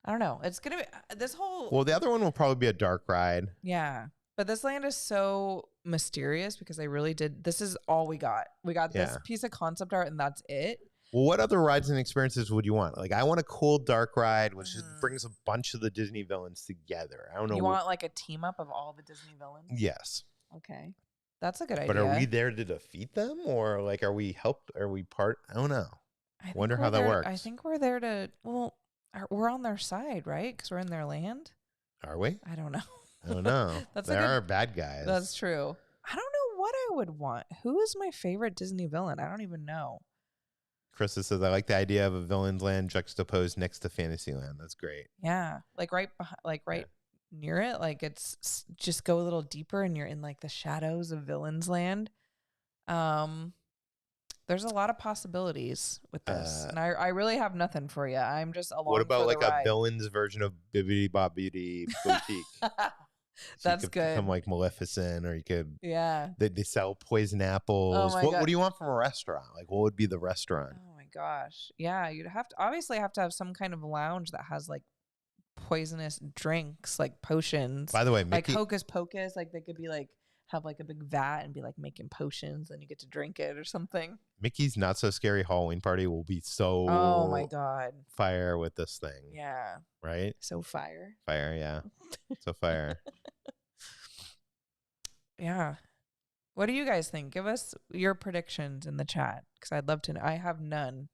I don't know. It's going to be this whole. Well, the other one will probably be a dark ride. Yeah. But this land is so mysterious because they really did. This is all we got. We got this piece of concept art and that's it. Well, what other rides and experiences would you want? Like, I want a cool dark ride, which just brings a bunch of the Disney villains together. I don't know. You want like a team up of all the Disney villains? Yes. Okay. That's a good idea. But are we there to defeat them, or like are we part? I don't know. I wonder how that works. I think we're there to. Well, we're on their side, right? Because we're in their land. Are we? I don't know. I don't know. They are bad guys. That's true. I don't know what I would want. Who is my favorite Disney villain? I don't even know. Krista says I like the idea of a villain's land juxtaposed next to Fantasyland. That's great. Yeah, like right behind, near it. Like it's just go a little deeper, and you're in like the shadows of Villain's Land. There's a lot of possibilities with this, and I really have nothing for you. I'm just along. What about for like the ride. A villain's version of Blvd Boutique? So that's you could good. Become like Maleficent, or you could. Yeah. They sell poison apples. Oh What do you want from a restaurant? Like, what would be the restaurant? Oh my gosh. Yeah, you'd obviously have to have some kind of lounge that has like poisonous drinks, like potions. By the way, Mickey, like Hocus Pocus, like they could be like have like a big vat and be like making potions, and you get to drink it or something. Mickey's Not So Scary Halloween Party will be so. Oh my god. Fire with this thing. Yeah. Right. So fire. Fire. Yeah. So fire. Yeah. What do you guys think? Give us your predictions in the chat because I'd love to know. I have none.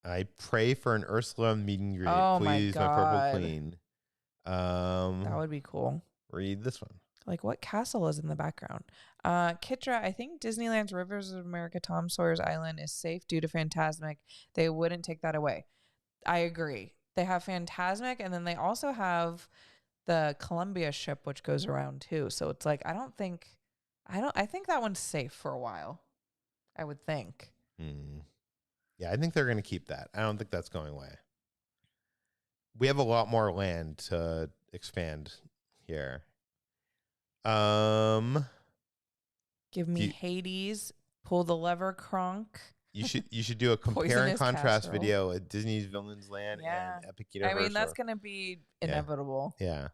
I pray for an Ursula meet and greet. Oh Please, my purple queen. That would be cool. Read this one. Like what castle is in the background? Kitra, I think Disneyland's Rivers of America Tom Sawyer's Island is safe due to Fantasmic. They wouldn't take that away. I agree. They have Fantasmic, and then they also have the Columbia ship, which goes around too. So it's like I think that one's safe for a while. I would think. Yeah, I think they're going to keep that. I don't think that's going away. We have a lot more land to expand here. Give me Hades, pull the lever, Kronk. You should do a compare and contrast video at Disney's Villains Land and Epic Universe. I mean, that's going to be inevitable. Yeah.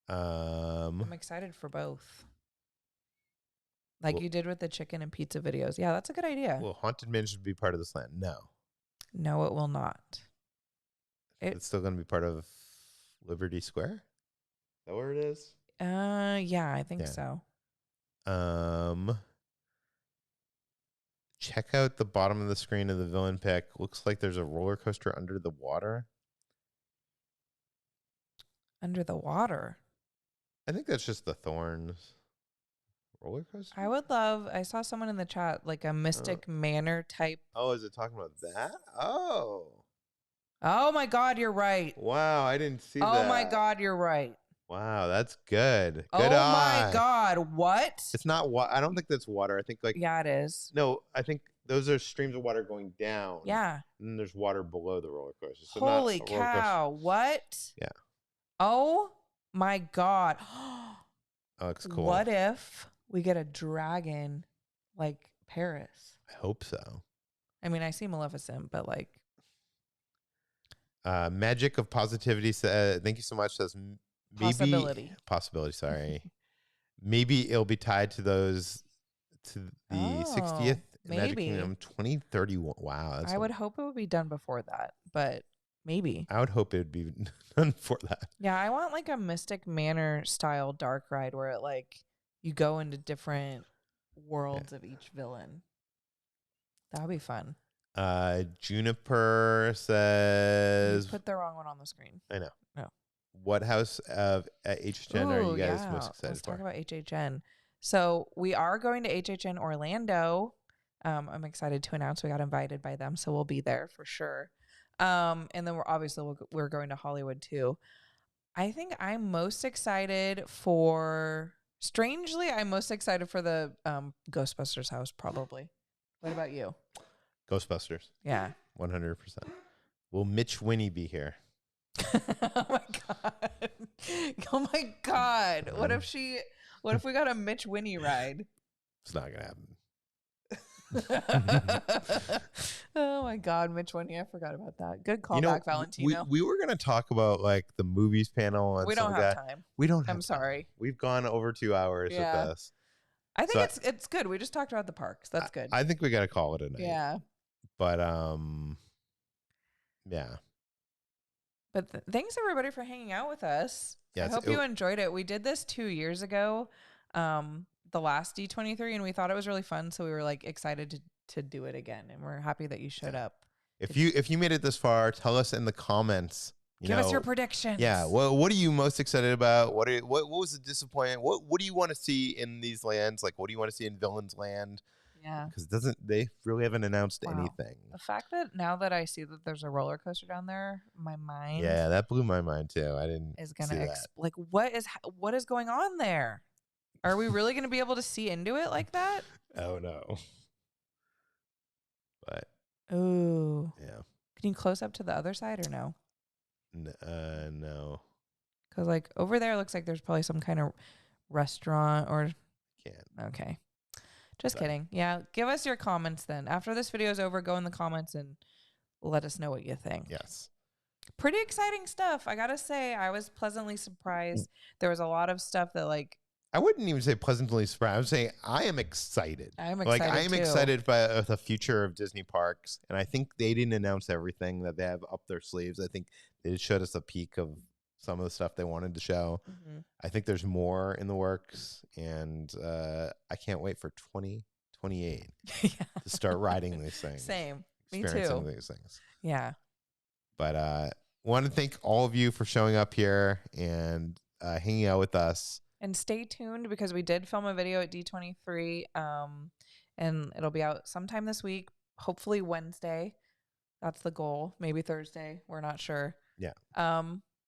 I'm excited for both. Like you did with the chicken and pizza videos. Yeah, that's a good idea. Will Haunted Mansion be part of this land? No. No, it will not. It's still going to be part of Liberty Square? Is that where it is? Yeah, I think so. Check out the bottom of the screen of the villain pick. Looks like there's a roller coaster under the water. Under the water? I think that's just the Thorns roller coaster. I saw someone in the chat, like a Mystic Manor type. Oh, is it talking about that? Oh my God, you're right. Wow, I didn't see that. Oh my God, you're right. Wow, that's good. Good eye. My God, what? It's not water. I don't think that's water. I think yeah, it is. No, I think those are streams of water going down. Yeah. And then there's water below the roller coaster. So holy cow! What? Yeah. Oh my God. Oh, looks cool. What if we get a dragon like Paris? I hope so. I mean, I see Maleficent, but like, Magic of Positivity says, thank you so much. Says maybe possibility. Sorry, maybe it'll be tied to those to the 60th Magic Kingdom 2031. Wow, I would hope it would be done before that, but maybe. I would hope it would be done for that. Yeah, I want like a Mystic Manor style dark ride where it like you go into different worlds of each villain. That would be fun. Juniper says, you put the wrong one on the screen. I know. No. What house of HHN are you guys most excited Let's for? talk about HHN. So we are going to HHN Orlando. I'm excited to announce we got invited by them, so we'll be there for sure. And then we're going to Hollywood too. I think I'm most excited for. Strangely, I'm most excited for the Ghostbusters house. Probably. What about you? Ghostbusters. Yeah. 100%. Will Mitch Winnie be here? Oh my god. Oh my god. What if we got a Mitch Winnie ride? It's not gonna happen. Oh my god, Mitch Winnie. I forgot about that. Good callback, Valentino. We were gonna talk about like the movies panel. And we don't have time. We don't have I'm sorry. Time. We've gone over 2 hours with this. I think it's good. We just talked about the parks. That's good. I think we gotta call it a night. Yeah. But yeah. But thanks everybody for hanging out with us. Yes, I hope you enjoyed it. We did this 2 years ago, the last D23, and we thought it was really fun. So we were like excited to do it again, and we're happy that you showed up. If you made it this far, tell us in the comments. Give us your predictions. Yeah. What are you most excited about? What was the disappointment? What do you want to see in these lands? Like, what do you want to see in Villains Land? Yeah. Because they really haven't announced anything. The fact that now that I see that there's a roller coaster down there, my mind. Yeah, that blew my mind too. I didn't. Is gonna like what is going on there? Are we really gonna be able to see into it like that? Oh no. But. Ooh. Yeah. Can you close up to the other side or no? No. Because like over there looks like there's probably some kind of restaurant or. Can't. Okay. Just kidding. Yeah. Give us your comments then. After this video is over, go in the comments and let us know what you think. Yes. Pretty exciting stuff. I got to say, I was pleasantly surprised. There was a lot of stuff that like. I wouldn't even say pleasantly surprised. I'm saying I am excited. I'm excited. Like I am excited by the future of Disney parks. And I think they didn't announce everything that they have up their sleeves. I think they showed us a peek of some of the stuff they wanted to show. Mm-hmm. I think there's more in the works, and I can't wait for 2028 to start riding these things. Same. Me experiencing too. These things. Yeah. But want to thank all of you for showing up here and hanging out with us. And stay tuned because we did film a video at D23, and it'll be out sometime this week, hopefully Wednesday. That's the goal. Maybe Thursday. We're not sure. Yeah.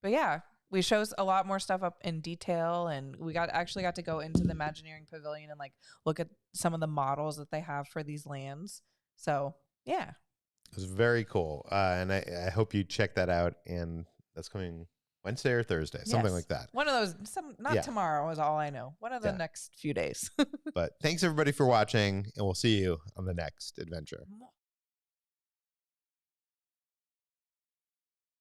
But yeah, we show a lot more stuff up in detail, and we actually got to go into the Imagineering Pavilion and like look at some of the models that they have for these lands. So yeah, it was very cool, and I hope you check that out. And that's coming Wednesday or Thursday, something like that. One of those. Tomorrow is all I know. One of the next few days. But thanks everybody for watching, and we'll see you on the next adventure.